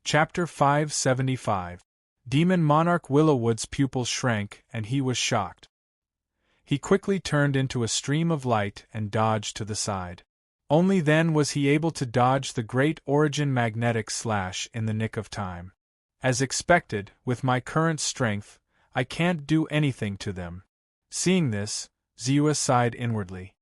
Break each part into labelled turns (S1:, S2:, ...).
S1: Chapter 575. Demon Monarch Willowwood's pupils shrank, and he was shocked. He quickly turned into a stream of light and dodged to the side. Only then was he able to dodge the great origin magnetic slash in the nick of time. As expected, with my current strength, I can't do anything to them. Seeing this, Ziyue sighed inwardly.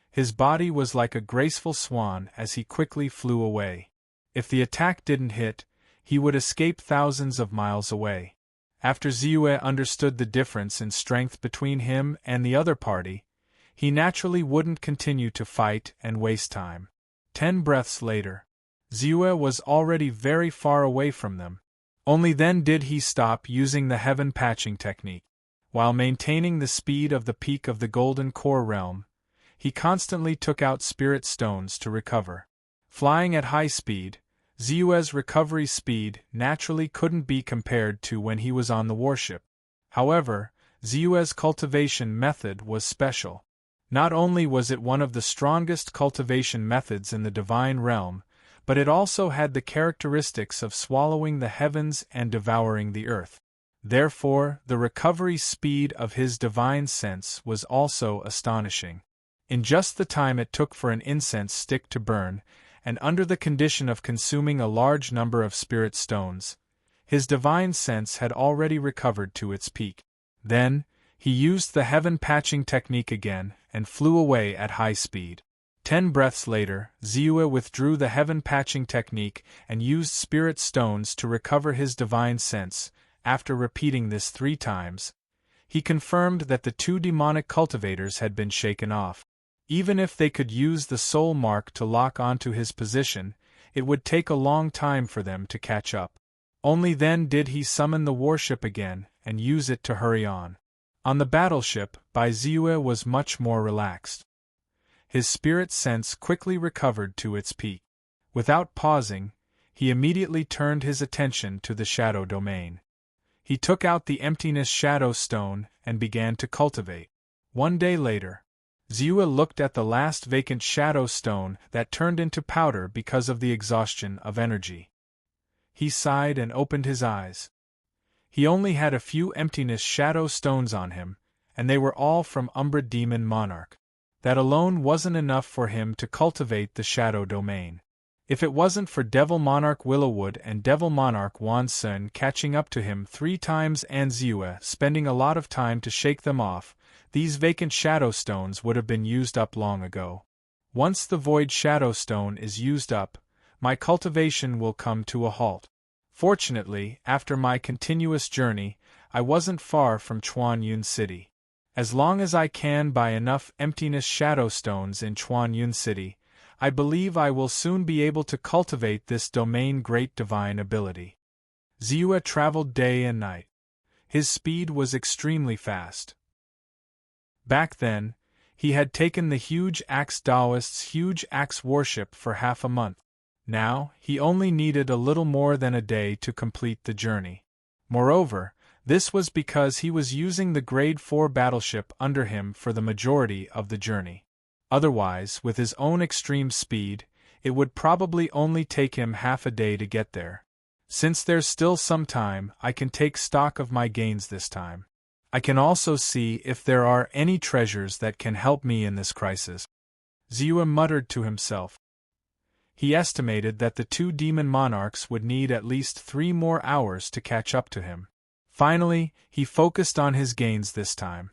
S1: His body was like a graceful swan as he quickly flew away. If the attack didn't hit, he would escape thousands of miles away. After Ziyue understood the difference in strength between him and the other party, he naturally wouldn't continue to fight and waste time. 10 breaths later, Ziyue was already very far away from them. Only then did he stop using the heaven patching technique. While maintaining the speed of the peak of the Golden Core realm, he constantly took out spirit stones to recover. Flying at high speed, Ziyue's recovery speed naturally couldn't be compared to when he was on the warship. However, Ziyue's cultivation method was special. Not only was it one of the strongest cultivation methods in the divine realm, but it also had the characteristics of swallowing the heavens and devouring the earth. Therefore, the recovery speed of his divine sense was also astonishing. In just the time it took for an incense stick to burn, and under the condition of consuming a large number of spirit stones, his divine sense had already recovered to its peak. Then, he used the heaven patching technique again and flew away at high speed. 10 breaths later, Ziyue withdrew the heaven patching technique and used spirit stones to recover his divine sense. After repeating this 3 times, he confirmed that the 2 demonic cultivators had been shaken off. Even if they could use the soul mark to lock onto his position, it would take a long time for them to catch up. Only then did he summon the warship again and use it to hurry on. On the battleship, Ziyue was much more relaxed. His spirit sense quickly recovered to its peak. Without pausing, he immediately turned his attention to the shadow domain. He took out the emptiness shadow stone and began to cultivate. 1 day later, Ziyue looked at the last vacant shadow stone that turned into powder because of the exhaustion of energy. He sighed and opened his eyes. He only had a few emptiness shadow stones on him, and they were all from Umbra Demon Monarch. That alone wasn't enough for him to cultivate the shadow domain. If it wasn't for Devil Monarch Willowwood and Devil Monarch Wansun catching up to him 3 times and Ziyue spending a lot of time to shake them off, these vacant shadow stones would have been used up long ago. Once the void shadow stone is used up, my cultivation will come to a halt. Fortunately, after my continuous journey, I wasn't far from Chuanyun City. As long as I can buy enough emptiness shadow stones in Chuanyun City, I believe I will soon be able to cultivate this domain great divine ability. Ziyue traveled day and night. His speed was extremely fast. Back then, he had taken the huge axe Taoist's huge axe warship for half a month. Now, he only needed a little more than a day to complete the journey. Moreover, this was because he was using the Grade 4 battleship under him for the majority of the journey. Otherwise, with his own extreme speed, it would probably only take him half a day to get there. Since there's still some time, I can take stock of my gains this time. I can also see if there are any treasures that can help me in this crisis. Ziyue muttered to himself. He estimated that the 2 demon monarchs would need at least 3 more hours to catch up to him. Finally, he focused on his gains this time.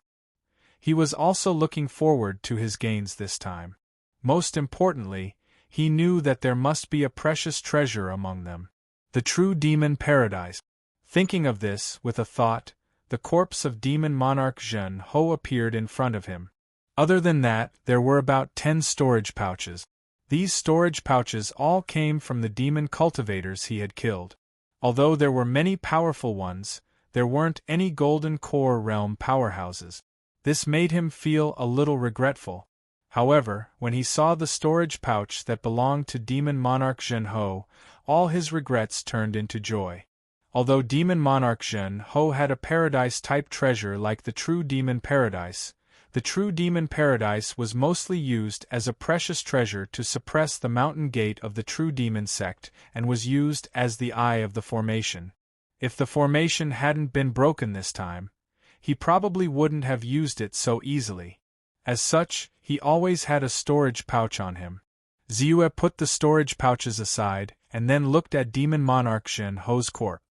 S1: He was also looking forward to his gains this time. Most importantly, he knew that there must be a precious treasure among them. The true demon paradise. Thinking of this, with a thought, the corpse of demon monarch Zhen Ho appeared in front of him. Other than that, there were about 10 storage pouches. These storage pouches all came from the demon cultivators he had killed. Although there were many powerful ones, there weren't any Golden Core realm powerhouses. This made him feel a little regretful. However, when he saw the storage pouch that belonged to demon monarch Zhen Ho, all his regrets turned into joy. Although demon monarch Zhen Ho had a paradise-type treasure like the true demon paradise, The true demon paradise was mostly used as a precious treasure to suppress the mountain gate of the true demon sect and was used as the eye of the formation. If the formation hadn't been broken this time, he probably wouldn't have used it so easily. As such, he always had a storage pouch on him. Ziyue put the storage pouches aside and then looked at Demon Monarch Zhen He's corpse.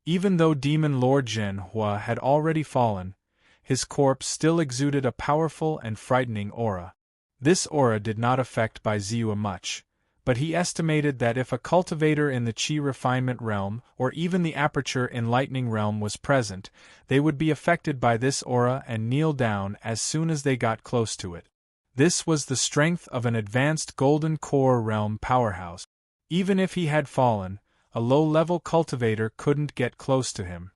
S1: Even though Demon Lord Zhen Hua had already fallen, his corpse still exuded a powerful and frightening aura. This aura did not affect Bai Ziyue much, but he estimated that if a cultivator in the Qi refinement realm or even the aperture enlightening realm was present, they would be affected by this aura and kneel down as soon as they got close to it. This was the strength of an advanced Golden Core realm powerhouse. Even if he had fallen, a low-level cultivator couldn't get close to him.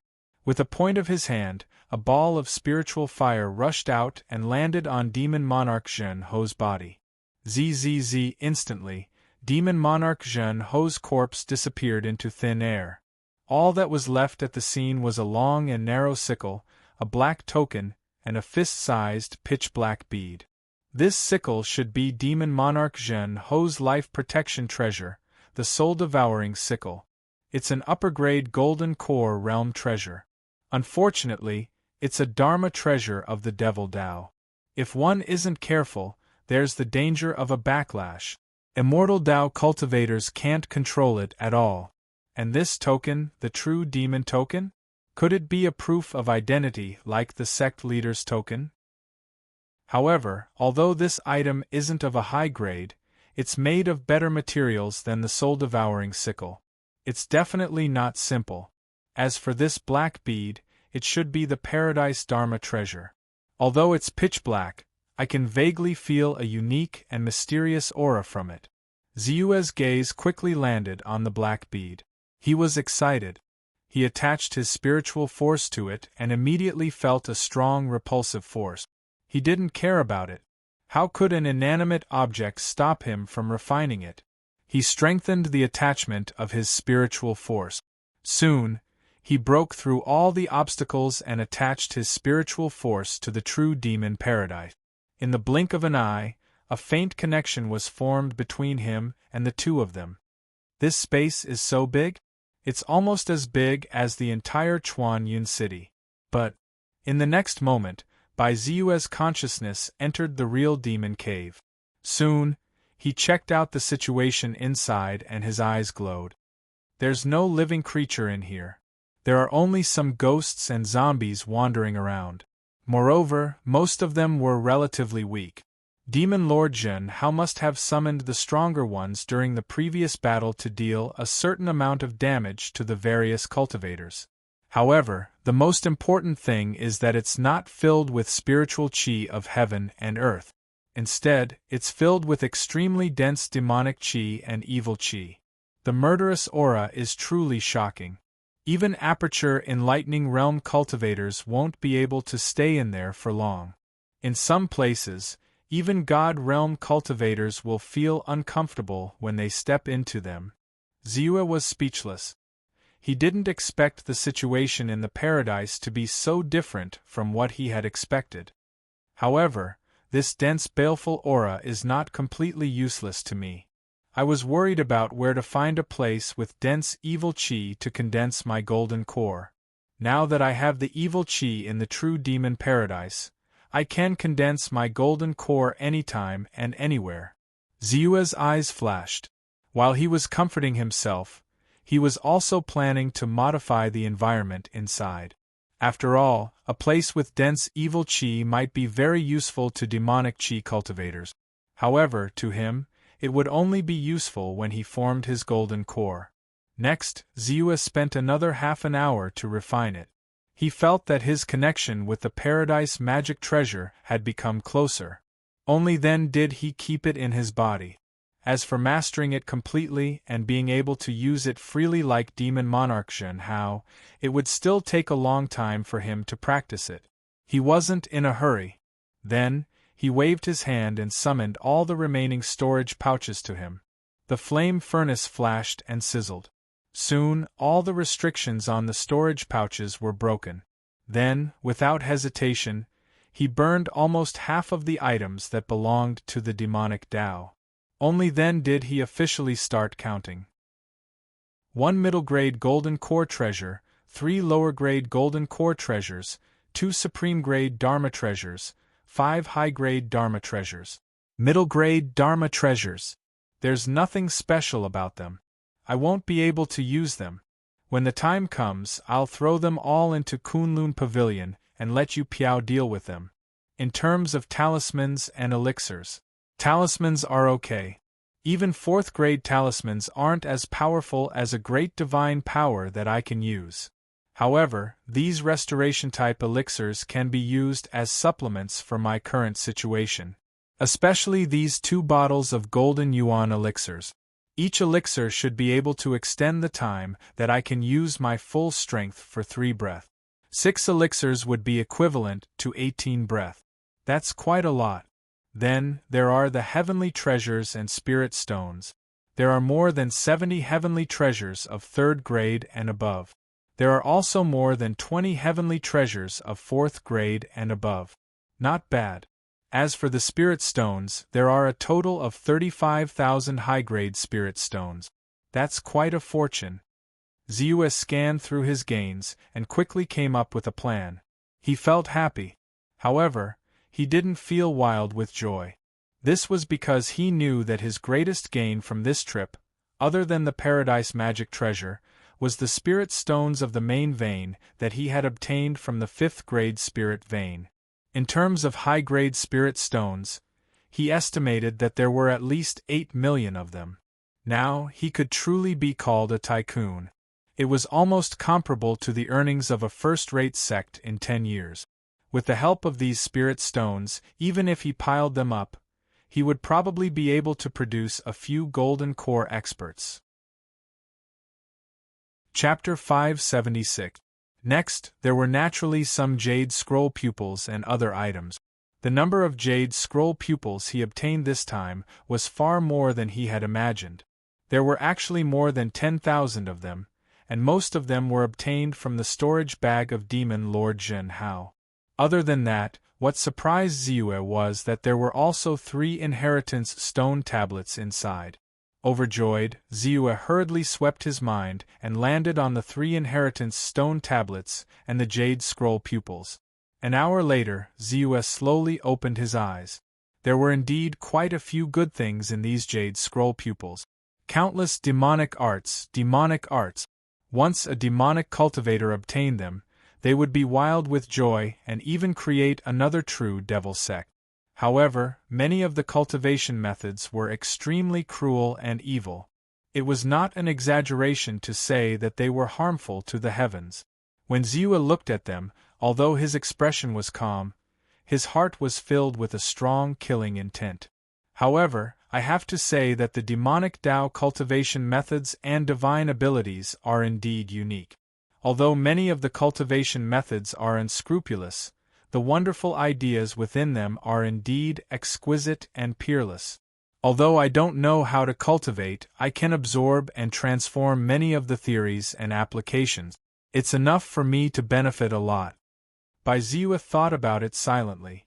S1: With the point of his hand, a ball of spiritual fire rushed out and landed on Demon Monarch Zhen He's body. Zzz, instantly, Demon Monarch Zhen He's corpse disappeared into thin air. All that was left at the scene was a long and narrow sickle, a black token, and a fist-sized pitch-black bead. This sickle should be Demon Monarch Zhen He's life protection treasure, the soul-devouring sickle. It's an upper-grade Golden Core realm treasure. Unfortunately, it's a Dharma treasure of the Devil Dao. If one isn't careful, there's the danger of a backlash. Immortal Dao cultivators can't control it at all. And this token, the true demon token? Could it be a proof of identity like the sect leader's token? However, although this item isn't of a high grade, it's made of better materials than the soul-devouring sickle. It's definitely not simple. As for this black bead, it should be the Paradise Dharma treasure. Although it's pitch black, I can vaguely feel a unique and mysterious aura from it. Ziyue's gaze quickly landed on the black bead. He was excited. He attached his spiritual force to it and immediately felt a strong repulsive force. He didn't care about it. How could an inanimate object stop him from refining it? He strengthened the attachment of his spiritual force. Soon, he broke through all the obstacles and attached his spiritual force to the true demon paradise. In the blink of an eye, a faint connection was formed between him and the two of them. This space is so big? It's almost as big as the entire Chuanyun city. But, in the next moment, Bai Ziyue's consciousness entered the real demon cave. Soon, he checked out the situation inside and his eyes glowed. There's no living creature in here. There are only some ghosts and zombies wandering around. Moreover, most of them were relatively weak. Demon Lord Zhen Hao must have summoned the stronger ones during the previous battle to deal a certain amount of damage to the various cultivators. However, the most important thing is that it's not filled with spiritual qi of heaven and earth. Instead, it's filled with extremely dense demonic qi and evil qi. The murderous aura is truly shocking. Even aperture enlightening realm cultivators won't be able to stay in there for long. In some places, even God realm cultivators will feel uncomfortable when they step into them. Ziyue was speechless. He didn't expect the situation in the paradise to be so different from what he had expected. However, this dense baleful aura is not completely useless to me. I was worried about where to find a place with dense evil qi to condense my golden core. Now that I have the evil qi in the true demon paradise, I can condense my golden core anytime and anywhere. Ziyue's eyes flashed. While he was comforting himself, he was also planning to modify the environment inside. After all, a place with dense evil qi might be very useful to demonic qi cultivators. However, to him, it would only be useful when he formed his golden core. Next, Ziyue spent another half an hour to refine it. He felt that his connection with the Paradise magic treasure had become closer. Only then did he keep it in his body. As for mastering it completely and being able to use it freely like Demon Monarch Zhen Hao, it would still take a long time for him to practice it. He wasn't in a hurry. Then, he waved his hand and summoned all the remaining storage pouches to him. The flame furnace flashed and sizzled. Soon, all the restrictions on the storage pouches were broken. Then, without hesitation, He burned almost half of the items that belonged to the demonic Tao. Only then did he officially start counting. 1 middle-grade golden core treasure, 3 lower-grade golden core treasures, 2 supreme-grade Dharma treasures, 5 high-grade Dharma treasures. Middle-grade Dharma treasures. There's nothing special about them. I won't be able to use them. When the time comes, I'll throw them all into Kunlun Pavilion and let you Piao deal with them. In terms of talismans and elixirs, talismans are okay. Even 4th-grade talismans aren't as powerful as a great divine power that I can use. However, these restoration-type elixirs can be used as supplements for my current situation. Especially these 2 bottles of golden yuan elixirs. Each elixir should be able to extend the time that I can use my full strength for 3 breath. 6 elixirs would be equivalent to 18 breath. That's quite a lot. Then, there are the heavenly treasures and spirit stones. There are more than 70 heavenly treasures of 3rd grade and above. There are also more than 20 heavenly treasures of 4th grade and above. Not bad. As for the spirit stones, there are a total of 35,000 high-grade spirit stones. That's quite a fortune. Ziyue scanned through his gains and quickly came up with a plan. He felt happy. However, he didn't feel wild with joy. This was because he knew that his greatest gain from this trip, other than the Paradise Magic Treasure, was the spirit stones of the main vein that he had obtained from the 5th grade spirit vein. In terms of high-grade spirit stones, he estimated that there were at least 8 million of them. Now, he could truly be called a tycoon. It was almost comparable to the earnings of a first-rate sect in 10 years. With the help of these spirit stones, even if he piled them up, he would probably be able to produce a few golden core experts. Chapter 576. Next, there were naturally some jade scroll pupils and other items. The number of jade scroll pupils he obtained this time was far more than he had imagined. There were actually more than 10,000 of them, and most of them were obtained from the storage bag of Demon Lord Zhen Hao. Other than that, what surprised Ziyue was that there were also 3 inheritance stone tablets inside. Overjoyed, Ziyue hurriedly swept his mind and landed on the 3 inheritance stone tablets and the jade scroll pupils. An hour later, Ziyue slowly opened his eyes. There were indeed quite a few good things in these jade scroll pupils. Countless demonic arts. Once a demonic cultivator obtained them, they would be wild with joy and even create another true devil sect. However, many of the cultivation methods were extremely cruel and evil. It was not an exaggeration to say that they were harmful to the heavens. When Ziyue looked at them, although his expression was calm, his heart was filled with a strong killing intent. However, I have to say that the demonic Tao cultivation methods and divine abilities are indeed unique. Although many of the cultivation methods are unscrupulous, the wonderful ideas within them are indeed exquisite and peerless. Although I don't know how to cultivate, I can absorb and transform many of the theories and applications. It's enough for me to benefit a lot. Ziyue thought about it silently.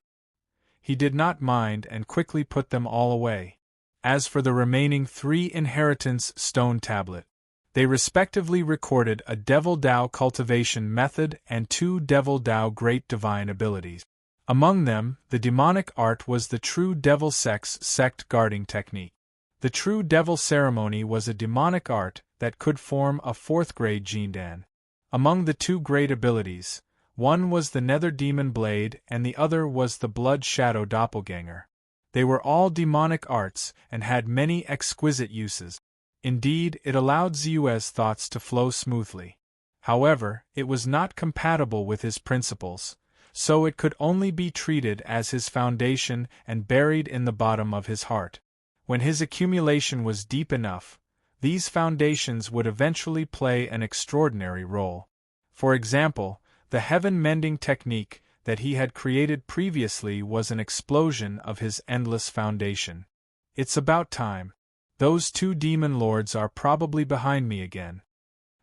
S1: He did not mind and quickly put them all away. As for the remaining 3 inheritance stone tablet, they respectively recorded a Devil Tao cultivation method and 2 Devil Tao great divine abilities. Among them, the demonic art was the true devil sect guarding technique. The true devil ceremony was a demonic art that could form a 4th grade Jindan. Among the 2 great abilities, one was the Nether Demon Blade and the other was the Blood Shadow Doppelganger. They were all demonic arts and had many exquisite uses. Indeed, it allowed Ziyue's thoughts to flow smoothly. However, it was not compatible with his principles, so it could only be treated as his foundation and buried in the bottom of his heart. When his accumulation was deep enough, these foundations would eventually play an extraordinary role. For example, the heaven-mending technique that he had created previously was an explosion of his endless foundation. It's about time. Those 2 demon lords are probably behind me again.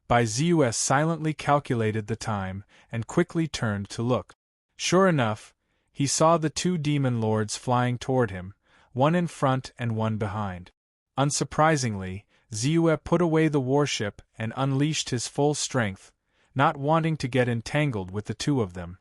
S1: Ziyue silently calculated the time and quickly turned to look. Sure enough, He saw the two demon lords flying toward him, one in front and one behind. Unsurprisingly, Ziyue put away the warship and unleashed his full strength, not wanting to get entangled with the two of them.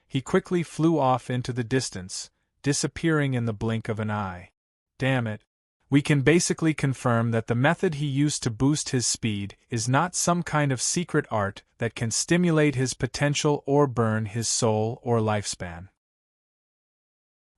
S1: He quickly flew off into the distance, disappearing in the blink of an eye. Damn it. We can basically confirm that the method he used to boost his speed is not some kind of secret art that can stimulate his potential or burn his soul or lifespan.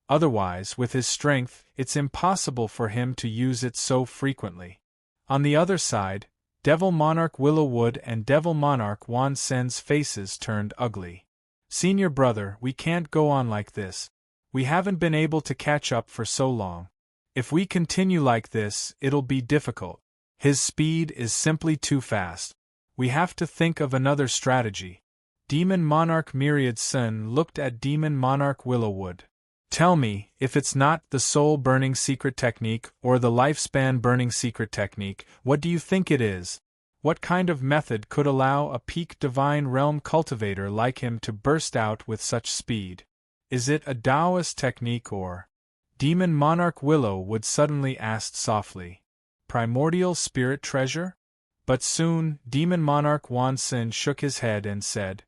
S1: Otherwise, with his strength, it's impossible for him to use it so frequently. On the other side, Devil Monarch Willowwood and Devil Monarch Wan Sen's faces turned ugly. Senior brother, we can't go on like this. We haven't been able to catch up for so long. If we continue like this, it'll be difficult. His speed is simply too fast. We have to think of another strategy. Demon Monarch Myriad Sun looked at Demon Monarch Willowwood. Tell me, if it's not the soul-burning secret technique or the lifespan-burning secret technique, what do you think it is? What kind of method could allow a peak divine realm cultivator like him to burst out with such speed? Is it a Taoist technique or... Demon Monarch Willowwood suddenly asked softly. Primordial spirit treasure? But soon, Demon Monarch Wan Sen shook his head and said,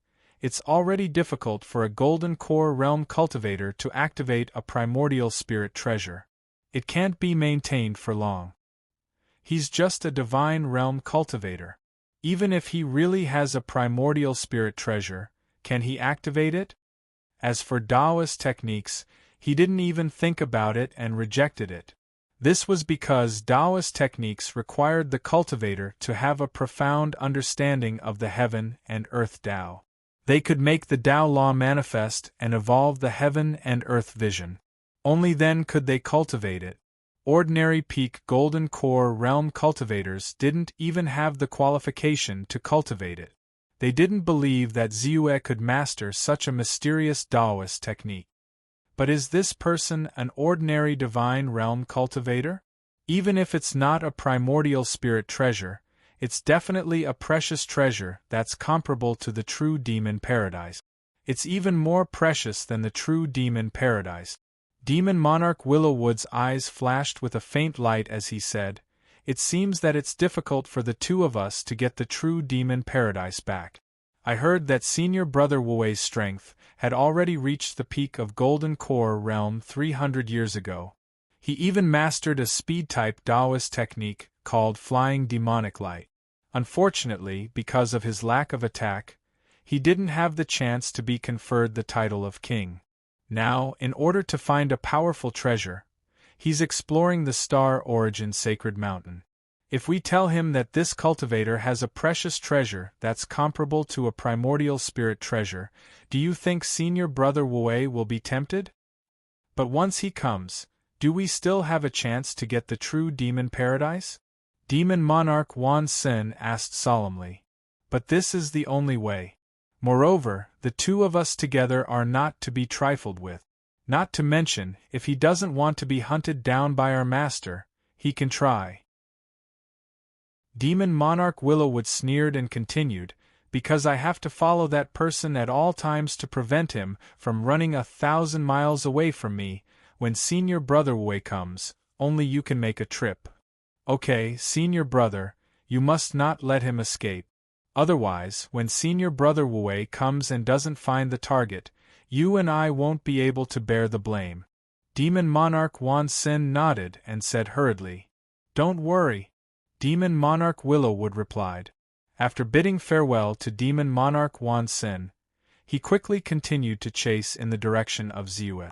S1: it's already difficult for a Golden Core Realm cultivator to activate a primordial spirit treasure. It can't be maintained for long. He's just a divine realm cultivator. Even if he really has a primordial spirit treasure, can he activate it? As for Taoist techniques, he didn't even think about it and rejected it. This was because Taoist techniques required the cultivator to have a profound understanding of the heaven and earth Tao. They could make the Tao law manifest and evolve the heaven and earth vision. Only then could they cultivate it. Ordinary peak Golden Core Realm cultivators didn't even have the qualification to cultivate it. They didn't believe that Ziyue could master such a mysterious Taoist technique. But is this person an ordinary divine realm cultivator? Even if it's not a primordial spirit treasure, it's definitely a precious treasure that's comparable to the true demon paradise. It's even more precious than the true demon paradise. Demon Monarch Willowwood's eyes flashed with a faint light as he said, it seems that it's difficult for the two of us to get the true demon paradise back. I heard that Senior Brother Wuwei's strength had already reached the peak of Golden Core Realm 300 years ago. He even mastered a speed-type Taoist technique called Flying Demonic Light. Unfortunately, because of his lack of attack, he didn't have the chance to be conferred the title of king. Now, in order to find a powerful treasure, he's exploring the Star Origin Sacred Mountain. If we tell him that this cultivator has a precious treasure that's comparable to a primordial spirit treasure, do you think Senior Brother Wuwei will be tempted? But once he comes, do we still have a chance to get the true demon paradise? Demon Monarch Wan Sen asked solemnly. But this is the only way. Moreover, the two of us together are not to be trifled with. Not to mention, if he doesn't want to be hunted down by our master, he can try. Demon Monarch Willowwood sneered and continued, because I have to follow that person at all times to prevent him from running 1,000 miles away from me. When Senior Brother Wuwei comes, only you can make a trip. Okay, Senior Brother, you must not let him escape. Otherwise, when Senior Brother Wuwei comes and doesn't find the target, you and I won't be able to bear the blame. Demon Monarch Wan Sen nodded and said hurriedly, Don't worry. Demon Monarch Willowwood replied. After bidding farewell to Demon Monarch Wan Sen, he quickly continued to chase in the direction of Ziyue.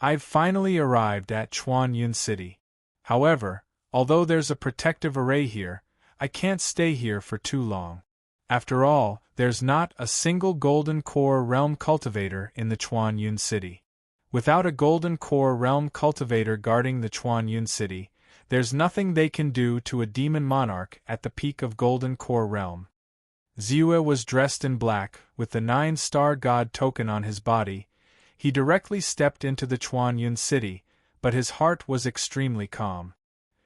S1: I've finally arrived at Chuanyun City. However, although there's a protective array here, I can't stay here for too long. After all, there's not a single Golden Core Realm cultivator in the Chuanyun City. Without a Golden Core Realm cultivator guarding the Chuanyun City, there's nothing they can do to a demon monarch at the peak of Golden Core Realm. Ziyue was dressed in black, with the 9-star god token on his body. He directly stepped into the Chuanyun City, but his heart was extremely calm.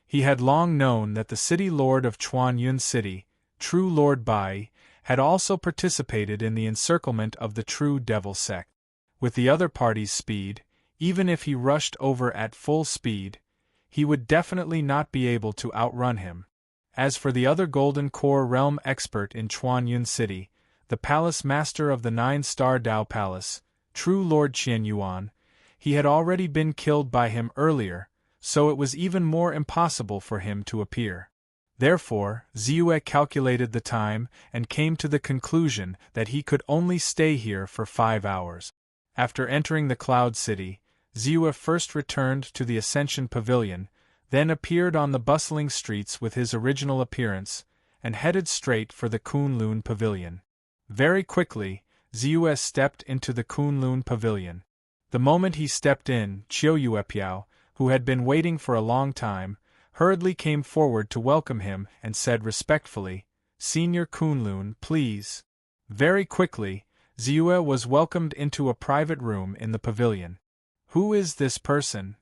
S1: He had long known that the city lord of Chuanyun City, True Lord Bai, had also participated in the encirclement of the True Devil sect. With the other party's speed, even if he rushed over at full speed, he would definitely not be able to outrun him. As for the other Golden Core realm expert in Chuanyun City, the palace master of the 9-star Dao Palace, true Lord Qianyuan, he had already been killed by him earlier, so it was even more impossible for him to appear. Therefore, Ziyue calculated the time and came to the conclusion that he could only stay here for 5 hours. After entering the Cloud City, Ziyue first returned to the Ascension Pavilion, then appeared on the bustling streets with his original appearance, and headed straight for the Kunlun Pavilion. Very quickly, Ziyue stepped into the Kunlun Pavilion. The moment he stepped in, Qianyuepiao, who had been waiting for a long time, hurriedly came forward to welcome him and said respectfully, "Senior Kunlun, please." Very quickly, Ziyue was welcomed into a private room in the pavilion. Who is this person?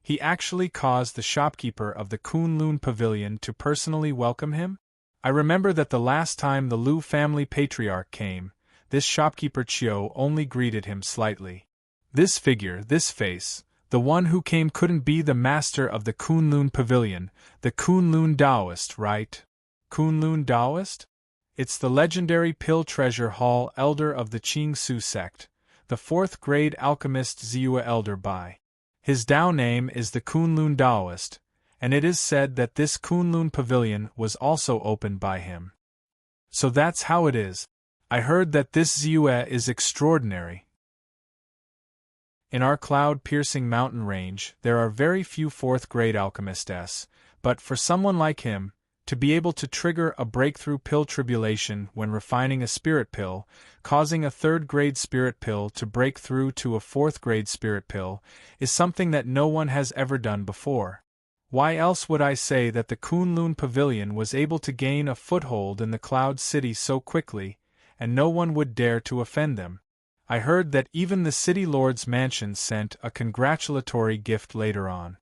S1: He actually caused the shopkeeper of the Kunlun Pavilion to personally welcome him? I remember that the last time the Lu family patriarch came, this shopkeeper Chiu only greeted him slightly. This figure, this face, the one who came couldn't be the master of the Kunlun Pavilion, the Kunlun Taoist, right? Kunlun Taoist? It's the legendary Pill Treasure Hall elder of the Qingsu sect, the 4th grade alchemist Ziyue Elder Bai. His Dao name is the Kunlun Taoist, and it is said that this Kunlun Pavilion was also opened by him. So that's how it is. I heard that this Ziyue is extraordinary. In our cloud-piercing mountain range, there are very few 4th-grade alchemists, but for someone like him, to be able to trigger a breakthrough pill tribulation when refining a spirit pill, causing a 3rd-grade spirit pill to break through to a 4th-grade spirit pill, is something that no one has ever done before. Why else would I say that the Kunlun Pavilion was able to gain a foothold in the Cloud City so quickly, and no one would dare to offend them? I heard that even the City Lord's mansion sent a congratulatory gift later on.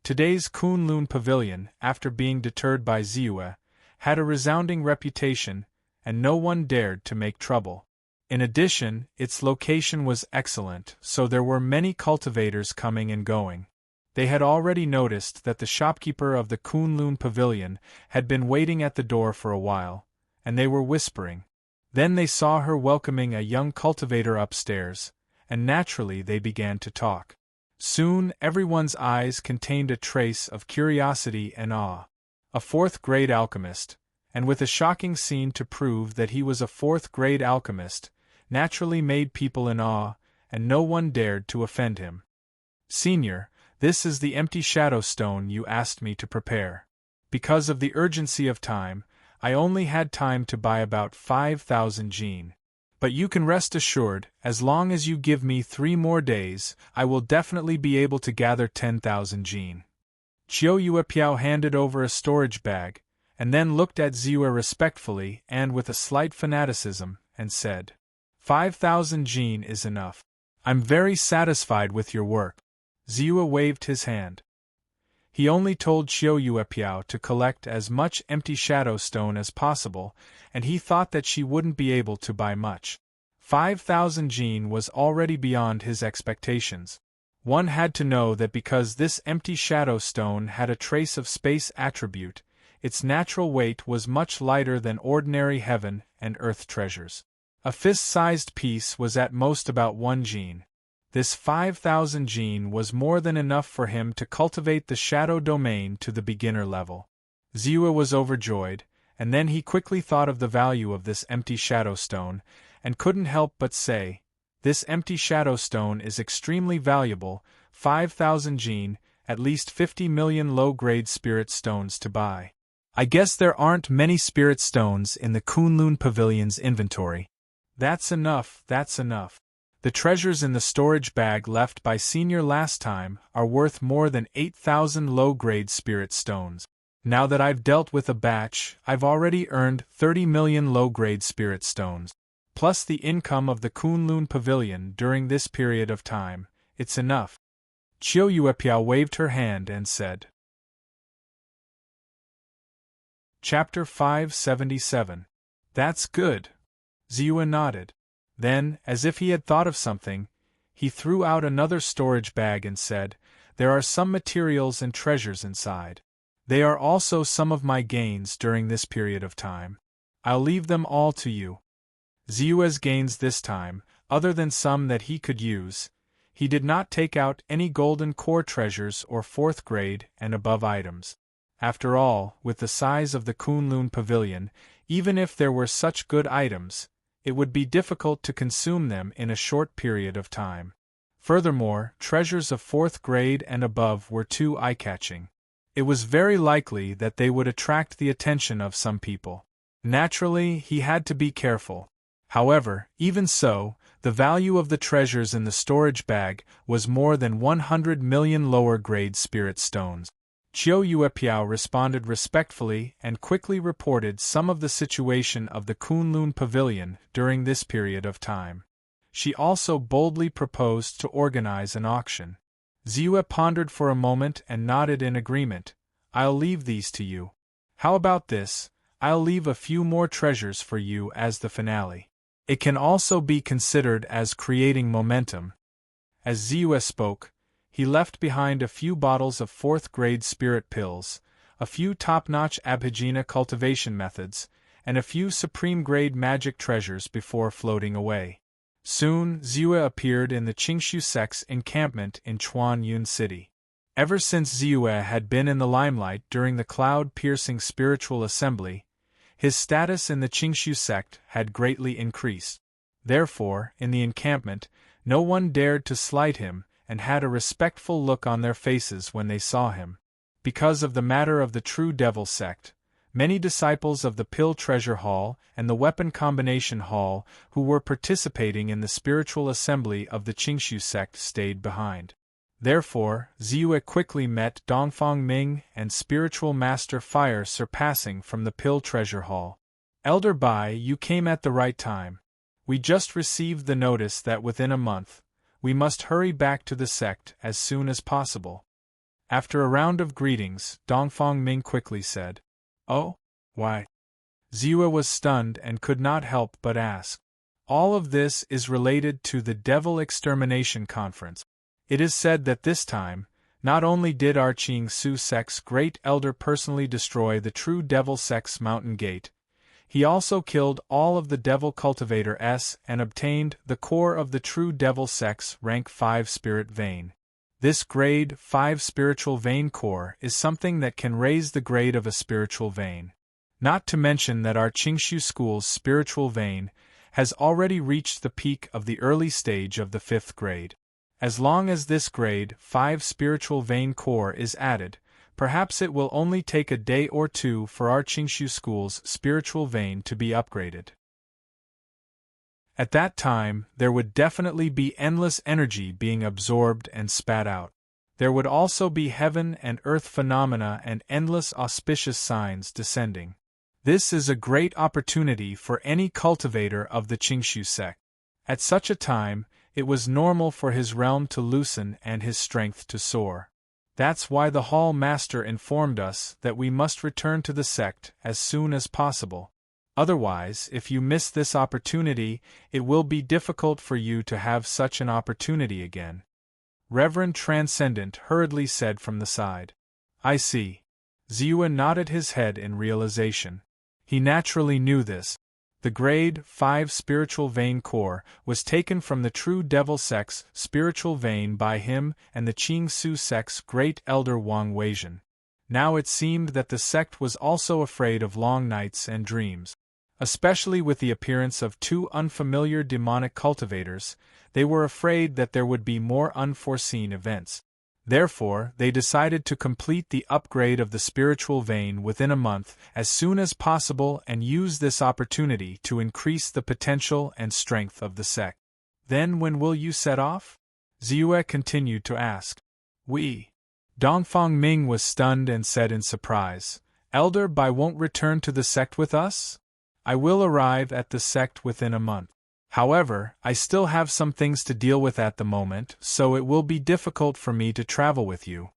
S1: Today's Kunlun Pavilion, after being deterred by Ziyue, had a resounding reputation, and no one dared to make trouble. In addition, its location was excellent, so there were many cultivators coming and going. They had already noticed that the shopkeeper of the Kunlun Pavilion had been waiting at the door for a while, and they were whispering. Then they saw her welcoming a young cultivator upstairs, and naturally they began to talk. Soon everyone's eyes contained a trace of curiosity and awe. A 4th-grade alchemist, and with a shocking scene to prove that he was a 4th-grade alchemist, naturally made people in awe, and no one dared to offend him. "Senior, this is the empty shadow stone you asked me to prepare. Because of the urgency of time, I only had time to buy about 5,000 jin. But you can rest assured, as long as you give me 3 more days, I will definitely be able to gather 10,000 jin." Qianyuepiao handed over a storage bag, and then looked at Ziyue respectfully and with a slight fanaticism, and said, 5,000 jin is enough. I'm very satisfied with your work. Ziyue waved his hand. He only told Qianyuepiao to collect as much empty shadow stone as possible, and he thought that she wouldn't be able to buy much. 5,000 jin was already beyond his expectations. One had to know that because this empty shadow stone had a trace of space attribute, its natural weight was much lighter than ordinary heaven and earth treasures. A fist-sized piece was at most about 1 jin. This 5,000 jin was more than enough for him to cultivate the shadow domain to the beginner level. Ziyue was overjoyed, and then he quickly thought of the value of this empty shadow stone, and couldn't help but say, "This empty shadow stone is extremely valuable, 5,000 jin, at least 50 million low-grade spirit stones to buy. I guess there aren't many spirit stones in the Kunlun Pavilion's inventory." That's enough, that's enough. The treasures in the storage bag left by Senior last time are worth more than 8,000 low-grade spirit stones. Now that I've dealt with a batch, I've already earned 30 million low-grade spirit stones. Plus the income of the Kunlun Pavilion during this period of time, it's enough. Qianyuepiao waved her hand and said. Chapter 577. That's good. Ziyue nodded. Then, as if he had thought of something, he threw out another storage bag and said, "There are some materials and treasures inside. They are also some of my gains during this period of time. I'll leave them all to you." Ziue's gains this time, other than some that he could use, he did not take out any golden core treasures or fourth grade and above items. After all, with the size of the Kunlun Pavilion, even if there were such good items, it would be difficult to consume them in a short period of time. Furthermore, treasures of fourth grade and above were too eye-catching. It was very likely that they would attract the attention of some people. Naturally, he had to be careful. However, even so, the value of the treasures in the storage bag was more than 100 million lower-grade spirit stones. Chiu Yuepiao responded respectfully and quickly reported some of the situation of the Kunlun Pavilion during this period of time. She also boldly proposed to organize an auction. Ziyue pondered for a moment and nodded in agreement. "I'll leave these to you. How about this? I'll leave a few more treasures for you as the finale. It can also be considered as creating momentum." As Ziyue spoke, he left behind a few bottles of fourth-grade spirit pills, a few top-notch Abhijna cultivation methods, and a few supreme-grade magic treasures before floating away. Soon, Ziyue appeared in the Qingshu sect's encampment in Chuanyun City. Ever since Ziyue had been in the limelight during the cloud-piercing spiritual assembly, his status in the Qingshu sect had greatly increased. Therefore, in the encampment, no one dared to slight him, and had a respectful look on their faces when they saw him. Because of the matter of the True Devil sect, many disciples of the Pill Treasure Hall and the Weapon Combination Hall who were participating in the spiritual assembly of the Qingshu sect stayed behind. Therefore, Ziyue quickly met Dongfang Ming and Spiritual Master Fire Surpassing from the Pill Treasure Hall. "Elder Bai, you came at the right time. We just received the notice that within a month, we must hurry back to the sect as soon as possible." After a round of greetings, Dongfang Ming quickly said, "Oh? Why?" Ziyue was stunned and could not help but ask. "All of this is related to the Devil Extermination Conference. It is said that this time, not only did our Qingsu sect's great elder personally destroy the True Devil sect's mountain gate, he also killed all of the Devil Cultivator and obtained the core of the True Devil sect's rank 5 spirit vein. This grade 5 spiritual vein core is something that can raise the grade of a spiritual vein. Not to mention that our Qingshu school's spiritual vein has already reached the peak of the early stage of the 5th grade. As long as this grade 5 spiritual vein core is added, perhaps it will only take a day or two for our Qingshu school's spiritual vein to be upgraded. At that time, there would definitely be endless energy being absorbed and spat out. There would also be heaven and earth phenomena and endless auspicious signs descending. This is a great opportunity for any cultivator of the Qingshu sect. At such a time, it was normal for his realm to loosen and his strength to soar. That's why the Hall Master informed us that we must return to the sect as soon as possible. Otherwise, if you miss this opportunity, it will be difficult for you to have such an opportunity again." Reverend Transcendent hurriedly said from the side. "I see." Ziyue nodded his head in realization. He naturally knew this. The grade 5 spiritual vein core was taken from the True Devil sect's spiritual vein by him and the Qingsu sect's great elder Wang Weizhen. Now it seemed that the sect was also afraid of long nights and dreams. Especially with the appearance of two unfamiliar demonic cultivators, they were afraid that there would be more unforeseen events. Therefore, they decided to complete the upgrade of the spiritual vein within a month as soon as possible and use this opportunity to increase the potential and strength of the sect. "Then when will you set off?" Ziyue continued to ask. "We." Dongfang Ming was stunned and said in surprise, "Elder Bai won't return to the sect with us? I will arrive at the sect within a month. However, I still have some things to deal with at the moment, so it will be difficult for me to travel with you."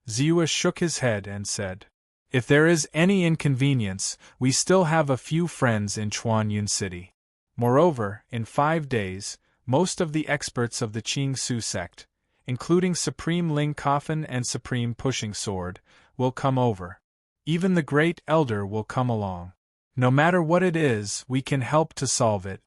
S1: Ziyue shook his head and said, "If there is any inconvenience, we still have a few friends in Chuanyun City. Moreover, in 5 days, most of the experts of the Qing Su sect, including Supreme Ling Coffin and Supreme Pushing Sword, will come over. Even the Great Elder will come along. No matter what it is, we can help to solve it.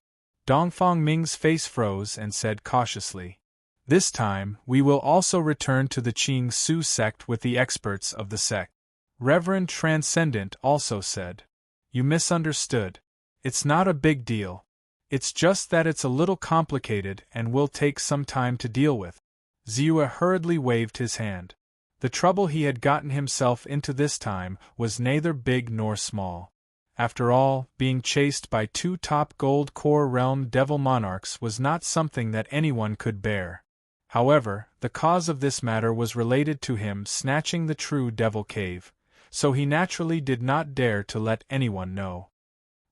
S1: Dongfang Ming's face froze and said cautiously, "This time, we will also return to the Qing Su sect with the experts of the sect." Reverend Transcendent also said, "You misunderstood. It's not a big deal. It's just that it's a little complicated and will take some time to deal with." Ziyue hurriedly waved his hand. The trouble he had gotten himself into this time was neither big nor small. After all, being chased by 2 top gold core realm devil monarchs was not something that anyone could bear. However, the cause of this matter was related to him snatching the true devil cave, so he naturally did not dare to let anyone know.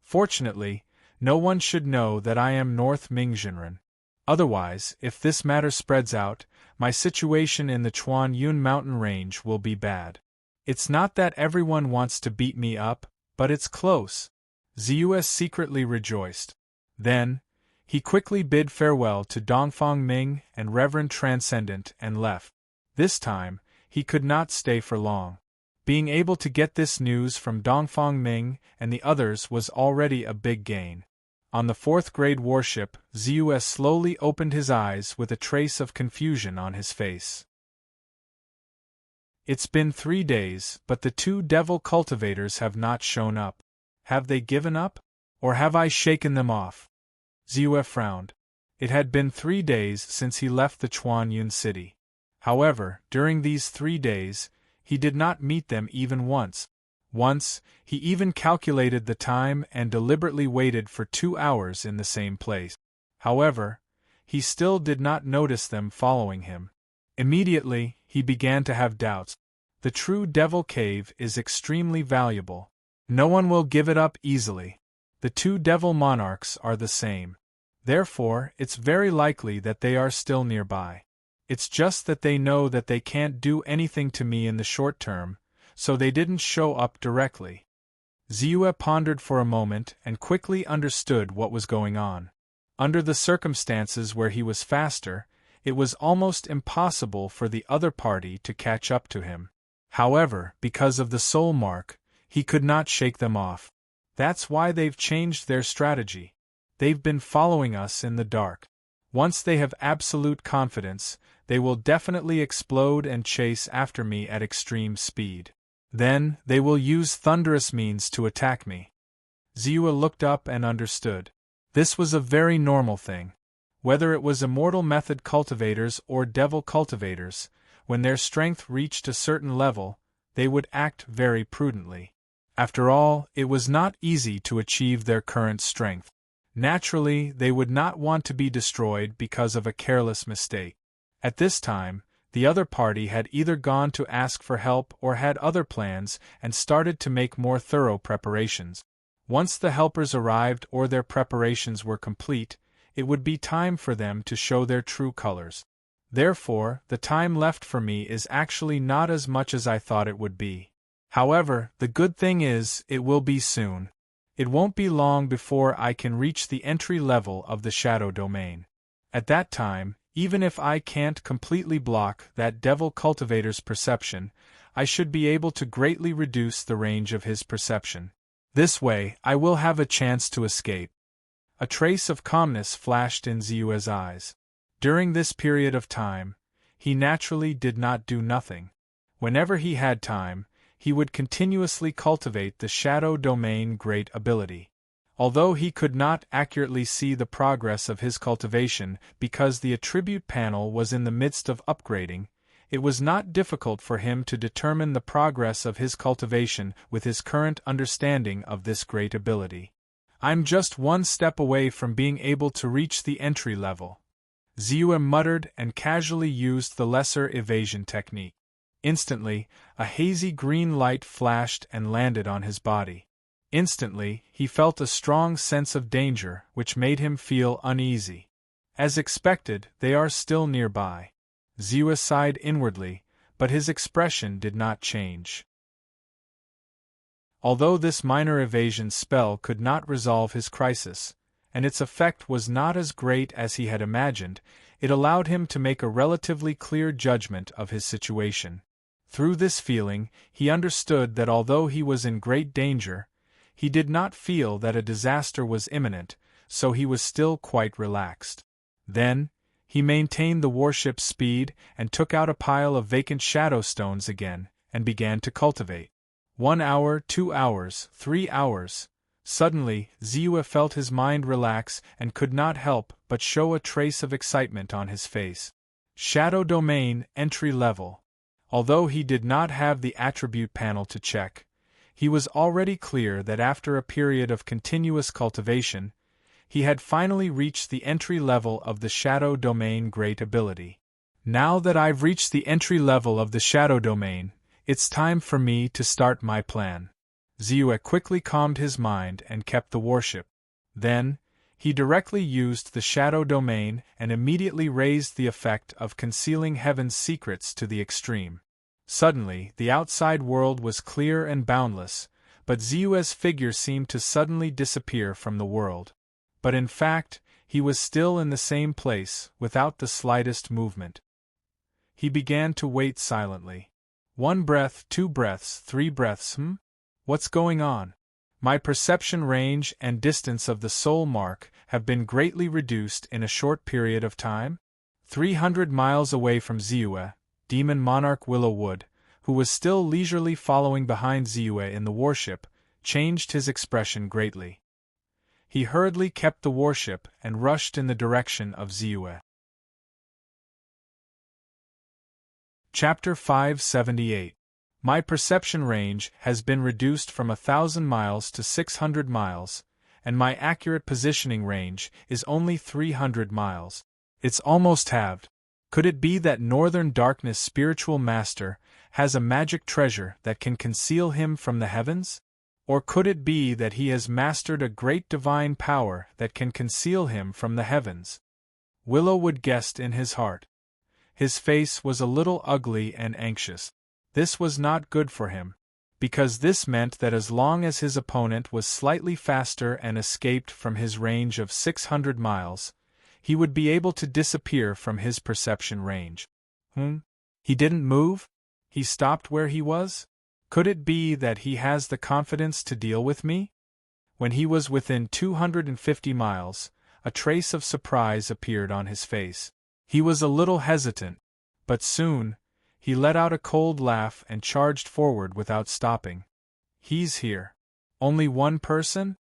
S1: Fortunately, no one should know that I am North Mingjinren. Otherwise, if this matter spreads out, my situation in the Chuan Yun mountain range will be bad. It's not that everyone wants to beat me up, but it's close. Ziyue secretly rejoiced. Then, he quickly bid farewell to Dongfang Ming and Reverend Transcendent and left. This time, he could not stay for long. Being able to get this news from Dongfang Ming and the others was already a big gain. On the 4th grade warship, Ziyue slowly opened his eyes with a trace of confusion on his face. It's been 3 days, but the 2 devil cultivators have not shown up. Have they given up? Or have I shaken them off? Ziyue frowned. It had been 3 days since he left the Chuan Yun city. However, during these 3 days, he did not meet them even once. Once, he even calculated the time and deliberately waited for 2 hours in the same place. However, he still did not notice them following him. Immediately, he began to have doubts. The true devil cave is extremely valuable. No one will give it up easily. The 2 devil monarchs are the same. Therefore, it's very likely that they are still nearby. It's just that they know that they can't do anything to me in the short term, so they didn't show up directly. Ziyue pondered for a moment and quickly understood what was going on. Under the circumstances where he was faster, it was almost impossible for the other party to catch up to him. However, because of the soul mark, he could not shake them off. That's why they've changed their strategy. They've been following us in the dark. Once they have absolute confidence, they will definitely explode and chase after me at extreme speed. Then, they will use thunderous means to attack me. Ziyue looked up and understood. This was a very normal thing. Whether it was immortal method cultivators or devil cultivators, when their strength reached a certain level, they would act very prudently. After all, it was not easy to achieve their current strength. Naturally, they would not want to be destroyed because of a careless mistake. At this time, the other party had either gone to ask for help or had other plans and started to make more thorough preparations. Once the helpers arrived or their preparations were complete, it would be time for them to show their true colors. Therefore, the time left for me is actually not as much as I thought it would be. However, the good thing is, it will be soon. It won't be long before I can reach the entry level of the shadow domain. At that time, even if I can't completely block that devil cultivator's perception, I should be able to greatly reduce the range of his perception. This way, I will have a chance to escape. A trace of calmness flashed in Ziyue's eyes. During this period of time, he naturally did not do nothing. Whenever he had time, he would continuously cultivate the shadow domain great ability. Although he could not accurately see the progress of his cultivation because the attribute panel was in the midst of upgrading, it was not difficult for him to determine the progress of his cultivation with his current understanding of this great ability. I'm just 1 step away from being able to reach the entry level. Ziyue muttered and casually used the lesser evasion technique. Instantly, a hazy green light flashed and landed on his body. Instantly, he felt a strong sense of danger, which made him feel uneasy. As expected, they are still nearby. Ziyue sighed inwardly, but his expression did not change. Although this minor evasion spell could not resolve his crisis, and its effect was not as great as he had imagined. It allowed him to make a relatively clear judgment of his situation. Through this feeling, he understood that although he was in great danger, he did not feel that a disaster was imminent, so he was still quite relaxed. Then, he maintained the warship's speed and took out a pile of vacant shadow stones again, and began to cultivate. 1 hour, 2 hours, 3 hours. Suddenly, Ziyu felt his mind relax and could not help but show a trace of excitement on his face. Shadow Domain, Entry Level. Although he did not have the attribute panel to check, he was already clear that after a period of continuous cultivation, he had finally reached the entry level of the Shadow Domain Great Ability. Now that I've reached the entry level of the Shadow Domain, it's time for me to start my plan. Ziyu quickly calmed his mind and kept the warship. Then, he directly used the Shadow Domain and immediately raised the effect of concealing heaven's secrets to the extreme. Suddenly, the outside world was clear and boundless, but Ziyu's figure seemed to suddenly disappear from the world. But in fact, he was still in the same place, without the slightest movement. He began to wait silently. 1 breath, 2 breaths, 3 breaths, What's going on? My perception range and distance of the soul mark have been greatly reduced in a short period of time? 300 miles away from Ziyu, Demon Monarch Willowwood, who was still leisurely following behind Ziyu in the warship, changed his expression greatly. He hurriedly kept the warship and rushed in the direction of Ziyu. Chapter 578. My perception range has been reduced from 1,000 miles to 600 miles, and my accurate positioning range is only 300 miles. It's almost halved. Could it be that Northern Darkness Spiritual Master has a magic treasure that can conceal him from the heavens? Or could it be that he has mastered a great divine power that can conceal him from the heavens? Willowwood guessed in his heart. His face was a little ugly and anxious. This was not good for him, because this meant that as long as his opponent was slightly faster and escaped from his range of 600 miles, he would be able to disappear from his perception range. He didn't move? He stopped where he was? Could it be that he has the confidence to deal with me? When he was within 250 miles, a trace of surprise appeared on his face. He was a little hesitant, but soon, he let out a cold laugh and charged forward without stopping. He's here. Only one person?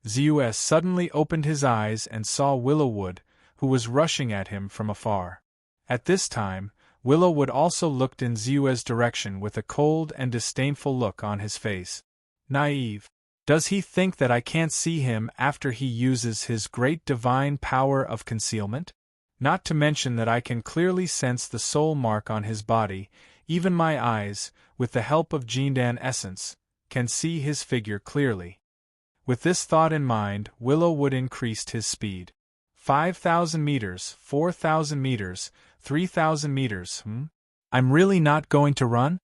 S1: Ziyu suddenly opened his eyes and saw Willowwood, who was rushing at him from afar. At this time, Willowwood also looked in Ziyu's direction with a cold and disdainful look on his face. Naive. Does he think that I can't see him after he uses his great divine power of concealment? Not to mention that I can clearly sense the soul mark on his body, even my eyes, with the help of Jindan essence, can see his figure clearly. With this thought in mind, Willowwood increased his speed. 5,000 meters, 4,000 meters, 3,000 meters, I'm really not going to run?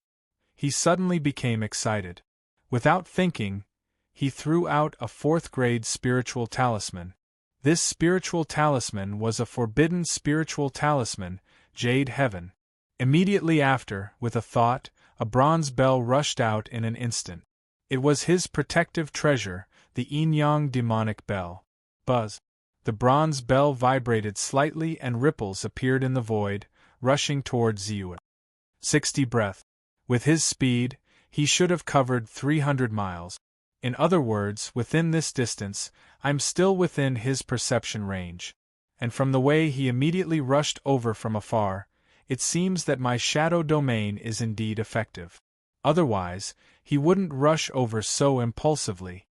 S1: He suddenly became excited. Without thinking, he threw out a 4th-grade spiritual talisman. This spiritual talisman was a forbidden spiritual talisman, Jade Heaven. Immediately after, with a thought, a bronze bell rushed out in an instant. It was his protective treasure, the Yin-Yang demonic bell. Buzz. The bronze bell vibrated slightly and ripples appeared in the void, rushing toward Ziyu. 60 breath. With his speed, he should have covered 300 miles. In other words, within this distance, I'm still within his perception range. And from the way he immediately rushed over from afar, it seems that my shadow domain is indeed effective. Otherwise, he wouldn't rush over so impulsively.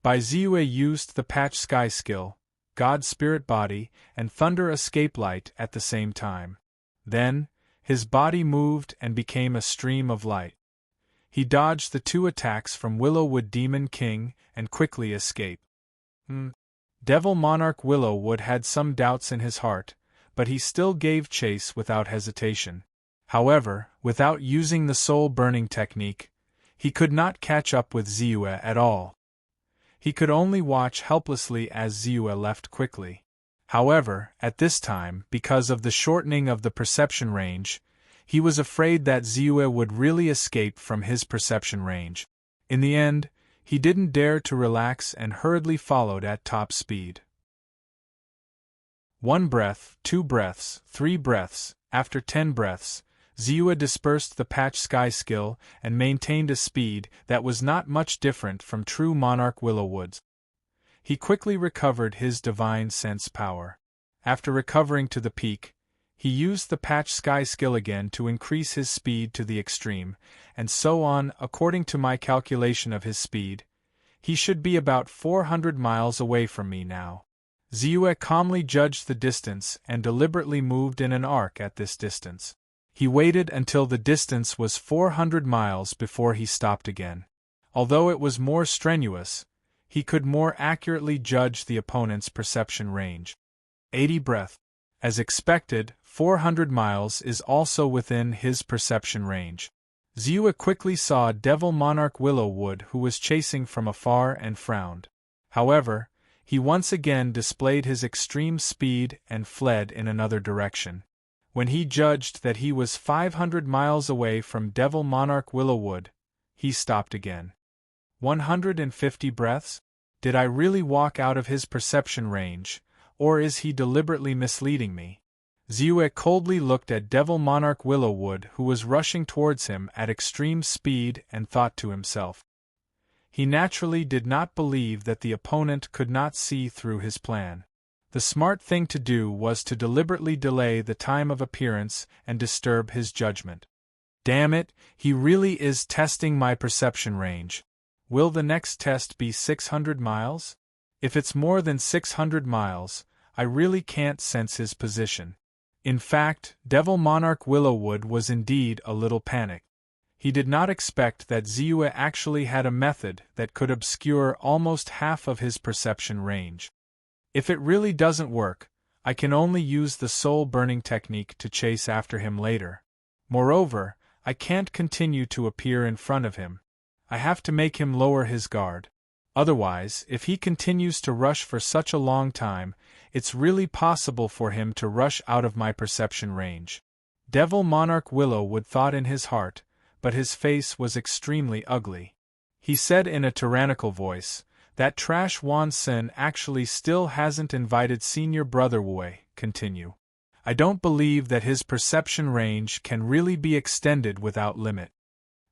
S1: Ziyu used the patch sky skill, God Spirit Body, and Thunder Escape Light at the same time. Then, his body moved and became a stream of light. He dodged the 2 attacks from Willowwood Demon King and quickly escaped. Devil Monarch Willowwood had some doubts in his heart, but he still gave chase without hesitation. However, without using the soul burning technique, he could not catch up with Ziyu at all. He could only watch helplessly as Ziyue left quickly. However, at this time, because of the shortening of the perception range, he was afraid that Ziyue would really escape from his perception range. In the end, he didn't dare to relax and hurriedly followed at top speed. 1 breath, 2 breaths, 3 breaths. After 10 breaths, Ziyue dispersed the patch sky skill and maintained a speed that was not much different from true Monarch Willowwood's. He quickly recovered his divine sense power. After recovering to the peak, he used the patch sky skill again to increase his speed to the extreme, and so on. According to my calculation of his speed, he should be about 400 miles away from me now. Ziyue calmly judged the distance and deliberately moved in an arc at this distance. He waited until the distance was 400 miles before he stopped again. Although it was more strenuous, he could more accurately judge the opponent's perception range. 80 breath. As expected, 400 miles is also within his perception range. Ziyue quickly saw Devil Monarch Willowwood, who was chasing from afar, and frowned. However, he once again displayed his extreme speed and fled in another direction. When he judged that he was 500 miles away from Devil Monarch Willowwood, he stopped again. 150 breaths? Did I really walk out of his perception range, or is he deliberately misleading me? Ziyue coldly looked at Devil Monarch Willowwood, who was rushing towards him at extreme speed, and thought to himself. He naturally did not believe that the opponent could not see through his plan. The smart thing to do was to deliberately delay the time of appearance and disturb his judgment. Damn it, he really is testing my perception range. Will the next test be 600 miles? If it's more than 600 miles, I really can't sense his position. In fact, Devil Monarch Willowwood was indeed a little panicked. He did not expect that Ziyue actually had a method that could obscure almost half of his perception range. If it really doesn't work, I can only use the soul-burning technique to chase after him later. Moreover, I can't continue to appear in front of him. I have to make him lower his guard. Otherwise, if he continues to rush for such a long time, it's really possible for him to rush out of my perception range. Devil Monarch Willowwood thought in his heart, but his face was extremely ugly. He said in a tyrannical voice, "That trash Wan Sen actually still hasn't invited Senior Brother Wei." Continue. I don't believe that his perception range can really be extended without limit.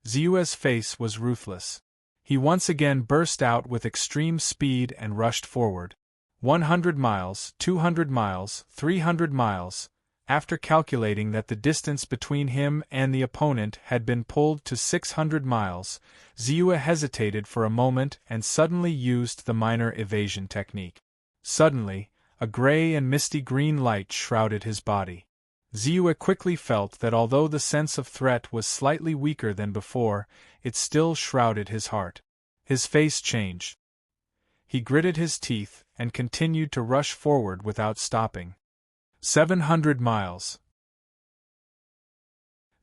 S1: Ziyue's face was ruthless. He once again burst out with extreme speed and rushed forward. 100 miles, 200 miles, 300 miles. After calculating that the distance between him and the opponent had been pulled to 600 miles, Ziyue hesitated for a moment and suddenly used the minor evasion technique. Suddenly, a gray and misty green light shrouded his body. Ziyue quickly felt that although the sense of threat was slightly weaker than before, it still shrouded his heart. His face changed. He gritted his teeth and continued to rush forward without stopping. 700 miles.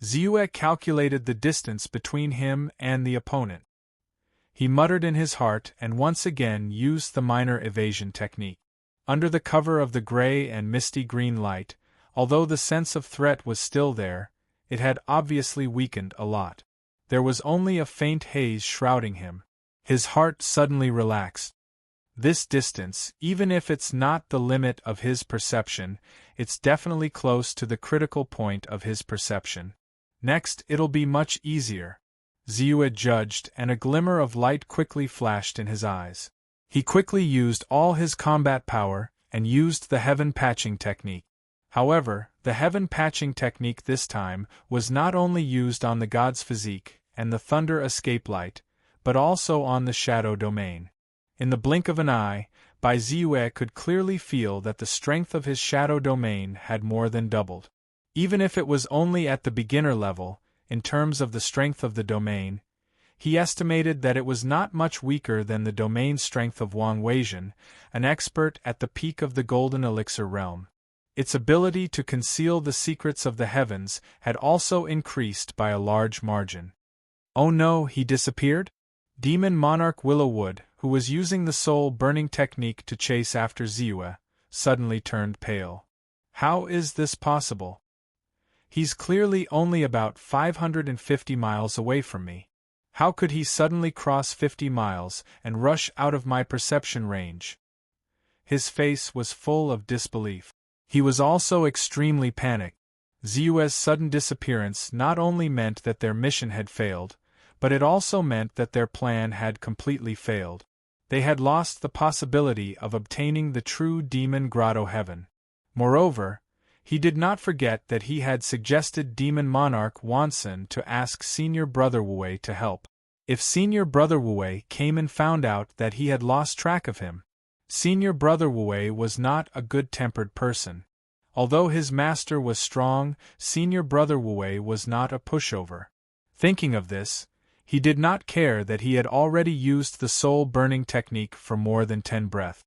S1: Ziyue calculated the distance between him and the opponent. He muttered in his heart and once again used the minor evasion technique. Under the cover of the gray and misty green light, although the sense of threat was still there, it had obviously weakened a lot. There was only a faint haze shrouding him. His heart suddenly relaxed. This distance, even if it's not the limit of his perception, it's definitely close to the critical point of his perception. Next, it'll be much easier, Ziyue judged, and a glimmer of light quickly flashed in his eyes. He quickly used all his combat power and used the heaven patching technique. However, the heaven patching technique this time was not only used on the god's physique and the thunder escape light, but also on the shadow domain. In the blink of an eye, Bai Ziyue could clearly feel that the strength of his shadow domain had more than doubled. Even if it was only at the beginner level, in terms of the strength of the domain, he estimated that it was not much weaker than the domain strength of Wang Weizhen, an expert at the peak of the Golden Elixir realm. Its ability to conceal the secrets of the heavens had also increased by a large margin. Oh no, he disappeared? Demon Monarch Willowwood, who was using the soul-burning technique to chase after Ziue, suddenly turned pale. How is this possible? He's clearly only about 550 miles away from me. How could he suddenly cross 50 miles and rush out of my perception range? His face was full of disbelief. He was also extremely panicked. Ziue's sudden disappearance not only meant that their mission had failed, but it also meant that their plan had completely failed. They had lost the possibility of obtaining the true Demon Grotto Heaven. Moreover, he did not forget that he had suggested Demon Monarch Wansen to ask Senior Brother Wei to help. If Senior Brother Wei came and found out that he had lost track of him, Senior Brother Wei was not a good-tempered person. Although his master was strong, Senior Brother Wei was not a pushover. Thinking of this, he did not care that he had already used the soul-burning technique for more than 10 breaths.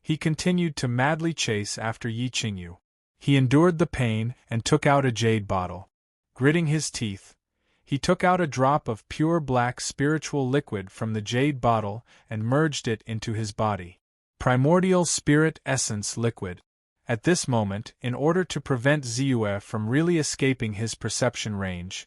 S1: He continued to madly chase after Yi Qingyu. He endured the pain and took out a jade bottle. Gritting his teeth, he took out a drop of pure black spiritual liquid from the jade bottle and merged it into his body. Primordial Spirit Essence Liquid. At this moment, in order to prevent Ziue from really escaping his perception range,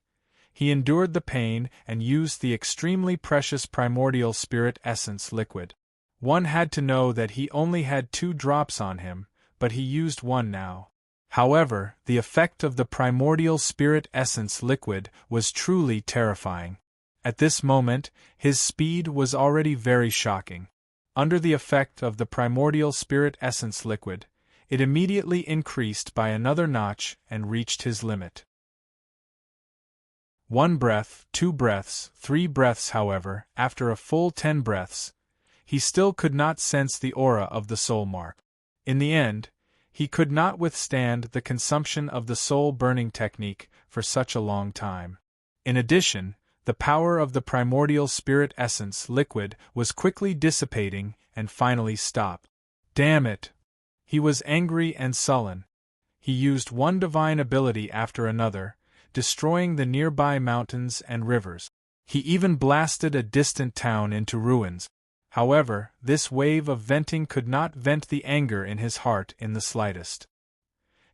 S1: he endured the pain and used the extremely precious Primordial Spirit Essence Liquid. One had to know that he only had 2 drops on him, but he used 1 now. However, the effect of the Primordial Spirit Essence Liquid was truly terrifying. At this moment, his speed was already very shocking. Under the effect of the Primordial Spirit Essence Liquid, it immediately increased by another notch and reached his limit. 1 breath, 2 breaths, 3 breaths. However, after a full 10 breaths, he still could not sense the aura of the soul mark. In the end, he could not withstand the consumption of the soul-burning technique for such a long time. In addition, the power of the Primordial Spirit Essence Liquid was quickly dissipating and finally stopped. Damn it! He was angry and sullen. He used one divine ability after another, destroying the nearby mountains and rivers. He even blasted a distant town into ruins. However, this wave of venting could not vent the anger in his heart in the slightest.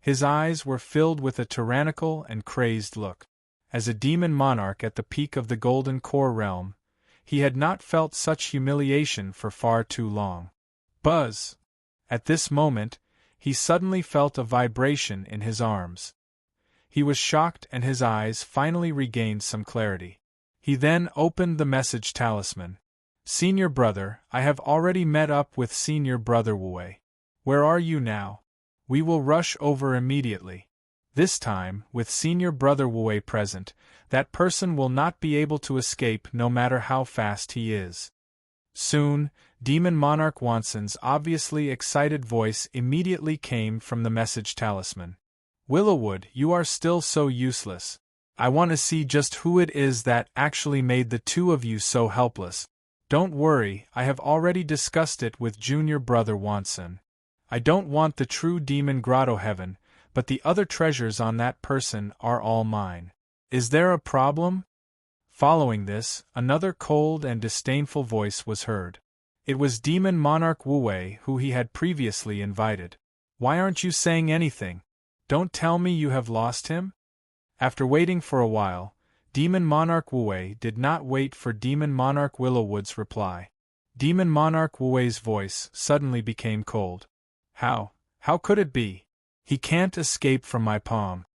S1: His eyes were filled with a tyrannical and crazed look. As a demon monarch at the peak of the Golden Core realm, he had not felt such humiliation for far too long. Buzz! At this moment, he suddenly felt a vibration in his arms. He was shocked and his eyes finally regained some clarity. He then opened the message talisman. Senior Brother, I have already met up with Senior Brother Wei. Where are you now? We will rush over immediately. This time, with Senior Brother Wei present, that person will not be able to escape no matter how fast he is. Soon, Demon Monarch Wansen's obviously excited voice immediately came from the message talisman. Willowwood, you are still so useless. I want to see just who it is that actually made the 2 of you so helpless. Don't worry, I have already discussed it with Junior Brother Wansen. I don't want the true Demon Grotto Heaven, but the other treasures on that person are all mine. Is there a problem? Following this, another cold and disdainful voice was heard. It was Demon Monarch Wei who he had previously invited. Why aren't you saying anything? Don't tell me you have lost him? After waiting for a while, Demon Monarch Wei did not wait for Demon Monarch Willowwood's reply. Demon Monarch Wu's voice suddenly became cold. How could it be? He can't escape from my palm.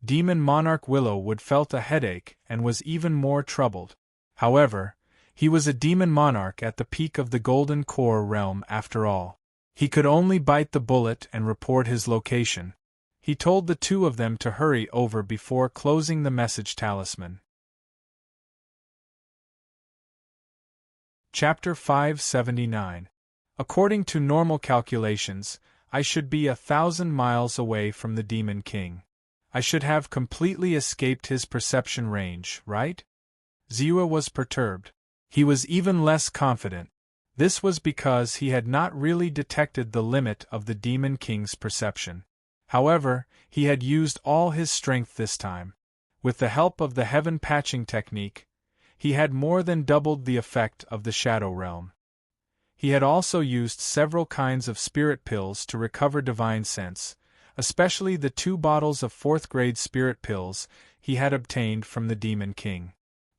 S1: Demon Monarch Willowwood felt a headache and was even more troubled. However, he was a demon monarch at the peak of the Golden Core realm after all. He could only bite the bullet and report his location. He told the 2 of them to hurry over before closing the message talisman. Chapter 579. According to normal calculations, I should be 1,000 miles away from the Demon King. I should have completely escaped his perception range, right? Ziue was perturbed. He was even less confident. This was because he had not really detected the limit of the Demon King's perception. However, he had used all his strength this time. With the help of the heaven patching technique, he had more than doubled the effect of the Shadow Realm. He had also used several kinds of spirit pills to recover divine sense, especially the 2 bottles of 4th-grade spirit pills he had obtained from the Demon King.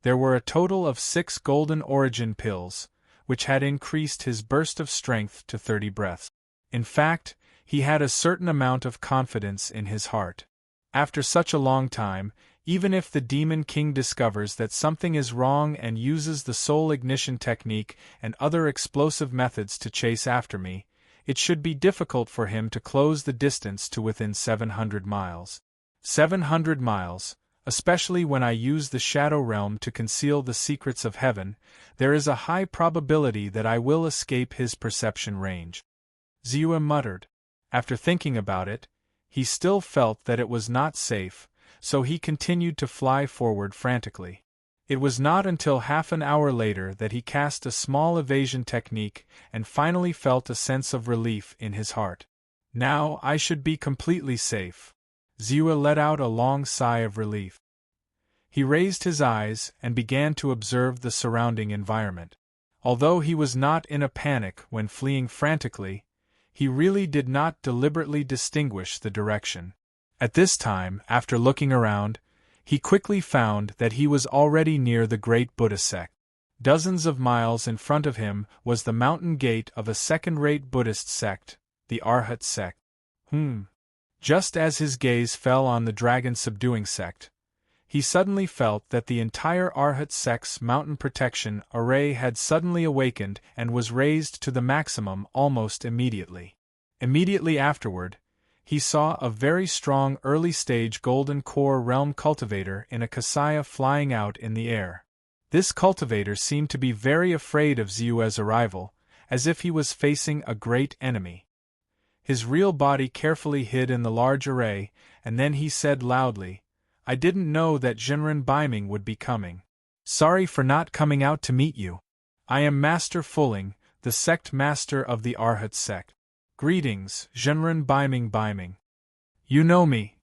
S1: There were a total of 6 golden origin pills, which had increased his burst of strength to 30 breaths. In fact, he had a certain amount of confidence in his heart. After such a long time, even if the Demon King discovers that something is wrong and uses the soul ignition technique and other explosive methods to chase after me, it should be difficult for him to close the distance to within 700 miles. 700 miles, especially when I use the Shadow Realm to conceal the secrets of heaven, there is a high probability that I will escape his perception range. Ziyue muttered. After thinking about it, he still felt that it was not safe, so he continued to fly forward frantically. It was not until half an hour later that he cast a small evasion technique and finally felt a sense of relief in his heart. Now I should be completely safe. Ziyue let out a long sigh of relief. He raised his eyes and began to observe the surrounding environment. Although he was not in a panic when fleeing frantically, he really did not deliberately distinguish the direction. At this time, after looking around, he quickly found that he was already near the great Buddha sect. Dozens of miles in front of him was the mountain gate of a second-rate Buddhist sect, the Arhat sect. Just as his gaze fell on the dragon-subduing sect, he suddenly felt that the entire Arhat sect's mountain protection array had suddenly awakened and was raised to the maximum almost immediately. Immediately afterward, he saw a very strong early-stage golden core realm cultivator in a Kasaya flying out in the air. This cultivator seemed to be very afraid of Ziyue's arrival, as if he was facing a great enemy. His real body carefully hid in the large array, and then he said loudly, "I didn't know that Jinren Baiming would be coming. Sorry for not coming out to meet you. I am Master Fulling, the sect master of the Arhat sect. Greetings, Jinren Baiming. You know me?"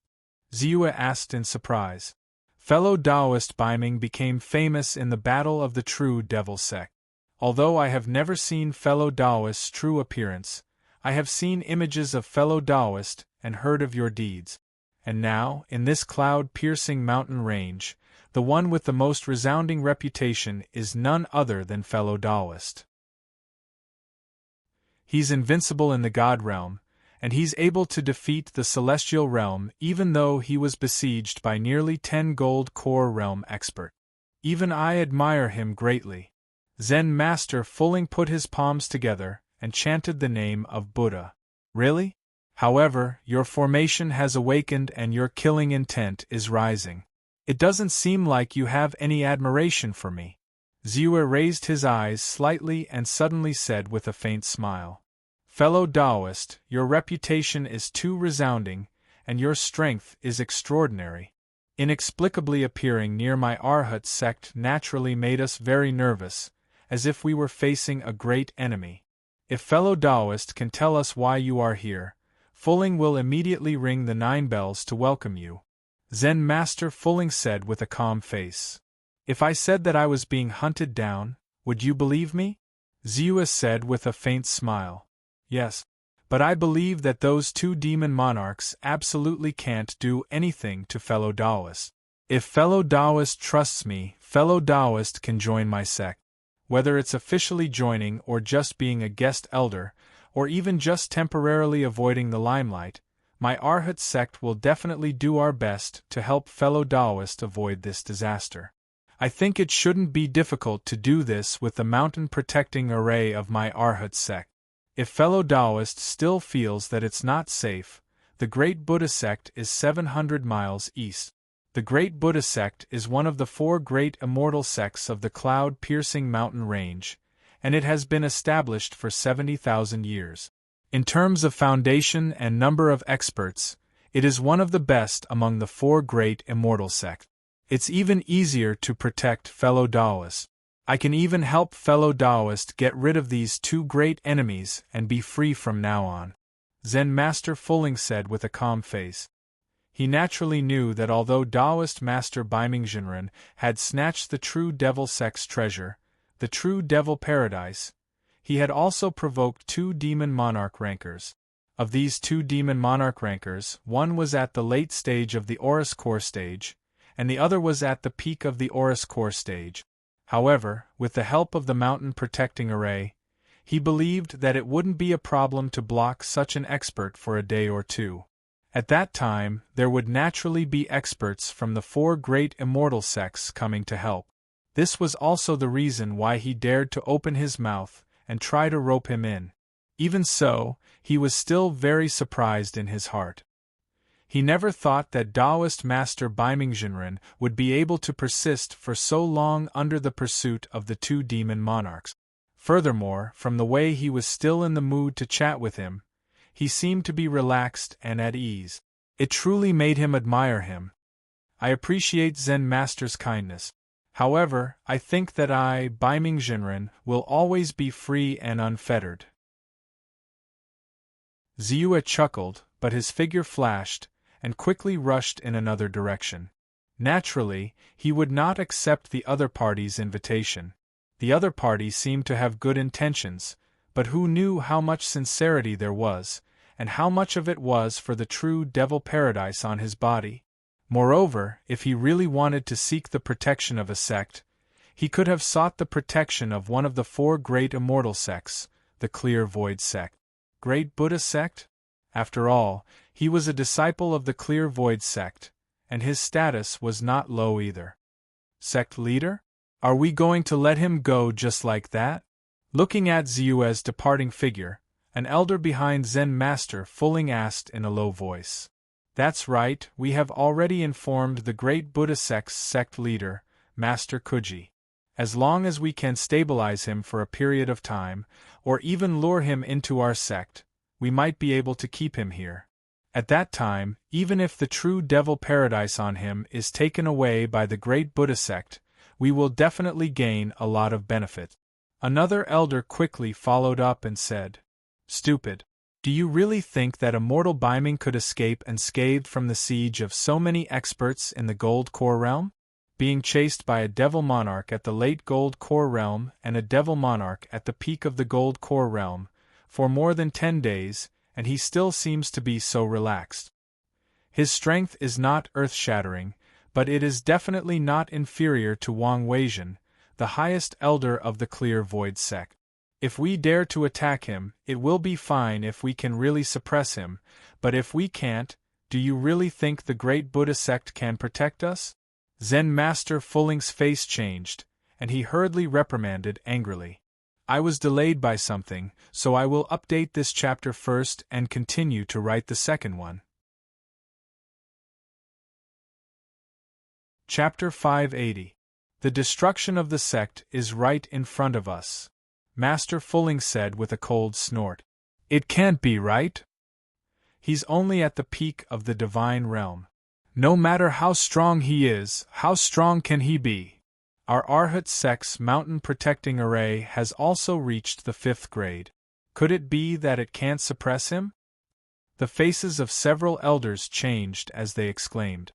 S1: Ziyue asked in surprise. Fellow Taoist Baiming became famous in the Battle of the True Devil sect. Although I have never seen fellow Taoist's true appearance, I have seen images of fellow Taoist and heard of your deeds. And now, in this cloud-piercing mountain range, the one with the most resounding reputation is none other than fellow Taoist. He's invincible in the God realm, and he's able to defeat the celestial realm even though he was besieged by nearly 10 gold core realm expert. Even I admire him greatly. Zen Master Fulling put his palms together and chanted the name of Buddha. Really? However, your formation has awakened and your killing intent is rising. It doesn't seem like you have any admiration for me. Ziyue raised his eyes slightly and suddenly said with a faint smile, "Fellow Taoist, your reputation is too resounding, and your strength is extraordinary. Inexplicably appearing near my Arhat sect naturally made us very nervous, as if we were facing a great enemy. If fellow Taoist can tell us why you are here, Fulling will immediately ring the 9 bells to welcome you." Zen Master Fulling said with a calm face. "If I said that I was being hunted down, would you believe me?" Ziyue said with a faint smile. "Yes, but I believe that those 2 demon monarchs absolutely can't do anything to fellow Taoist. If fellow Taoist trusts me, fellow Taoist can join my sect. Whether it's officially joining or just being a guest elder, or even just temporarily avoiding the limelight, my Arhat sect will definitely do our best to help fellow Taoist avoid this disaster. I think it shouldn't be difficult to do this with the mountain-protecting array of my Arhat sect. If fellow Taoist still feels that it's not safe, the Great Buddha sect is 700 miles east. The Great Buddha sect is one of the 4 great immortal sects of the cloud-piercing mountain range, and it has been established for 70,000 years. In terms of foundation and number of experts, it is one of the best among the 4 great immortal sects. It's even easier to protect fellow Taoists. I can even help fellow Taoist get rid of these 2 great enemies and be free from now on," Zen Master Fulling said with a calm face. He naturally knew that although Taoist Master Baiming Jinren had snatched the true devil sect's treasure, the true devil paradise, he had also provoked 2 demon monarch rankers. Of these 2 demon monarch rankers, one was at the late stage of the Aurus core stage, and the other was at the peak of the Aurus core stage. However, with the help of the mountain protecting array, he believed that it wouldn't be a problem to block such an expert for a day or 2. At that time, there would naturally be experts from the 4 great immortal sects coming to help. This was also the reason why he dared to open his mouth and try to rope him in. Even so, he was still very surprised in his heart. He never thought that Taoist Master Baimingzhenren would be able to persist for so long under the pursuit of the 2 demon monarchs. Furthermore, from the way he was still in the mood to chat with him, he seemed to be relaxed and at ease. It truly made him admire him. I appreciate Zen Master's kindness. However, I think that I, Baimingzhenren, will always be free and unfettered. Ziyue chuckled, but his figure flashed, and quickly rushed in another direction. Naturally, he would not accept the other party's invitation. The other party seemed to have good intentions, but who knew how much sincerity there was, and how much of it was for the true devil paradise on his body? Moreover, if he really wanted to seek the protection of a sect, he could have sought the protection of one of the 4 great immortal sects, the Clear Void sect. Great Buddha sect? After all, he was a disciple of the Clear Void sect, and his status was not low either. Sect leader? Are we going to let him go just like that? Looking at Ziyue's departing figure, an elder behind Zen Master Fuling asked in a low voice. That's right, we have already informed the great Buddha sect's sect leader, Master Kuji. As long as we can stabilize him for a period of time, or even lure him into our sect, we might be able to keep him here. At that time, even if the true devil paradise on him is taken away by the great Buddha sect, we will definitely gain a lot of benefit. Another elder quickly followed up and said, Stupid. Do you really think that immortal Baiming could escape unscathed from the siege of so many experts in the Gold Core realm? Being chased by a devil monarch at the late Gold Core realm and a devil monarch at the peak of the Gold Core realm, for more than 10 days, and he still seems to be so relaxed. His strength is not earth-shattering, but it is definitely not inferior to Wang Weizhen, the highest elder of the Clear Void sect. If we dare to attack him, it will be fine if we can really suppress him, but if we can't, do you really think the great Buddha sect can protect us? Zen Master Fuling's face changed, and he hurriedly reprimanded angrily. I was delayed by something, so I will update this chapter first and continue to write the second one. Chapter 580. The destruction of the sect is right in front of us. Master Fuling said with a cold snort. It can't be, right? He's only at the peak of the divine realm. No matter how strong he is, how strong can he be? Our Arhat sect's mountain protecting array has also reached the 5th grade. Could it be that it can't suppress him? The faces of several elders changed as they exclaimed.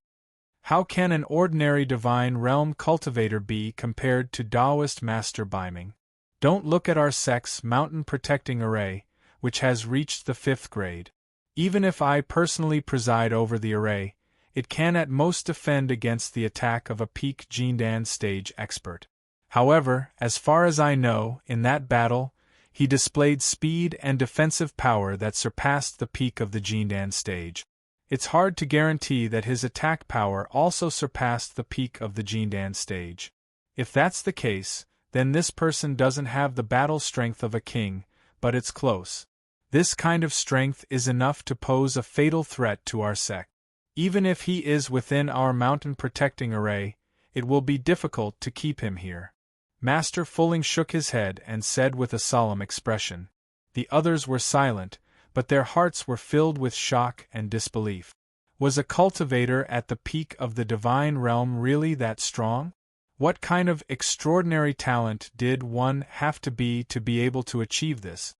S1: How can an ordinary divine realm cultivator be compared to Taoist Master Baiming? Don't look at our sect's mountain protecting array, which has reached the 5th grade. Even if I personally preside over the array, it can at most defend against the attack of a peak Jindan stage expert. However, as far as I know, in that battle, he displayed speed and defensive power that surpassed the peak of the Jindan stage. It's hard to guarantee that his attack power also surpassed the peak of the Jindan stage. If that's the case, then this person doesn't have the battle strength of a king, but it's close. This kind of strength is enough to pose a fatal threat to our sect. Even if he is within our mountain protecting array, it will be difficult to keep him here. Master Fuling shook his head and said with a solemn expression. The others were silent, but their hearts were filled with shock and disbelief. Was a cultivator at the peak of the divine realm really that strong? What kind of extraordinary talent did one have to be able to achieve this?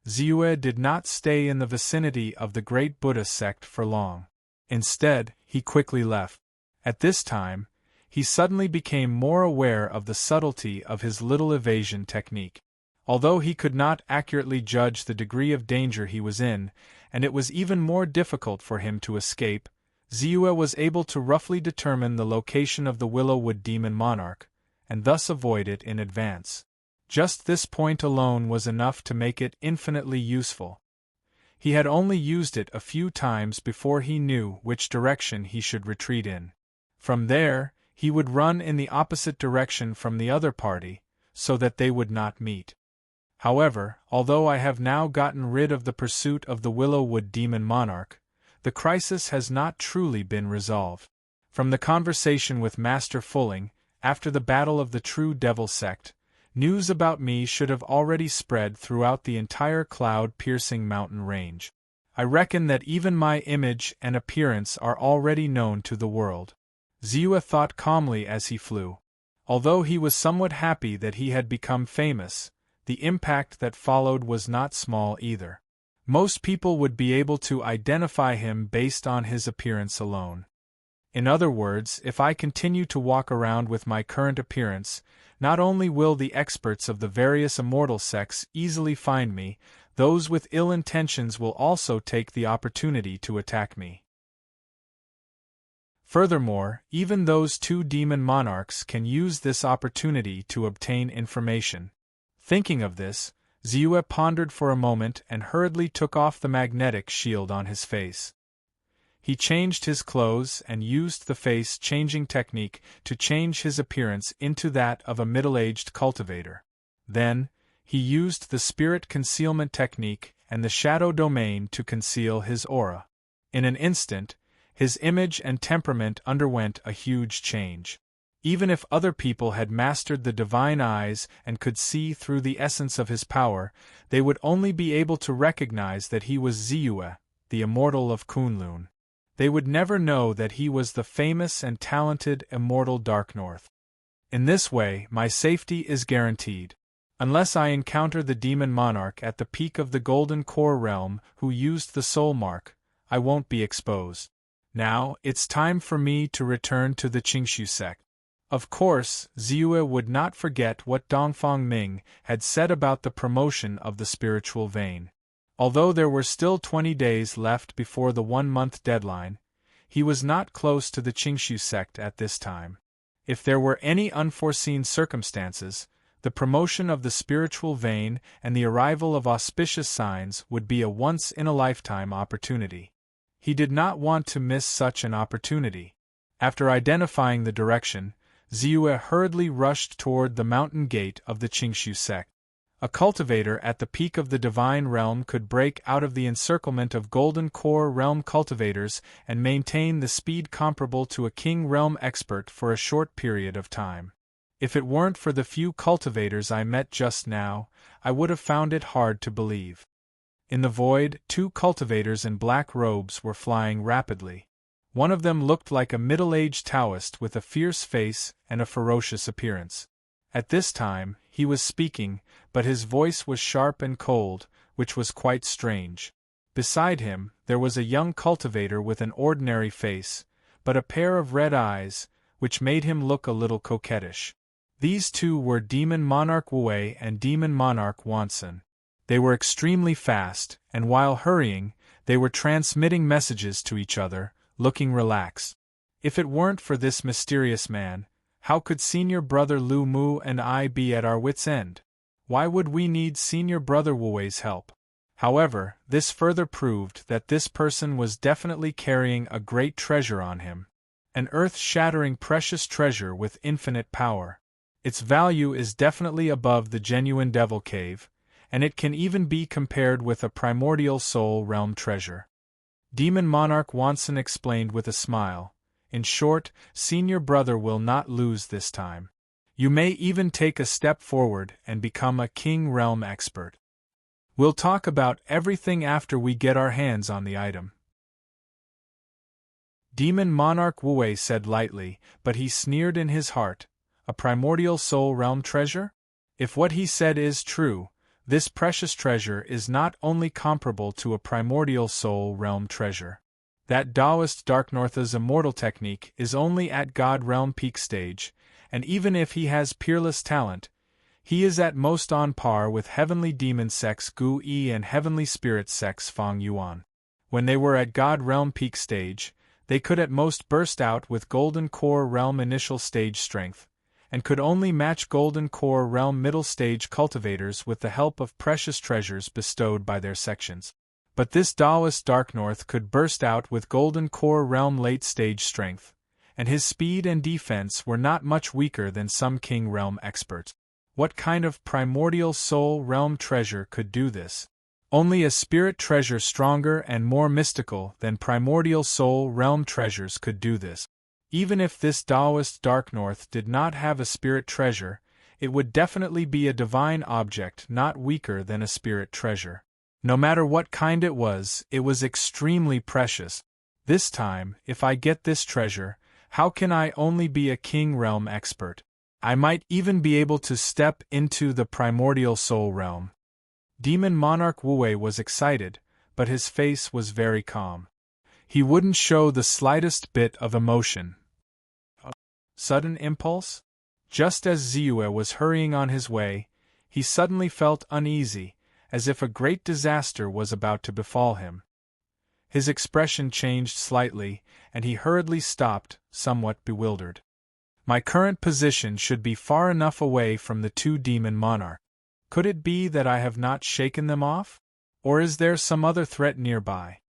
S1: Ziyue did not stay in the vicinity of the great Buddha sect for long. Instead, he quickly left. At this time, he suddenly became more aware of the subtlety of his little evasion technique. Although he could not accurately judge the degree of danger he was in, and it was even more difficult for him to escape, Ziyue was able to roughly determine the location of the Willowwood Demon Monarch, and thus avoid it in advance. Just this point alone was enough to make it infinitely useful. He had only used it a few times before he knew which direction he should retreat in. From there, he would run in the opposite direction from the other party, so that they would not meet. However, although I have now gotten rid of the pursuit of the Willowwood Demon Monarch, the crisis has not truly been resolved. From the conversation with Master Fulling, after the battle of the True Devil Sect, news about me should have already spread throughout the entire cloud-piercing mountain range. I reckon that even my image and appearance are already known to the world. Ziyue thought calmly as he flew. Although he was somewhat happy that he had become famous, the impact that followed was not small either. Most people would be able to identify him based on his appearance alone. In other words, if I continue to walk around with my current appearance, not only will the experts of the various immortal sects easily find me, those with ill intentions will also take the opportunity to attack me. Furthermore, even those two demon monarchs can use this opportunity to obtain information. Thinking of this, Ziyue pondered for a moment and hurriedly took off the magnetic shield on his face. He changed his clothes and used the face-changing technique to change his appearance into that of a middle-aged cultivator. Then, he used the spirit concealment technique and the shadow domain to conceal his aura. In an instant, his image and temperament underwent a huge change. Even if other people had mastered the divine eyes and could see through the essence of his power, they would only be able to recognize that he was Ziyue, the immortal of Kunlun. They would never know that he was the famous and talented immortal Dark North. In this way, my safety is guaranteed. Unless I encounter the demon monarch at the peak of the Golden Core realm who used the soul mark, I won't be exposed. Now, it's time for me to return to the Qingshu sect. Of course, Ziyue would not forget what Dongfang Ming had said about the promotion of the spiritual vein. Although there were still 20 days left before the 1-month deadline, he was not close to the Qingshu sect at this time. If there were any unforeseen circumstances, the promotion of the spiritual vein and the arrival of auspicious signs would be a once-in-a-lifetime opportunity. He did not want to miss such an opportunity. After identifying the direction, Ziyue hurriedly rushed toward the mountain gate of the Qingshu sect. A cultivator at the peak of the divine realm could break out of the encirclement of Golden Core realm cultivators and maintain the speed comparable to a King realm expert for a short period of time. If it weren't for the few cultivators I met just now, I would have found it hard to believe. In the void, 2 cultivators in black robes were flying rapidly. One of them looked like a middle-aged Taoist with a fierce face and a ferocious appearance. At this time, he was speaking, but his voice was sharp and cold, which was quite strange. Beside him, there was a young cultivator with an ordinary face, but a pair of red eyes, which made him look a little coquettish. These two were Demon Monarch Wei and Demon Monarch Wanson. They were extremely fast, and while hurrying, they were transmitting messages to each other, looking relaxed. If it weren't for this mysterious man, how could Senior Brother Lu Mu and I be at our wits' end? Why would we need Senior Brother Wu Wei's help? However, this further proved that this person was definitely carrying a great treasure on him. An earth-shattering precious treasure with infinite power. Its value is definitely above the genuine Devil Cave, and it can even be compared with a primordial soul realm treasure. Demon Monarch Wanson explained with a smile. In short, Senior Brother will not lose this time. You may even take a step forward and become a King realm expert. We'll talk about everything after we get our hands on the item. Demon Monarch Wu Wei said lightly, but he sneered in his heart. A primordial soul realm treasure? If what he said is true, this precious treasure is not only comparable to a primordial soul realm treasure. That Taoist Dark North's immortal technique is only at God realm peak stage, and even if he has peerless talent, He is at most on par with heavenly demon sex Gu Yi and heavenly spirit sex Fang Yuan. When they were at God Realm peak stage, they could at most burst out with Golden Core Realm initial stage strength, and could only match Golden Core Realm middle stage cultivators with the help of precious treasures bestowed by their sections. But this Taoist Dark North could burst out with Golden Core Realm late stage strength, and his speed and defense were not much weaker than some King Realm experts. What kind of primordial soul realm treasure could do this? Only a spirit treasure stronger and more mystical than primordial soul realm treasures could do this. Even if this Taoist Dark North did not have a spirit treasure, it would definitely be a divine object not weaker than a spirit treasure. No matter what kind it was extremely precious. This time, if I get this treasure, how can I only be a King Realm expert? I might even be able to step into the primordial soul realm. Demon Monarch Wu Wei was excited, but his face was very calm. He wouldn't show the slightest bit of emotion. A sudden impulse? Just as Ziyue was hurrying on his way, he suddenly felt uneasy, as if a great disaster was about to befall him. His expression changed slightly, and he hurriedly stopped, somewhat bewildered. My current position should be far enough away from the two demon monarchs. Could it be that I have not shaken them off? Or is there some other threat nearby?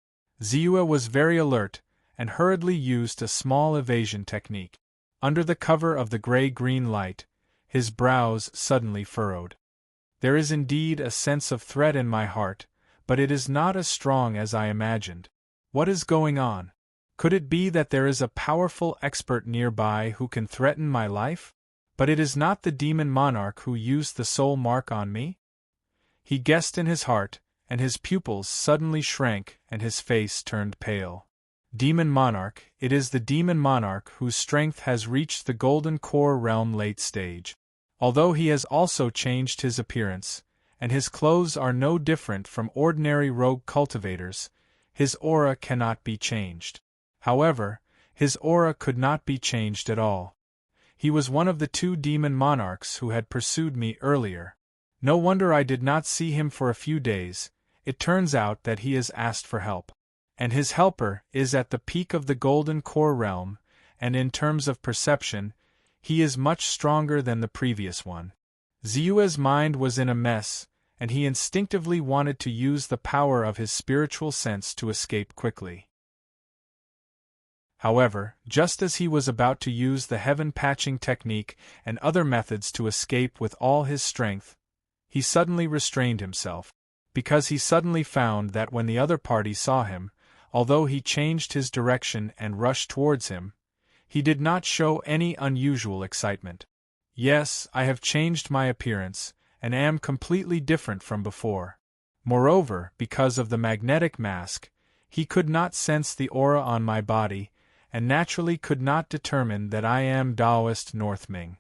S1: Ziyue was very alert, and hurriedly used a small evasion technique. Under the cover of the gray-green light, his brows suddenly furrowed. There is indeed a sense of threat in my heart, but it is not as strong as I imagined. What is going on? Could it be that there is a powerful expert nearby who can threaten my life? But it is not the demon monarch who used the soul mark on me? He guessed in his heart, and his pupils suddenly shrank and his face turned pale. Demon monarch, it is the demon monarch whose strength has reached the Golden Core Realm late stage. Although he has also changed his appearance, and his clothes are no different from ordinary rogue cultivators, his aura cannot be changed. However, his aura could not be changed at all. He was one of the two demon monarchs who had pursued me earlier. No wonder I did not see him for a few days. It turns out that he has asked for help. And his helper is at the peak of the Golden Core Realm, and in terms of perception, he is much stronger than the previous one. Ziyue's mind was in a mess, and he instinctively wanted to use the power of his spiritual sense to escape quickly. However, just as he was about to use the heaven-patching technique and other methods to escape with all his strength, he suddenly restrained himself, because he suddenly found that when the other party saw him, although he changed his direction and rushed towards him, he did not show any unusual excitement. Yes, I have changed my appearance, and am completely different from before. Moreover, because of the magnetic mask, he could not sense the aura on my body, and naturally could not determine that I am Taoist Northming.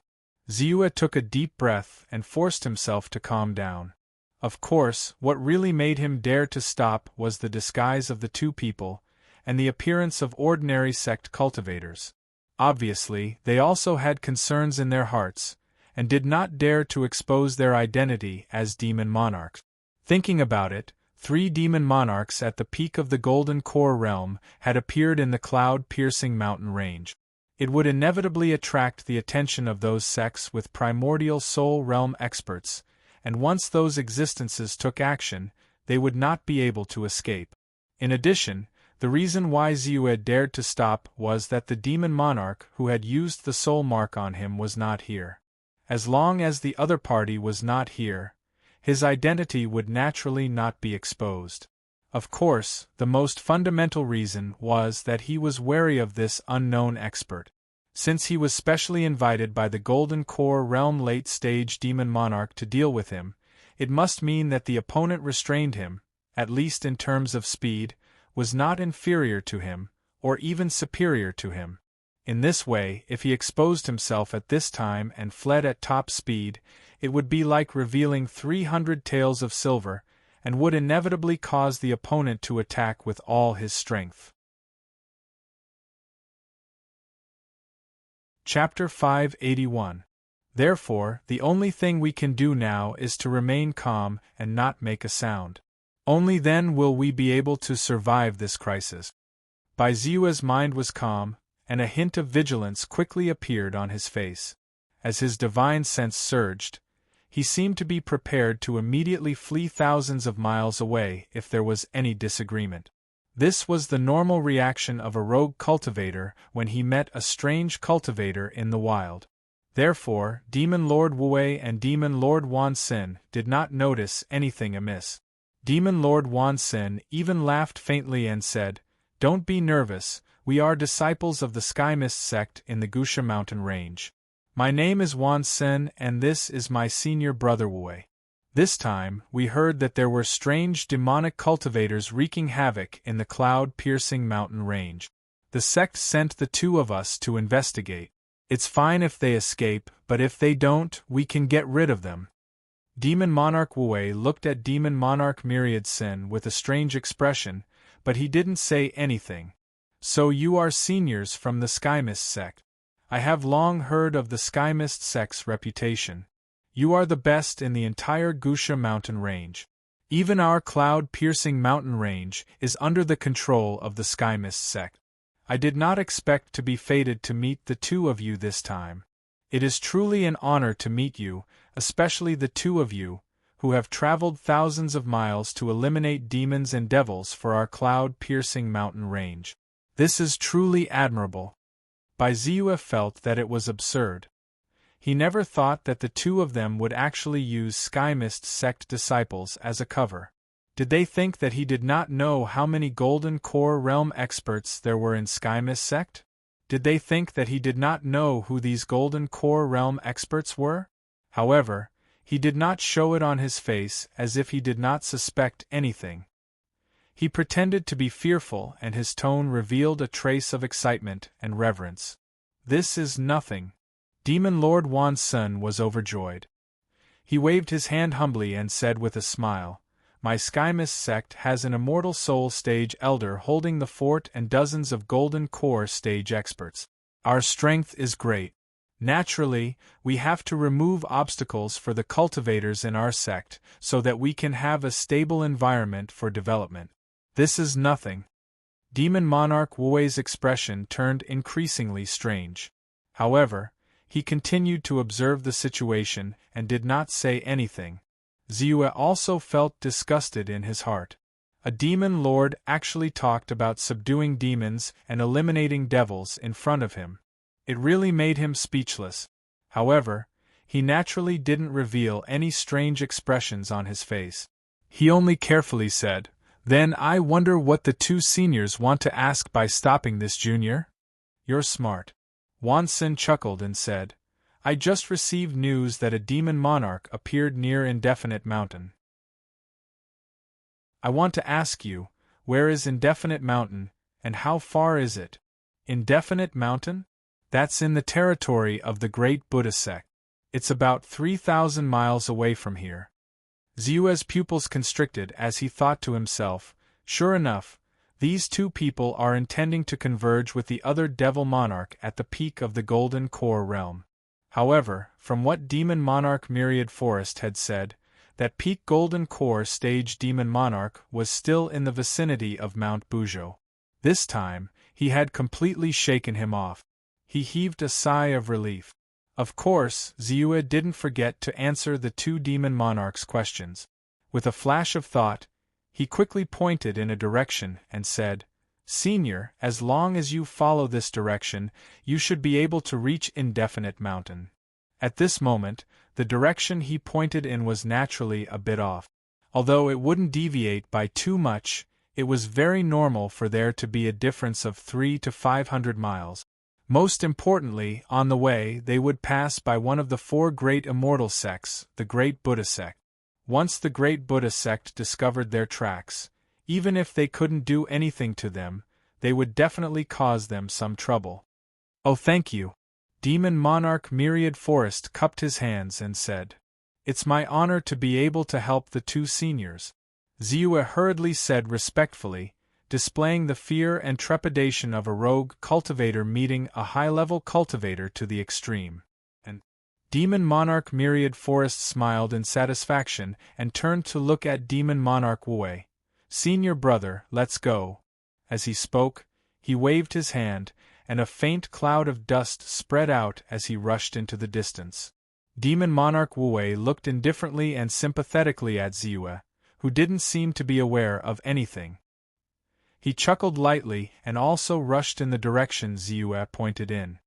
S1: Ziyue took a deep breath and forced himself to calm down. Of course, what really made him dare to stop was the disguise of the two people, and the appearance of ordinary sect cultivators. Obviously, they also had concerns in their hearts, and did not dare to expose their identity as demon monarchs. Thinking about it, 3 demon monarchs at the peak of the Golden Core Realm had appeared in the cloud-piercing mountain range. It would inevitably attract the attention of those sects with primordial soul realm experts, and once those existences took action, they would not be able to escape. In addition, the reason why Ziyue dared to stop was that the demon monarch who had used the soul mark on him was not here. As long as the other party was not here, his identity would naturally not be exposed. Of course, the most fundamental reason was that he was wary of this unknown expert. Since he was specially invited by the Golden Core Realm late-stage demon monarch to deal with him, it must mean that the opponent restrained him, at least in terms of speed, was not inferior to him, or even superior to him. In this way, if he exposed himself at this time and fled at top speed, it would be like revealing 300 taels of silver, and would inevitably cause the opponent to attack with all his strength. Chapter 581. Therefore, the only thing we can do now is to remain calm and not make a sound. Only then will we be able to survive this crisis. Baizua's mind was calm, and a hint of vigilance quickly appeared on his face. As his divine sense surged, he seemed to be prepared to immediately flee thousands of miles away if there was any disagreement. This was the normal reaction of a rogue cultivator when he met a strange cultivator in the wild. Therefore, Demon Lord Wei and Demon Lord Wan Xin did not notice anything amiss. Demon Lord Wan Xin even laughed faintly and said, "Don't be nervous, we are disciples of the Sky Mist sect in the Gusha mountain range. My name is Wan Xin and this is my senior brother Wei." This time, we heard that there were strange demonic cultivators wreaking havoc in the cloud-piercing mountain range. The sect sent the two of us to investigate. It's fine if they escape, but if they don't, we can get rid of them. Demon Monarch Wei looked at Demon Monarch Myriad Sin with a strange expression, but he didn't say anything. "So you are seniors from the Sky Mist sect. I have long heard of the Sky Mist sect's reputation. You are the best in the entire Gusha mountain range. Even our cloud-piercing mountain range is under the control of the Sky Mist sect. I did not expect to be fated to meet the two of you this time. It is truly an honor to meet you, especially the two of you, who have traveled thousands of miles to eliminate demons and devils for our cloud-piercing mountain range. This is truly admirable." Baiziua felt that it was absurd. He never thought that the two of them would actually use Sky Mist sect disciples as a cover. Did they think that he did not know how many Golden Core Realm experts there were in Sky Mist sect? Did they think that he did not know who these Golden Core Realm experts were? However, he did not show it on his face as if he did not suspect anything. He pretended to be fearful and his tone revealed a trace of excitement and reverence. "This is nothing." Demon Lord Wan Sun was overjoyed. He waved his hand humbly and said with a smile, "My Sky Mist sect has an Immortal Soul stage elder holding the fort and dozens of Golden Core stage experts. Our strength is great. Naturally, we have to remove obstacles for the cultivators in our sect so that we can have a stable environment for development. This is nothing." Demon Monarch Wui's expression turned increasingly strange. However, he continued to observe the situation and did not say anything. Ziua also felt disgusted in his heart. A demon lord actually talked about subduing demons and eliminating devils in front of him. It really made him speechless. However, he naturally didn't reveal any strange expressions on his face. He only carefully said, "Then I wonder what the two seniors want to ask by stopping this junior?" "You're smart." Wan Xin chuckled and said, "I just received news that a demon monarch appeared near Indefinite Mountain. I want to ask you, where is Indefinite Mountain, and how far is it?" "Indefinite Mountain? That's in the territory of the Great Buddha sect. It's about 3,000 miles away from here." Ziua's pupils constricted as he thought to himself, "Sure enough, these two people are intending to converge with the other devil monarch at the peak of the Golden Core realm." However, from what Demon Monarch Myriad Forest had said, that peak Golden Core stage demon monarch was still in the vicinity of Mount Bujo. This time, he had completely shaken him off. He heaved a sigh of relief. Of course, Ziua didn't forget to answer the two demon monarchs' questions. With a flash of thought, he quickly pointed in a direction and said, "Senior, as long as you follow this direction, you should be able to reach Indefinite Mountain." At this moment, the direction he pointed in was naturally a bit off. Although it wouldn't deviate by too much, it was very normal for there to be a difference of 300 to 500 miles. Most importantly, on the way they would pass by one of the four great immortal sects, the Great Buddha sect. Once the Great Buddha sect discovered their tracks, even if they couldn't do anything to them, they would definitely cause them some trouble. "Oh, thank you." Demon Monarch Myriad Forest cupped his hands and said, "It's my honor to be able to help the two seniors." Ziua hurriedly said respectfully, displaying the fear and trepidation of a rogue cultivator meeting a high-level cultivator to the extreme. "And Demon Monarch Myriad Forest smiled in satisfaction and turned to look at Demon Monarch Wu. "Senior brother, let's go." As he spoke, he waved his hand, and a faint cloud of dust spread out as he rushed into the distance. Demon Monarch Wu looked indifferently and sympathetically at Ziyue, who didn't seem to be aware of anything. He chuckled lightly and also rushed in the direction Ziyue pointed in.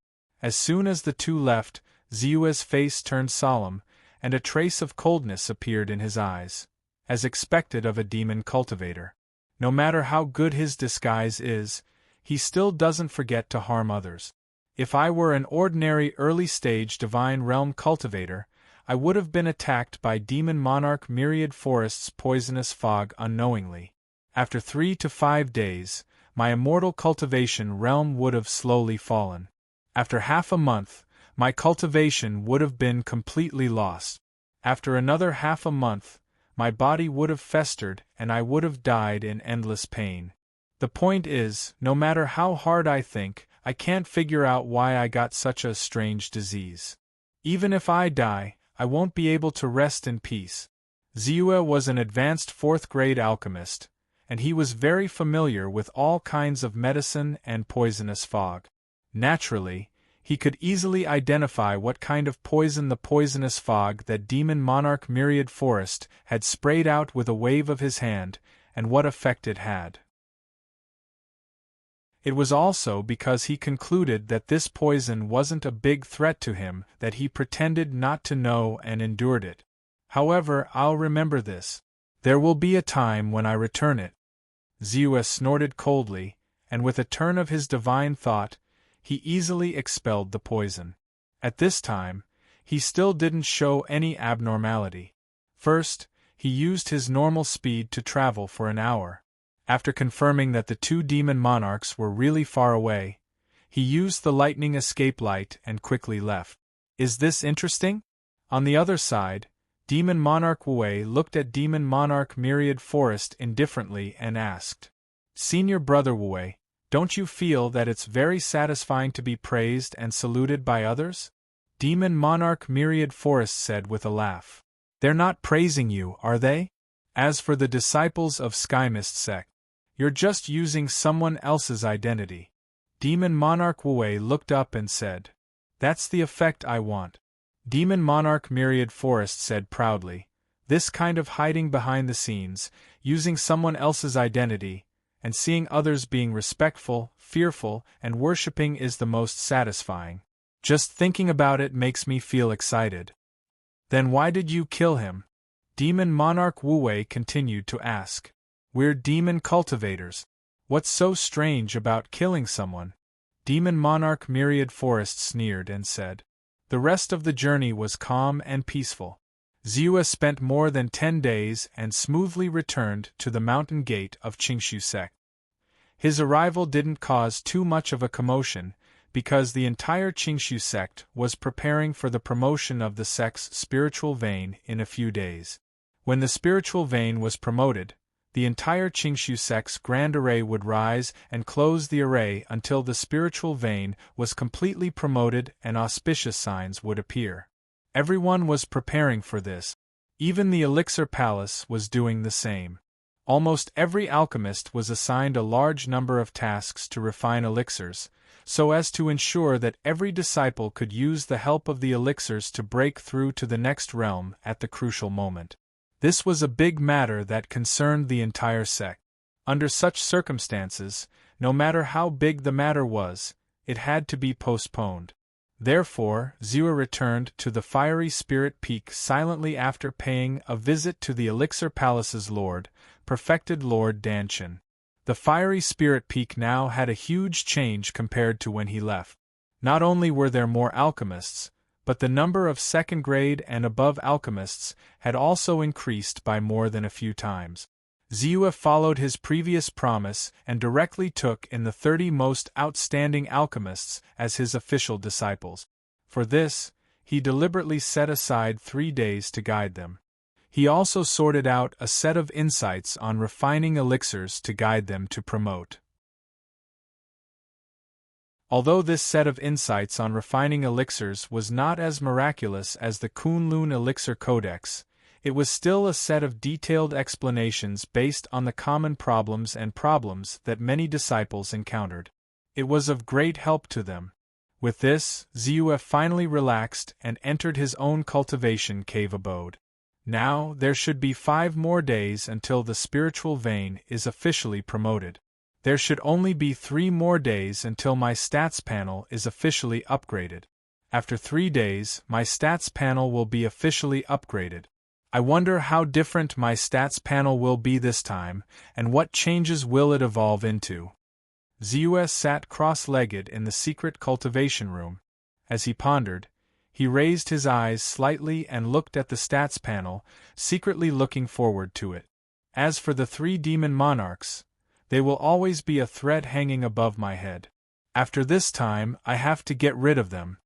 S1: As soon as the two left, Ziyue's face turned solemn, and a trace of coldness appeared in his eyes, as expected of a demon cultivator. No matter how good his disguise is, he still doesn't forget to harm others. If I were an ordinary early-stage Divine Realm cultivator, I would have been attacked by Demon Monarch Myriad Forest's poisonous fog unknowingly. After 3 to 5 days, my immortal cultivation realm would have slowly fallen. After half a month, my cultivation would have been completely lost. After another half a month, my body would have festered and I would have died in endless pain. The point is, no matter how hard I think, I can't figure out why I got such a strange disease. Even if I die, I won't be able to rest in peace. Ziyue was an advanced 4th-grade alchemist, and he was very familiar with all kinds of medicine and poisonous fog. Naturally, he could easily identify what kind of poison the poisonous fog that Demon Monarch Myriad Forest had sprayed out with a wave of his hand, and what effect it had. It was also because he concluded that this poison wasn't a big threat to him that he pretended not to know and endured it. However, I'll remember this. There will be a time when I return it. Ziyue snorted coldly, and with a turn of his divine thought, he easily expelled the poison. At this time, he still didn't show any abnormality. First, he used his normal speed to travel for an hour. After confirming that the two demon monarchs were really far away, he used the lightning escape light and quickly left. Is this interesting? On the other side, Demon Monarch Wu looked at Demon Monarch Myriad Forest indifferently and asked, "Senior brother Wu, don't you feel that it's very satisfying to be praised and saluted by others?" Demon Monarch Myriad Forest said with a laugh. "They're not praising you, are they? As for the disciples of Skymist sect, you're just using someone else's identity." Demon Monarch Wu looked up and said, "That's the effect I want." Demon Monarch Myriad Forest said proudly, "This kind of hiding behind the scenes, using someone else's identity, and seeing others being respectful, fearful, and worshipping is the most satisfying. Just thinking about it makes me feel excited." "Then why did you kill him?" Demon Monarch Wu continued to ask. "We're demon cultivators. What's so strange about killing someone?" Demon Monarch Myriad Forest sneered and said. The rest of the journey was calm and peaceful. Ziyue spent more than 10 days and smoothly returned to the mountain gate of Qingshu sect. His arrival didn't cause too much of a commotion, because the entire Qingshu sect was preparing for the promotion of the sect's spiritual vein in a few days. When the spiritual vein was promoted, the entire Qingshu sect's grand array would rise and close the array until the spiritual vein was completely promoted and auspicious signs would appear. Everyone was preparing for this. Even the Elixir Palace was doing the same. Almost every alchemist was assigned a large number of tasks to refine elixirs, so as to ensure that every disciple could use the help of the elixirs to break through to the next realm at the crucial moment. This was a big matter that concerned the entire sect. Under such circumstances, no matter how big the matter was, it had to be postponed. Therefore, Ziyue returned to the Fiery Spirit Peak silently after paying a visit to the Elixir Palace's lord, perfected Lord Danshin. The Fiery Spirit Peak now had a huge change compared to when he left. Not only were there more alchemists, but the number of second-grade and above alchemists had also increased by more than a few times. Ziyue followed his previous promise and directly took in the 30 most outstanding alchemists as his official disciples. For this, he deliberately set aside 3 days to guide them. He also sorted out a set of insights on refining elixirs to guide them to promote. Although this set of insights on refining elixirs was not as miraculous as the Kunlun Elixir Codex, it was still a set of detailed explanations based on the common problems that many disciples encountered. It was of great help to them. With this, Ziyue finally relaxed and entered his own cultivation cave abode. Now, there should be 5 more days until the spiritual vein is officially promoted. There should only be 3 more days until my stats panel is officially upgraded. After 3 days, my stats panel will be officially upgraded. I wonder how different my stats panel will be this time, and what changes will it evolve into. Ziyue sat cross-legged in the secret cultivation room. As he pondered, he raised his eyes slightly and looked at the stats panel, secretly looking forward to it. As for the 3 demon monarchs, they will always be a threat hanging above my head. After this time, I have to get rid of them.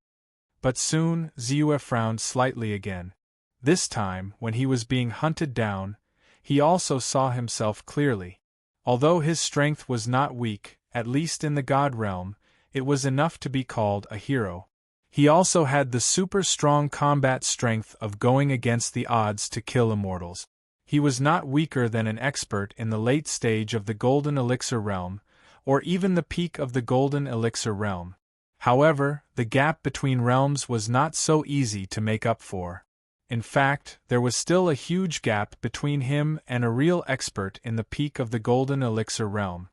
S1: But soon, Ziyue frowned slightly again. This time, when he was being hunted down, he also saw himself clearly. Although his strength was not weak, at least in the God realm, it was enough to be called a hero. He also had the super-strong combat strength of going against the odds to kill immortals. He was not weaker than an expert in the late stage of the Golden Elixir realm, or even the peak of the Golden Elixir realm. However, the gap between realms was not so easy to make up for. In fact, there was still a huge gap between him and a real expert in the peak of the Golden Elixir realm.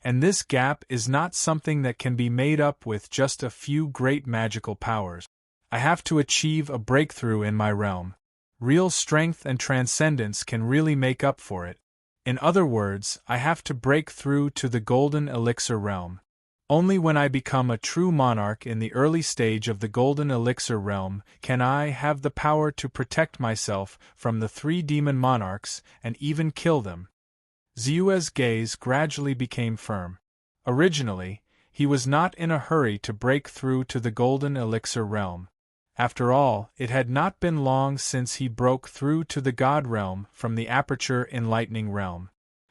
S1: And this gap is not something that can be made up with just a few great magical powers. I have to achieve a breakthrough in my realm. Real strength and transcendence can really make up for it. In other words, I have to break through to the Golden Elixir realm. Only when I become a true monarch in the early stage of the Golden Elixir realm can I have the power to protect myself from the 3 demon monarchs and even kill them. Ziyue's gaze gradually became firm. Originally, he was not in a hurry to break through to the Golden Elixir realm. After all, it had not been long since he broke through to the God realm from the Aperture Enlightening realm.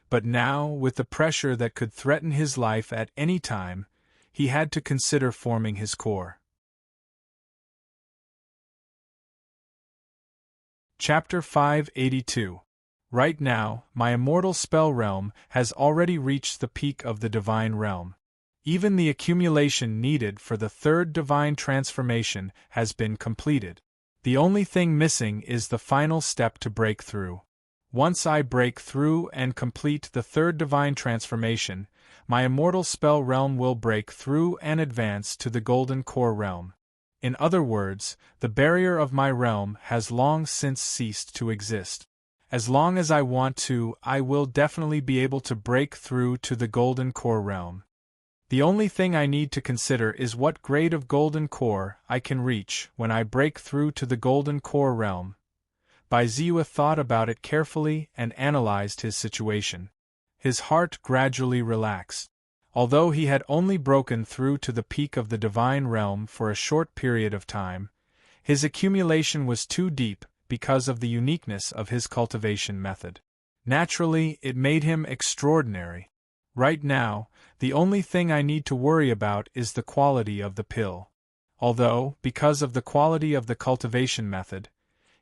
S1: But now, with the pressure that could threaten his life at any time, he had to consider forming his core. Chapter 582. Right now, my immortal spell realm has already reached the peak of the divine realm. Even the accumulation needed for the 3rd divine transformation has been completed. The only thing missing is the final step to break through. Once I break through and complete the 3rd divine transformation, my immortal spell realm will break through and advance to the golden core realm. In other words, the barrier of my realm has long since ceased to exist. As long as I want to, I will definitely be able to break through to the Golden Core realm. The only thing I need to consider is what grade of Golden Core I can reach when I break through to the Golden Core realm. Ziyue thought about it carefully and analyzed his situation. His heart gradually relaxed. Although he had only broken through to the peak of the divine realm for a short period of time, his accumulation was too deep because of the uniqueness of his cultivation method. Naturally, it made him extraordinary. Right now, the only thing I need to worry about is the quality of the pill. Although, because of the quality of the cultivation method,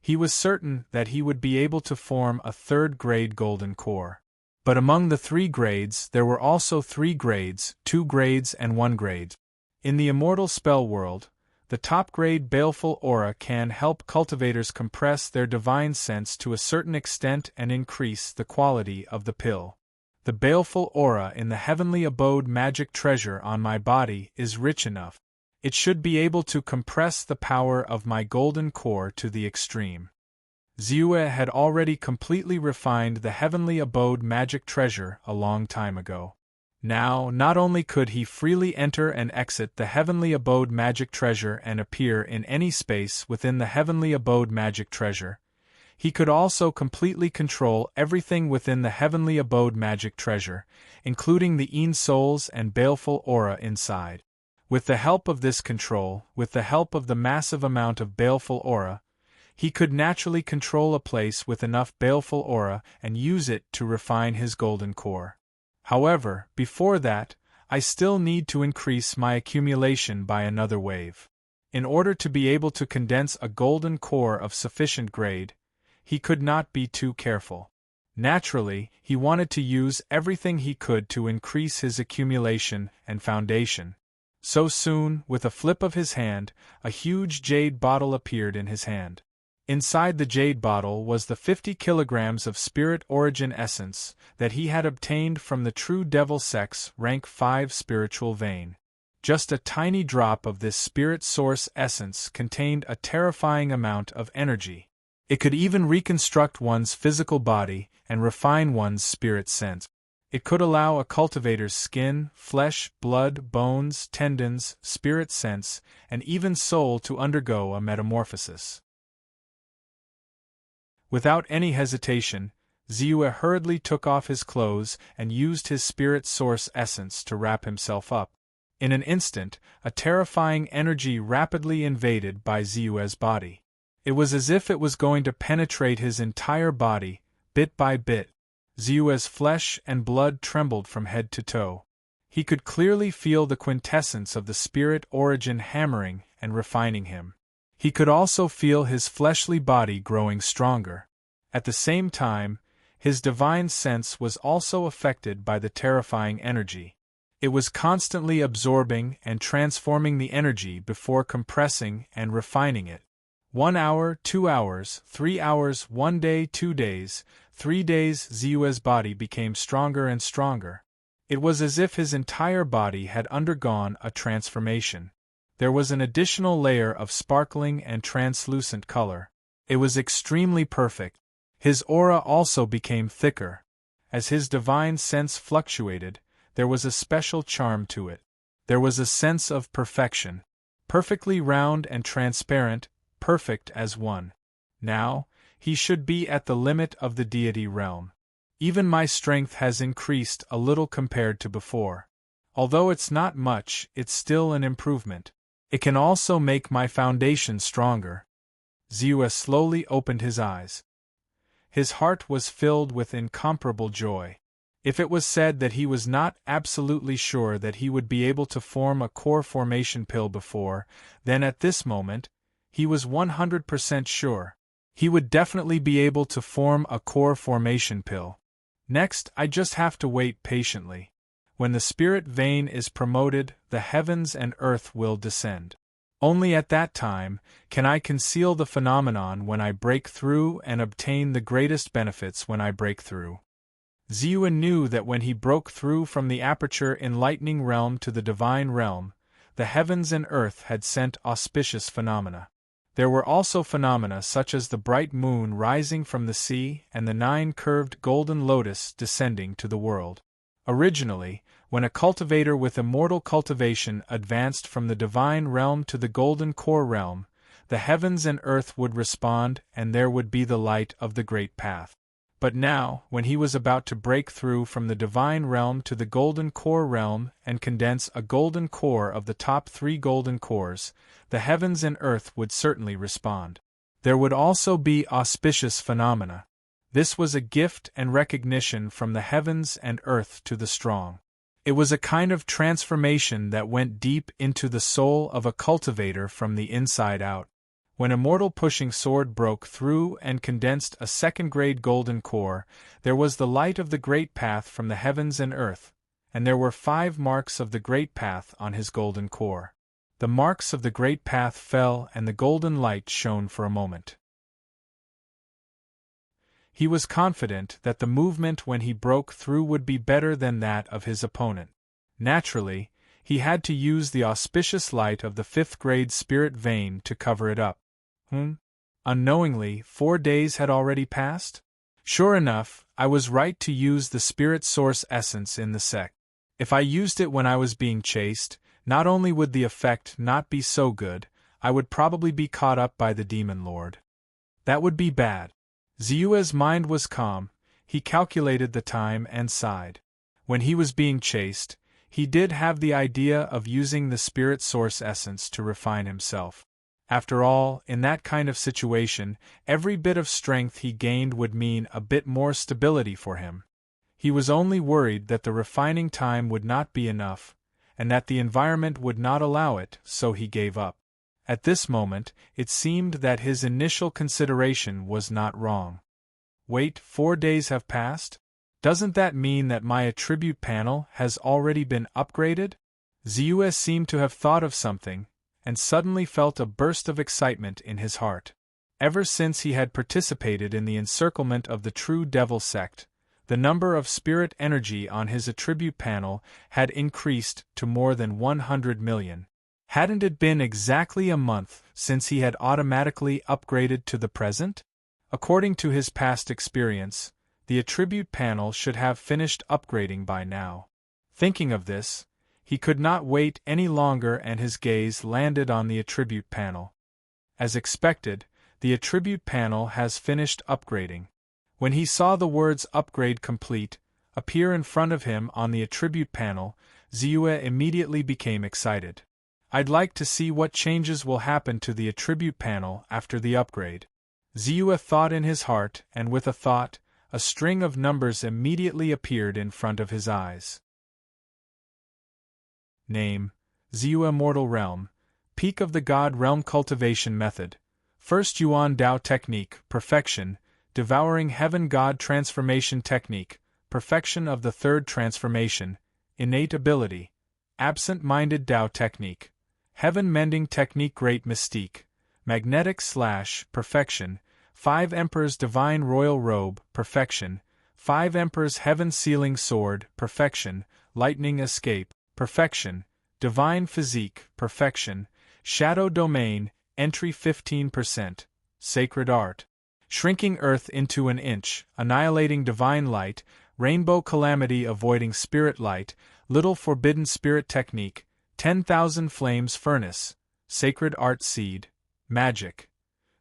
S1: he was certain that he would be able to form a 3rd-grade golden core. But among the 3 grades, there were also 3 grades, 2 grades and 1 grade. In the immortal spell world, the top-grade baleful aura can help cultivators compress their divine sense to a certain extent and increase the quality of the pill. The baleful aura in the heavenly abode magic treasure on my body is rich enough. It should be able to compress the power of my golden core to the extreme. Ziyue had already completely refined the heavenly abode magic treasure a long time ago. Now, not only could he freely enter and exit the heavenly abode magic treasure and appear in any space within the heavenly abode magic treasure, he could also completely control everything within the heavenly abode magic treasure, including the Een souls and baleful aura inside. With the help of this control, with the help of the massive amount of baleful aura, he could naturally control a place with enough baleful aura and use it to refine his golden core. However, before that, I still need to increase my accumulation by another wave. In order to be able to condense a golden core of sufficient grade, he could not be too careful. Naturally, he wanted to use everything he could to increase his accumulation and foundation. So soon, with a flip of his hand, a huge jade bottle appeared in his hand. Inside the jade bottle was the 50 kilograms of spirit origin essence that he had obtained from the true devil sex rank 5 spiritual vein. Just a tiny drop of this spirit source essence contained a terrifying amount of energy. It could even reconstruct one's physical body and refine one's spirit sense. It could allow a cultivator's skin, flesh, blood, bones, tendons, spirit sense, and even soul to undergo a metamorphosis. Without any hesitation, Ziyue hurriedly took off his clothes and used his spirit source essence to wrap himself up. In an instant, a terrifying energy rapidly invaded by Ziyue's body. It was as if it was going to penetrate his entire body, bit by bit. Ziyue's flesh and blood trembled from head to toe. He could clearly feel the quintessence of the spirit origin hammering and refining him. He could also feel his fleshly body growing stronger. At the same time, his divine sense was also affected by the terrifying energy. It was constantly absorbing and transforming the energy before compressing and refining it. 1 hour, 2 hours, 3 hours, 1 day, 2 days, 3 days. Ziyue's body became stronger and stronger. It was as if his entire body had undergone a transformation. There was an additional layer of sparkling and translucent color. It was extremely perfect. His aura also became thicker. As his divine sense fluctuated, there was a special charm to it. There was a sense of perfection. Perfectly round and transparent, perfect as one. Now, he should be at the limit of the deity realm. Even my strength has increased a little compared to before. Although it's not much, it's still an improvement. It can also make my foundation stronger. Ziyue slowly opened his eyes. His heart was filled with incomparable joy. If it was said that he was not absolutely sure that he would be able to form a core formation pill before, then at this moment, he was 100% sure. He would definitely be able to form a core formation pill. Next, I just have to wait patiently. When the spirit vein is promoted, the heavens and earth will descend. Only at that time can I conceal the phenomenon when I break through and obtain the greatest benefits when I break through. Ziyue knew that when he broke through from the aperture enlightening realm to the divine realm, the heavens and earth had sent auspicious phenomena. There were also phenomena such as the bright moon rising from the sea and the 9 curved golden lotus descending to the world. Originally, when a cultivator with immortal cultivation advanced from the divine realm to the golden core realm, the heavens and earth would respond and there would be the light of the great path. But now, when he was about to break through from the divine realm to the golden core realm and condense a golden core of the top 3 golden cores, the heavens and earth would certainly respond. There would also be auspicious phenomena. This was a gift and recognition from the heavens and earth to the strong. It was a kind of transformation that went deep into the soul of a cultivator from the inside out. When Immortal Pushing Sword broke through and condensed a second-grade golden core, there was the light of the great path from the heavens and earth, and there were 5 marks of the great path on his golden core. The marks of the great path fell and the golden light shone for a moment. He was confident that the movement when he broke through would be better than that of his opponent. Naturally, he had to use the auspicious light of the 5th-grade spirit vein to cover it up. Unknowingly, 4 days had already passed? Sure enough, I was right to use the spirit source essence in the sect. If I used it when I was being chased, not only would the effect not be so good, I would probably be caught up by the demon lord. That would be bad. Ziyue's mind was calm. He calculated the time and sighed. When he was being chased, he did have the idea of using the spirit source essence to refine himself. After all, in that kind of situation, every bit of strength he gained would mean a bit more stability for him. He was only worried that the refining time would not be enough, and that the environment would not allow it, so he gave up. At this moment, it seemed that his initial consideration was not wrong. Wait, 4 days have passed? Doesn't that mean that my attribute panel has already been upgraded? Ziyue seemed to have thought of something, and suddenly felt a burst of excitement in his heart. Ever since he had participated in the encirclement of the True Devil sect, the number of spirit energy on his attribute panel had increased to more than 100 million. Hadn't it been exactly a month since he had automatically upgraded to the present? According to his past experience, the attribute panel should have finished upgrading by now. Thinking of this, he could not wait any longer and his gaze landed on the attribute panel. As expected, the attribute panel has finished upgrading. When he saw the words "upgrade complete" appear in front of him on the attribute panel, Ziyue immediately became excited. I'd like to see what changes will happen to the attribute panel after the upgrade. Ziyue thought in his heart, and with a thought, a string of numbers immediately appeared in front of his eyes. Name: Ziyue Mortal Realm, Peak of the God Realm Cultivation Method, First Yuan Dao Technique, Perfection, Devouring Heaven God Transformation Technique, Perfection of the Third Transformation, Innate Ability, Absent-Minded Dao Technique, Heaven Mending Technique Great Mystique, Magnetic Slash, Perfection, 5 Emperors Divine Royal Robe, Perfection, 5 Emperors Heaven Sealing Sword, Perfection, Lightning Escape, Perfection, Divine Physique, Perfection, Shadow Domain, Entry 15%, Sacred Art, Shrinking Earth into an Inch, Annihilating Divine Light, Rainbow Calamity Avoiding Spirit Light, Little Forbidden Spirit Technique, 10,000 Flames Furnace, Sacred Art Seed, Magic,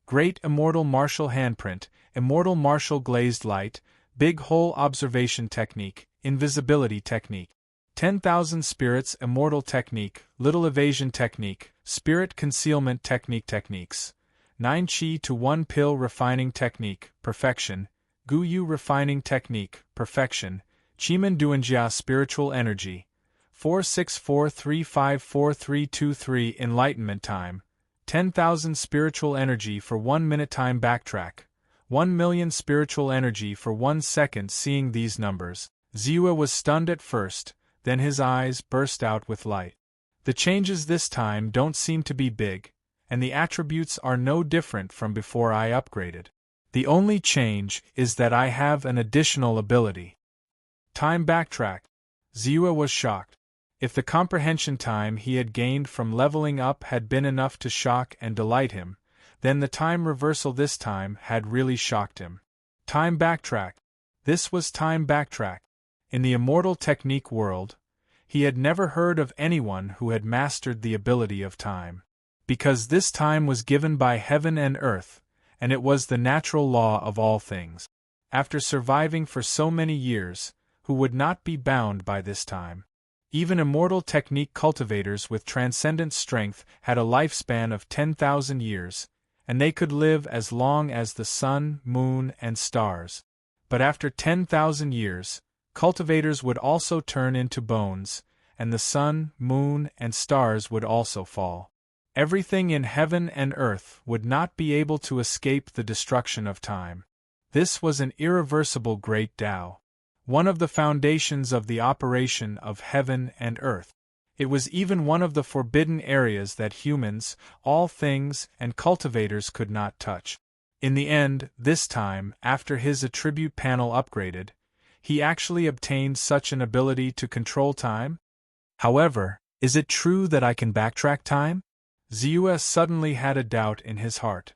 S1: Great Immortal Martial Handprint, Immortal Martial Glazed Light, Big Hole Observation Technique, Invisibility Technique, 10,000 Spirits Immortal Technique, Little Evasion Technique, Spirit Concealment Techniques, 9 Qi to 1 Pill Refining Technique, Perfection, Guyu Refining Technique, Perfection, Chiman Duanjia Spiritual Energy, 464354323 Enlightenment Time, 10,000 Spiritual Energy for 1 minute time backtrack, 1 million Spiritual Energy for 1 second. Seeing these numbers, Ziyue was stunned at first, then his eyes burst out with light. The changes this time don't seem to be big, and the attributes are no different from before I upgraded. The only change is that I have an additional ability. Time backtrack. Ziyue was shocked. If the comprehension time he had gained from leveling up had been enough to shock and delight him, then the time reversal this time had really shocked him. Time backtrack. This was time backtrack. In the immortal technique world, he had never heard of anyone who had mastered the ability of time. Because this time was given by heaven and earth, and it was the natural law of all things. After surviving for so many years, who would not be bound by this time? Even immortal technique cultivators with transcendent strength had a lifespan of 10,000 years, and they could live as long as the sun, moon, and stars. But after 10,000 years, cultivators would also turn into bones, and the sun, moon, and stars would also fall. Everything in heaven and earth would not be able to escape the destruction of time. This was an irreversible great Tao, one of the foundations of the operation of heaven and earth. It was even one of the forbidden areas that humans, all things, and cultivators could not touch. In the end, this time, after his attribute panel upgraded, he actually obtained such an ability to control time? However, is it true that I can backtrack time? Ziyue suddenly had a doubt in his heart.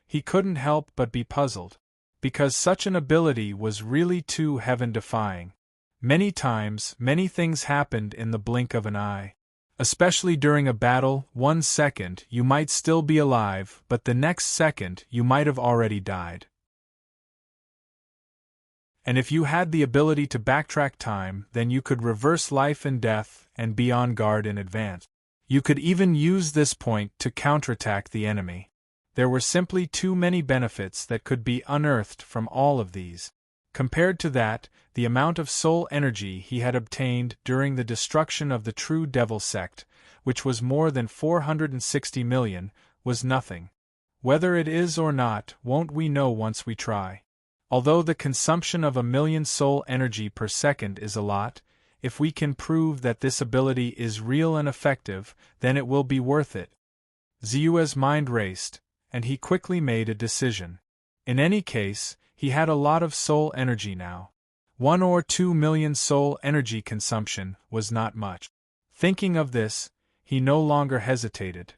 S1: He couldn't help but be puzzled, because such an ability was really too heaven-defying. Many times, many things happened in the blink of an eye. Especially during a battle, 1 second you might still be alive, but the next second you might have already died. And if you had the ability to backtrack time, then you could reverse life and death and be on guard in advance. You could even use this point to counterattack the enemy. There were simply too many benefits that could be unearthed from all of these. Compared to that, the amount of soul energy he had obtained during the destruction of the True Devil sect, which was more than 460 million, was nothing. Whether it is or not, won't we know once we try. Although the consumption of 1,000,000 soul energy per second is a lot, if we can prove that this ability is real and effective, then it will be worth it. Ziyue's mind raced, and he quickly made a decision. In any case, he had a lot of soul energy now. 1 or 2 million soul energy consumption was not much. Thinking of this, he no longer hesitated.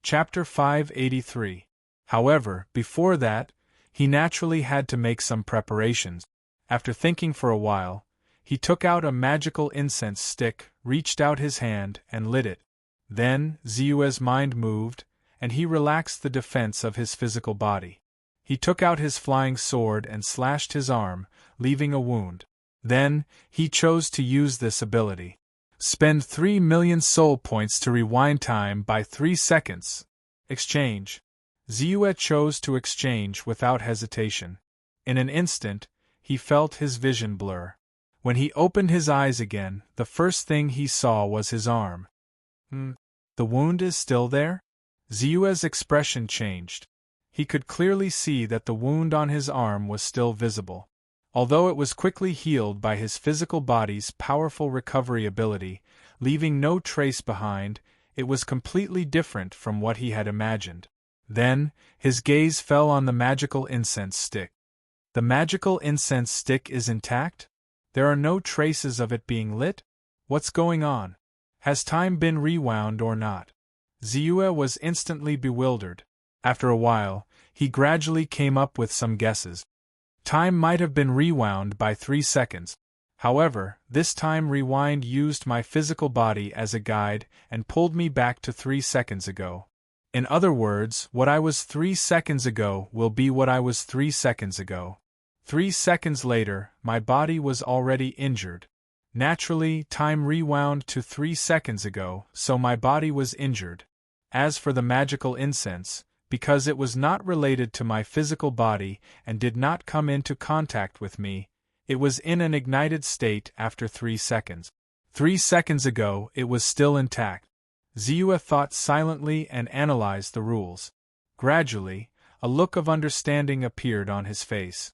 S1: Chapter 583. However, before that, he naturally had to make some preparations. After thinking for a while, he took out a magical incense stick, reached out his hand, and lit it. Then, Ziyue's mind moved, and he relaxed the defense of his physical body. He took out his flying sword and slashed his arm, leaving a wound. Then, he chose to use this ability. Spend 3 million soul points to rewind time by 3 seconds. Exchange. Ziyue chose to exchange without hesitation. In an instant, he felt his vision blur. When he opened his eyes again, the first thing he saw was his arm. The wound is still there? Ziyue's expression changed. He could clearly see that the wound on his arm was still visible. Although it was quickly healed by his physical body's powerful recovery ability, leaving no trace behind, it was completely different from what he had imagined. Then, his gaze fell on the magical incense stick. The magical incense stick is intact? There are no traces of it being lit? What's going on? Has time been rewound or not? Ziyue was instantly bewildered. After a while, he gradually came up with some guesses. Time might have been rewound by 3 seconds. However, this time rewind used my physical body as a guide and pulled me back to 3 seconds ago. In other words, what I was 3 seconds ago will be what I was 3 seconds ago. 3 seconds later, my body was already injured. Naturally, time rewound to 3 seconds ago, so my body was injured. As for the magical incense, because it was not related to my physical body and did not come into contact with me, it was in an ignited state after 3 seconds. 3 seconds ago, it was still intact. Ziyue thought silently and analyzed the rules. Gradually, a look of understanding appeared on his face.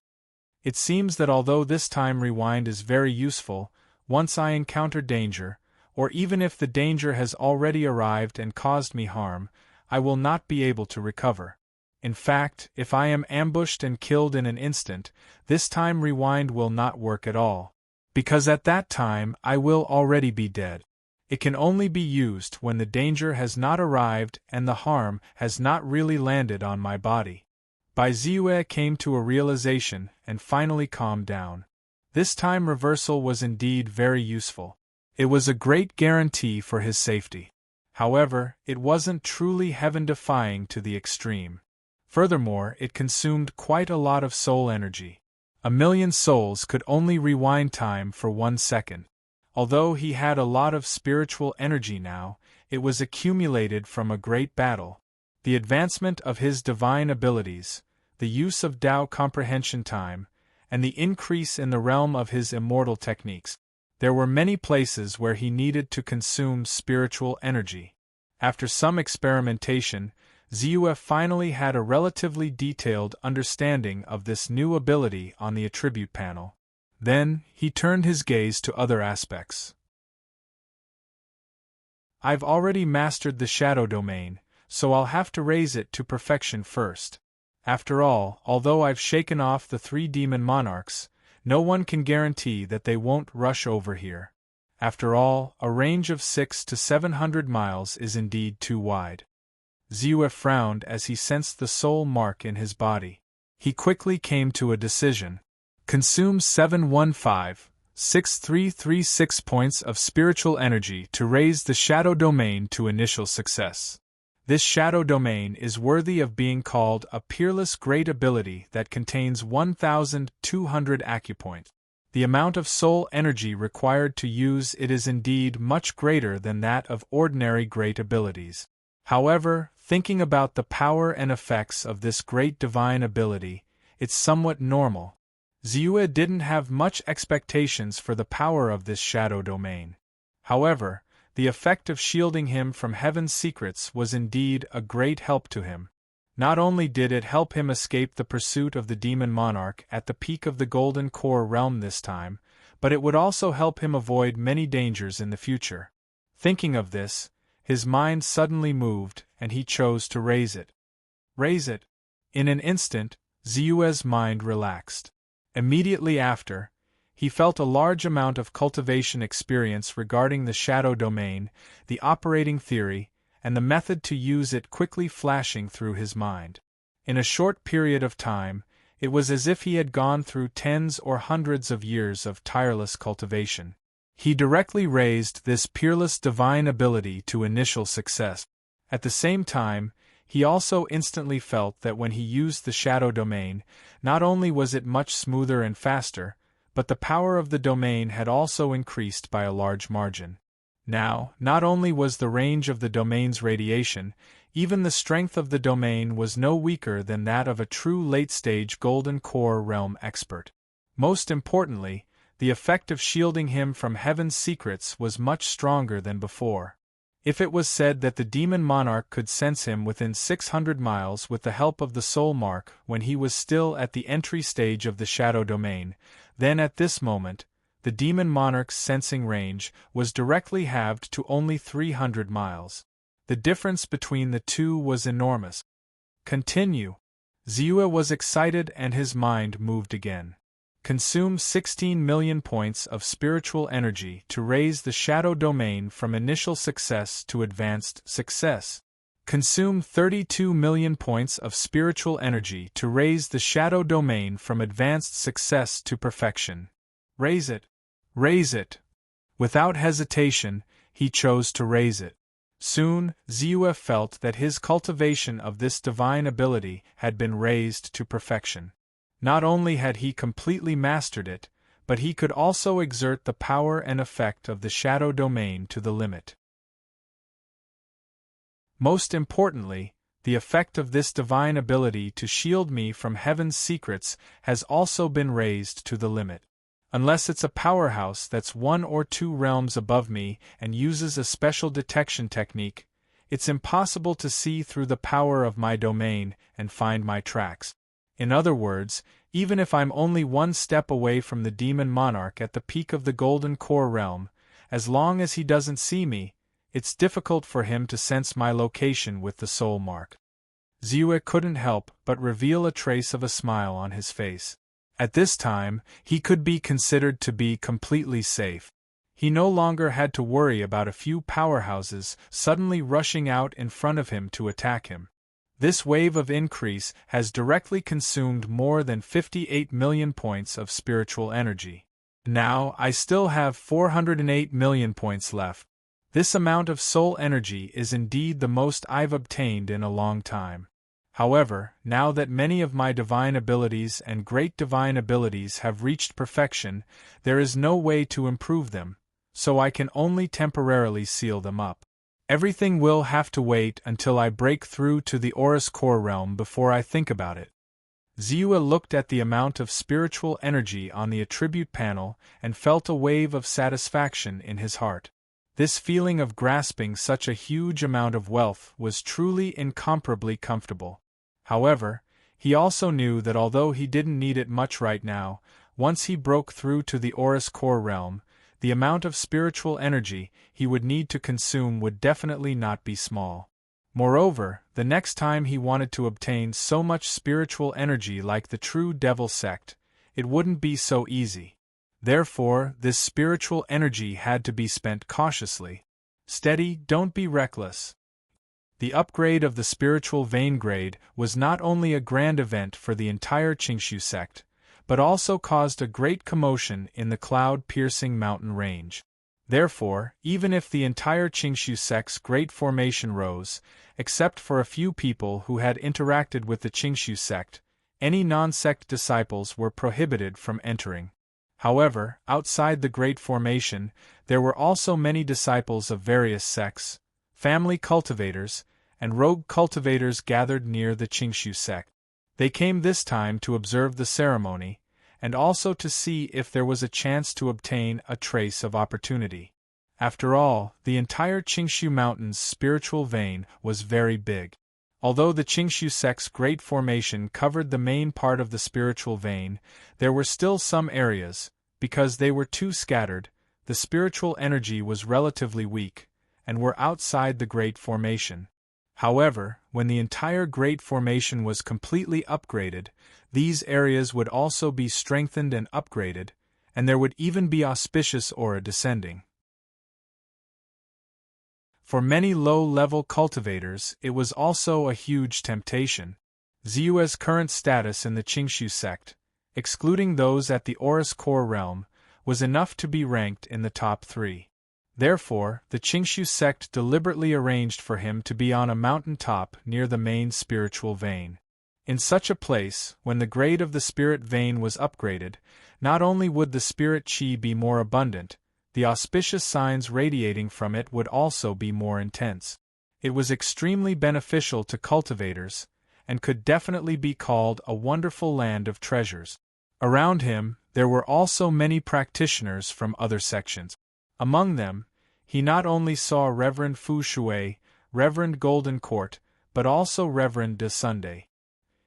S1: It seems that although this time rewind is very useful, once I encounter danger, or even if the danger has already arrived and caused me harm, I will not be able to recover. In fact, if I am ambushed and killed in an instant, this time rewind will not work at all. Because at that time I will already be dead. It can only be used when the danger has not arrived and the harm has not really landed on my body. Ziyue came to a realization and finally calmed down. This time reversal was indeed very useful. It was a great guarantee for his safety. However, it wasn't truly heaven-defying to the extreme. Furthermore, it consumed quite a lot of soul energy. 1,000,000 souls could only rewind time for 1 second. Although he had a lot of spiritual energy now, it was accumulated from a great battle. The advancement of his divine abilities, the use of Tao comprehension time, and the increase in the realm of his immortal techniques. There were many places where he needed to consume spiritual energy. After some experimentation, Ziyue finally had a relatively detailed understanding of this new ability on the attribute panel. Then, he turned his gaze to other aspects. I've already mastered the shadow domain, so I'll have to raise it to perfection first. After all, although I've shaken off the 3 demon monarchs, no one can guarantee that they won't rush over here. After all, a range of 600 to 700 miles is indeed too wide. Ziyue frowned as he sensed the soul mark in his body. He quickly came to a decision. Consume 715,6336 points of spiritual energy to raise the shadow domain to initial success. This shadow domain is worthy of being called a peerless great ability that contains 1,200 acupoints. The amount of soul energy required to use it is indeed much greater than that of ordinary great abilities. However, Thinking about the power and effects of this great divine ability, it's somewhat normal. Ziyue didn't have much expectations for the power of this shadow domain. However, the effect of shielding him from heaven's secrets was indeed a great help to him. Not only did it help him escape the pursuit of the demon monarch at the peak of the Golden Core realm this time, but it would also help him avoid many dangers in the future. Thinking of this, his mind suddenly moved, and he chose to raise it. Raise it! In an instant, Ziyue's mind relaxed. Immediately after, he felt a large amount of cultivation experience regarding the shadow domain, the operating theory, and the method to use it quickly flashing through his mind. In a short period of time, it was as if he had gone through tens or hundreds of years of tireless cultivation. He directly raised this peerless divine ability to initial success. At the same time, he also instantly felt that when he used the shadow domain, not only was it much smoother and faster, but the power of the domain had also increased by a large margin. Now, not only was the range of the domain's radiation, even the strength of the domain was no weaker than that of a true late-stage Golden Core realm expert. Most importantly, the effect of shielding him from heaven's secrets was much stronger than before. If it was said that the demon monarch could sense him within 600 miles with the help of the soul mark when he was still at the entry stage of the shadow domain, then at this moment, the demon monarch's sensing range was directly halved to only 300 miles. The difference between the two was enormous. Continue. Ziyue was excited and his mind moved again. Consume 16 million points of spiritual energy to raise the shadow domain from initial success to advanced success. Consume 32 million points of spiritual energy to raise the shadow domain from advanced success to perfection. Raise it. Raise it. Without hesitation, he chose to raise it. Soon, Ziyue felt that his cultivation of this divine ability had been raised to perfection. Not only had he completely mastered it, but he could also exert the power and effect of the shadow domain to the limit. Most importantly, the effect of this divine ability to shield me from heaven's secrets has also been raised to the limit. Unless it's a powerhouse that's 1 or 2 realms above me and uses a special detection technique, it's impossible to see through the power of my domain and find my tracks. In other words, even if I'm only 1 step away from the demon monarch at the peak of the Golden Core realm, as long as he doesn't see me, it's difficult for him to sense my location with the soul mark. Ziyue couldn't help but reveal a trace of a smile on his face. At this time, he could be considered to be completely safe. He no longer had to worry about a few powerhouses suddenly rushing out in front of him to attack him. This wave of increase has directly consumed more than 58 million points of spiritual energy. Now, I still have 408 million points left. This amount of soul energy is indeed the most I've obtained in a long time. However, now that many of my divine abilities and great divine abilities have reached perfection, there is no way to improve them, so I can only temporarily seal them up. Everything will have to wait until I break through to the Aurus Core realm before I think about it. Ziyue looked at the amount of spiritual energy on the attribute panel and felt a wave of satisfaction in his heart. This feeling of grasping such a huge amount of wealth was truly incomparably comfortable. However, he also knew that although he didn't need it much right now, once he broke through to the Aurus Core realm, the amount of spiritual energy he would need to consume would definitely not be small. Moreover, the next time he wanted to obtain so much spiritual energy like the true Devil sect, it wouldn't be so easy. Therefore, this spiritual energy had to be spent cautiously. Steady, don't be reckless. The upgrade of the spiritual vein grade was not only a grand event for the entire Qingshu sect, but also caused a great commotion in the cloud-piercing mountain range. Therefore, even if the entire Qingshu sect's great formation rose, except for a few people who had interacted with the Qingshu sect, any non-sect disciples were prohibited from entering. However, outside the great formation, there were also many disciples of various sects, family cultivators, and rogue cultivators gathered near the Qingshu sect. They came this time to observe the ceremony, and also to see if there was a chance to obtain a trace of opportunity. After all, the entire Qingshu Mountain's spiritual vein was very big. Although the Qingshu sect's great formation covered the main part of the spiritual vein, there were still some areas, because they were too scattered, the spiritual energy was relatively weak, and were outside the great formation. However, when the entire great formation was completely upgraded, these areas would also be strengthened and upgraded, and there would even be auspicious aura descending. For many low-level cultivators, it was also a huge temptation. Ziyue's current status in the Qingshu sect, excluding those at the Aurus core realm, was enough to be ranked in the top 3. Therefore, the Qingshu sect deliberately arranged for him to be on a mountain top near the main spiritual vein. In such a place, when the grade of the spirit vein was upgraded, not only would the spirit qi be more abundant, the auspicious signs radiating from it would also be more intense. It was extremely beneficial to cultivators, and could definitely be called a wonderful land of treasures. Around him, there were also many practitioners from other sections. Among them, he not only saw Reverend Fu Shui, Reverend Golden Court, but also Reverend De Sunday.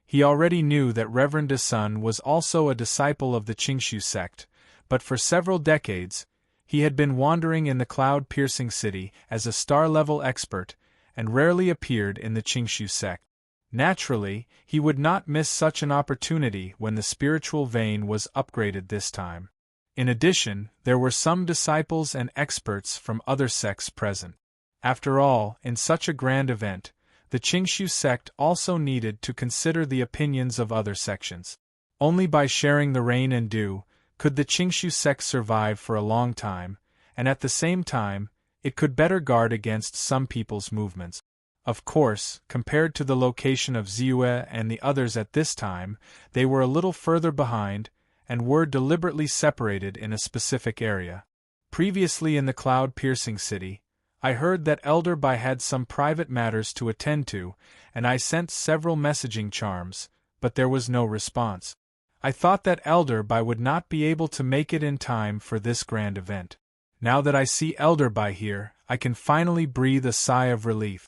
S1: He already knew that Reverend De Sun was also a disciple of the Qingshu sect, but for several decades, he had been wandering in the cloud-piercing city as a star-level expert, and rarely appeared in the Qingshu sect. Naturally, he would not miss such an opportunity when the spiritual vein was upgraded this time. In addition, there were some disciples and experts from other sects present. After all, in such a grand event, the Qingshu sect also needed to consider the opinions of other sections. Only by sharing the rain and dew could the Qingshu sect survive for a long time, and at the same time, it could better guard against some people's movements. Of course, compared to the location of Ziyue and the others at this time, they were a little further behind, and were deliberately separated in a specific area. Previously in the cloud-piercing city, I heard that Elder Bai had some private matters to attend to, and I sent several messaging charms, but there was no response. I thought that Elder Bai would not be able to make it in time for this grand event. Now that I see Elder Bai here, I can finally breathe a sigh of relief.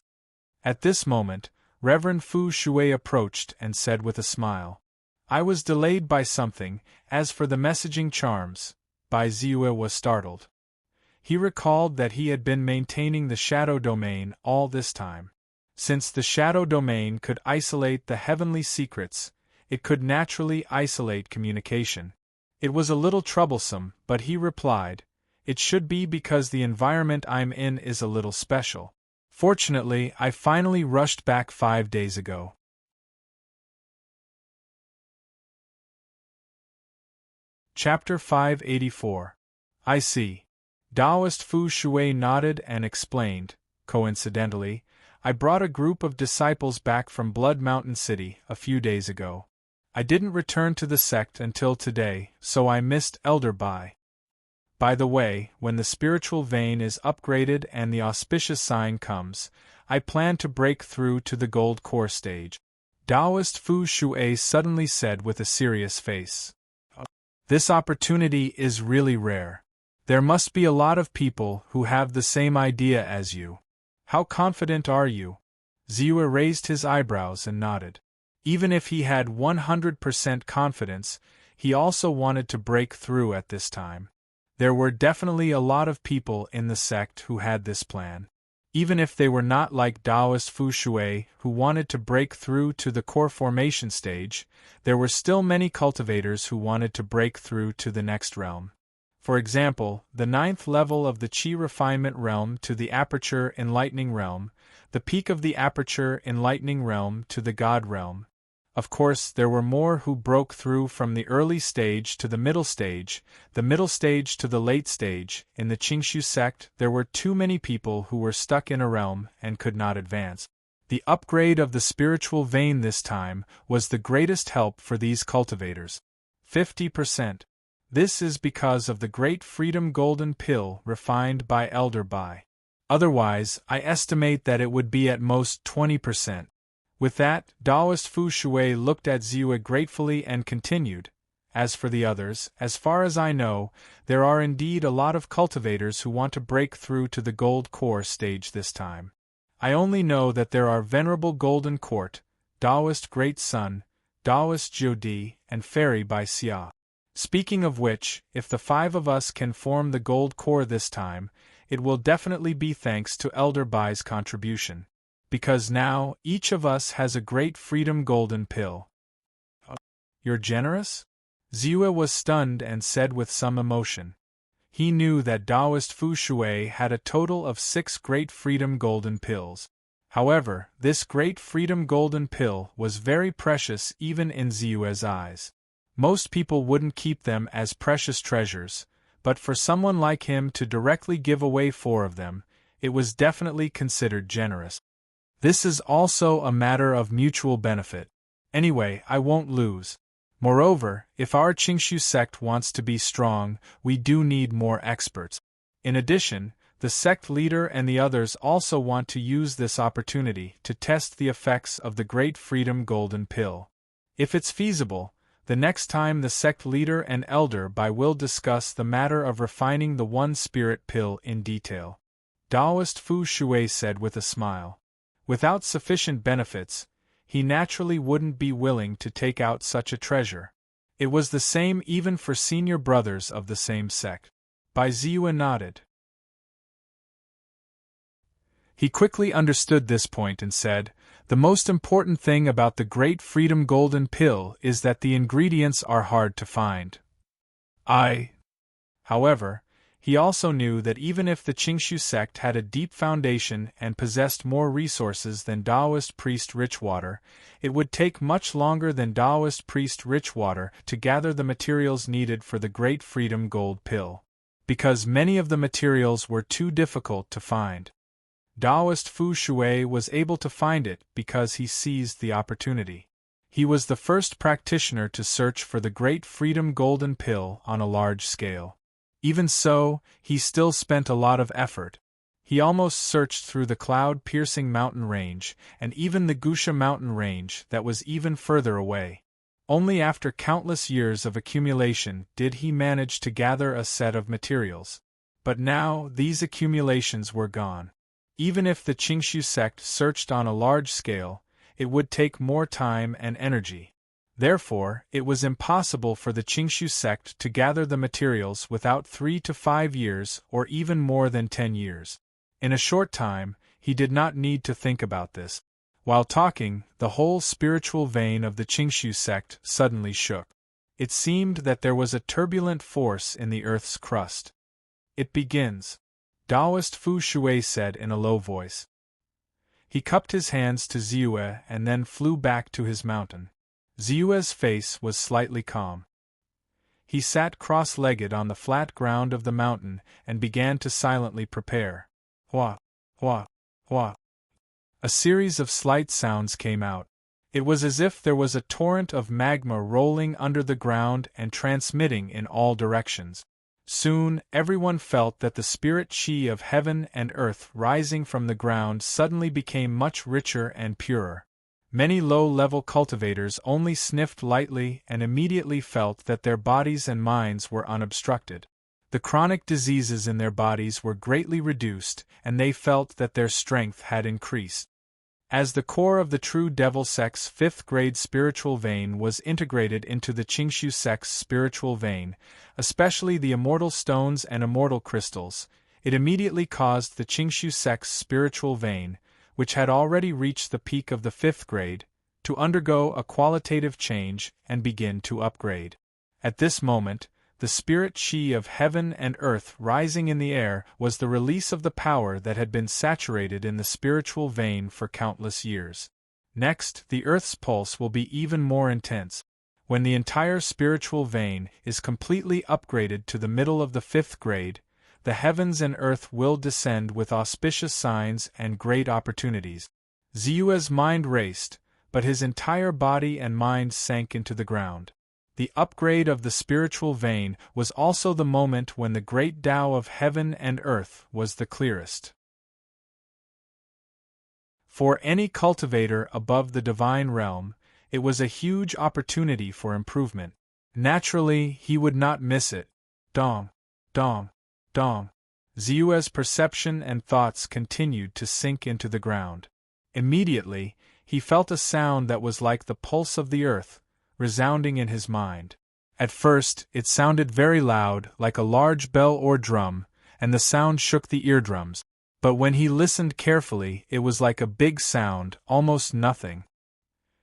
S1: At this moment, Reverend Fu Shui approached and said with a smile, "I was delayed by something. As for the messaging charms," Bai Ziyue was startled. He recalled that he had been maintaining the shadow domain all this time. Since the shadow domain could isolate the heavenly secrets, it could naturally isolate communication. It was a little troublesome, but he replied, "It should be because the environment I'm in is a little special. Fortunately, I finally rushed back 5 days ago." Chapter 584. I see. Taoist Fu Shui nodded and explained, "Coincidentally, I brought a group of disciples back from Blood Mountain City a few days ago. I didn't return to the sect until today, so I missed Elder Bai. By the way, when the spiritual vein is upgraded and the auspicious sign comes, I plan to break through to the gold core stage." Taoist Fu Shui suddenly said with a serious face. "This opportunity is really rare. There must be a lot of people who have the same idea as you. How confident are you?" Ziyue raised his eyebrows and nodded. Even if he had 100% confidence, he also wanted to break through at this time. There were definitely a lot of people in the sect who had this plan. Even if they were not like Taoist Fu Shui who wanted to break through to the core formation stage, there were still many cultivators who wanted to break through to the next realm. For example, the 9th level of the Qi refinement realm to the aperture enlightening realm, the peak of the aperture enlightening realm to the God realm. Of course, there were more who broke through from the early stage to the middle stage to the late stage. In the Qingshu sect, there were too many people who were stuck in a realm and could not advance. The upgrade of the spiritual vein this time was the greatest help for these cultivators. 50%. This is because of the great freedom golden pill refined by Elder Bai. Otherwise, I estimate that it would be at most 20%. With that, Taoist Fu Shui looked at Ziyue gratefully and continued, as for the others, as far as I know, there are indeed a lot of cultivators who want to break through to the gold core stage this time. I only know that there are Venerable Golden Court, Taoist Great Sun, Taoist Jiudi, and Fairy by Xia. Speaking of which, if the 5 of us can form the gold core this time, it will definitely be thanks to Elder Bai's contribution. Because now, each of us has a great freedom golden pill. You're generous? Ziyue was stunned and said with some emotion. He knew that Taoist Fu Shui had a total of 6 great freedom golden pills. However, this great freedom golden pill was very precious even in Ziyue's eyes. Most people wouldn't keep them as precious treasures, but for someone like him to directly give away 4 of them, it was definitely considered generous. This is also a matter of mutual benefit. Anyway, I won't lose. Moreover, if our Qingshu sect wants to be strong, we do need more experts. In addition, the sect leader and the others also want to use this opportunity to test the effects of the Great Freedom Golden Pill. If it's feasible, the next time the sect leader and Elder Bai will discuss the matter of refining the One Spirit Pill in detail. Taoist Fu Shui said with a smile. Without sufficient benefits, he naturally wouldn't be willing to take out such a treasure. It was the same even for senior brothers of the same sect. Bai Ziyue nodded. He quickly understood this point and said, "The most important thing about the Great Freedom Golden Pill is that the ingredients are hard to find." However, he also knew that even if the Qingshu sect had a deep foundation and possessed more resources than Taoist priest Richwater, it would take much longer than Taoist priest Richwater to gather the materials needed for the Great Freedom Gold Pill, because many of the materials were too difficult to find. Taoist Fu Shui was able to find it because he seized the opportunity. He was the first practitioner to search for the Great Freedom Golden Pill on a large scale. Even so, he still spent a lot of effort. He almost searched through the cloud-piercing mountain range, and even the Gusha mountain range that was even further away. Only after countless years of accumulation did he manage to gather a set of materials. But now, these accumulations were gone. Even if the Qingshu sect searched on a large scale, it would take more time and energy. Therefore, it was impossible for the Qingshu sect to gather the materials without 3 to 5 years or even more than 10 years. In a short time, he did not need to think about this. While talking, the whole spiritual vein of the Qingshu sect suddenly shook. It seemed that there was a turbulent force in the earth's crust. "It begins," Taoist Fu Shui said in a low voice. He cupped his hands to Ziyue and then flew back to his mountain. Ziyue's face was slightly calm. He sat cross-legged on the flat ground of the mountain and began to silently prepare. Hua, hua, hua. A series of slight sounds came out. It was as if there was a torrent of magma rolling under the ground and transmitting in all directions. Soon, everyone felt that the spirit chi of heaven and earth rising from the ground suddenly became much richer and purer. Many low-level cultivators only sniffed lightly and immediately felt that their bodies and minds were unobstructed. The chronic diseases in their bodies were greatly reduced, and they felt that their strength had increased. As the core of the true Devil sect's 5th-grade spiritual vein was integrated into the Qingshu sect's spiritual vein, especially the immortal stones and immortal crystals, it immediately caused the Qingshu sect's spiritual vein, which had already reached the peak of the 5th grade, to undergo a qualitative change and begin to upgrade. At this moment, the spirit chi of heaven and earth rising in the air was the release of the power that had been saturated in the spiritual vein for countless years. Next, the earth's pulse will be even more intense. When the entire spiritual vein is completely upgraded to the middle of the 5th grade, the heavens and earth will descend with auspicious signs and great opportunities. Ziyue's mind raced, but his entire body and mind sank into the ground. The upgrade of the spiritual vein was also the moment when the great Tao of heaven and earth was the clearest. For any cultivator above the divine realm, it was a huge opportunity for improvement. Naturally, he would not miss it. Dong, dong, dong. Ziue's perception and thoughts continued to sink into the ground. Immediately, he felt a sound that was like the pulse of the earth, resounding in his mind. At first, it sounded very loud, like a large bell or drum, and the sound shook the eardrums. But when he listened carefully, it was like a big sound, almost nothing.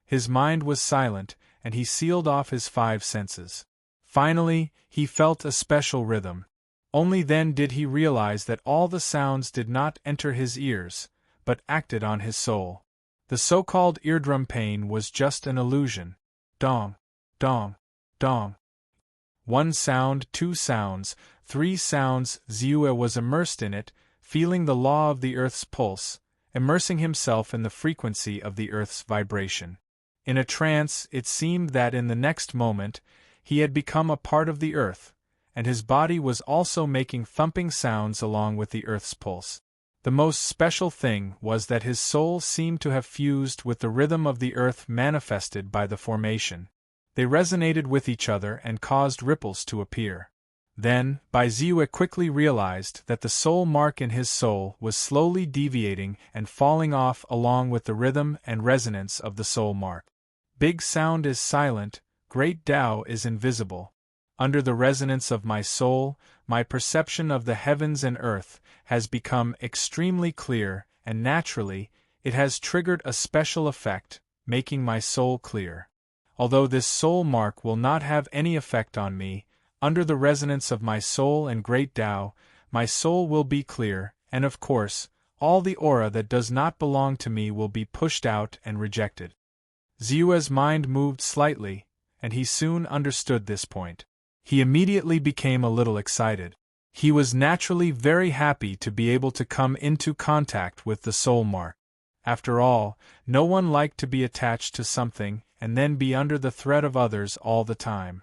S1: His mind was silent, and he sealed off his 5 senses. Finally, he felt a special rhythm. Only then did he realize that all the sounds did not enter his ears, but acted on his soul. The so-called eardrum pain was just an illusion. Dong, dong, dong. 1 sound, 2 sounds, 3 sounds. Ziue was immersed in it, feeling the law of the earth's pulse, immersing himself in the frequency of the earth's vibration. In a trance, it seemed that in the next moment, he had become a part of the earth, and his body was also making thumping sounds along with the earth's pulse. The most special thing was that his soul seemed to have fused with the rhythm of the earth manifested by the formation. They resonated with each other and caused ripples to appear. Then, Ziue quickly realized that the soul mark in his soul was slowly deviating and falling off along with the rhythm and resonance of the soul mark. Big sound is silent, great Tao is invisible. Under the resonance of my soul, my perception of the heavens and earth has become extremely clear, and naturally, it has triggered a special effect, making my soul clear. Although this soul mark will not have any effect on me, under the resonance of my soul and great Tao, my soul will be clear, and of course, all the aura that does not belong to me will be pushed out and rejected. Ziue's mind moved slightly, and he soon understood this point. He immediately became a little excited. He was naturally very happy to be able to come into contact with the soul mark. After all, no one liked to be attached to something and then be under the threat of others all the time.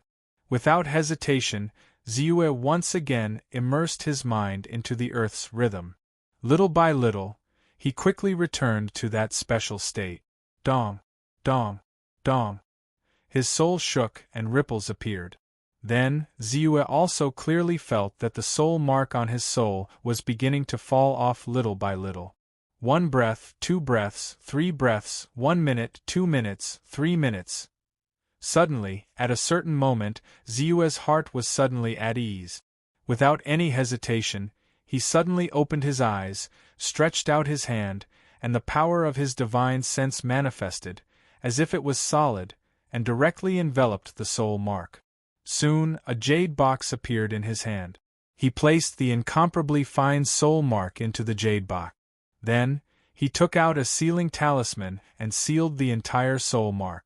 S1: Without hesitation, Ziue once again immersed his mind into the earth's rhythm. Little by little, he quickly returned to that special state. Dong, dong, dong. His soul shook and ripples appeared. Then, Ziue also clearly felt that the soul mark on his soul was beginning to fall off little by little. 1 breath, 2 breaths, 3 breaths, 1 minute, 2 minutes, 3 minutes. Suddenly, at a certain moment, Ziue's heart was suddenly at ease. Without any hesitation, he suddenly opened his eyes, stretched out his hand, and the power of his divine sense manifested, as if it was solid, and directly enveloped the soul mark. Soon, a jade box appeared in his hand. He placed the incomparably fine soul mark into the jade box. Then, he took out a sealing talisman and sealed the entire soul mark.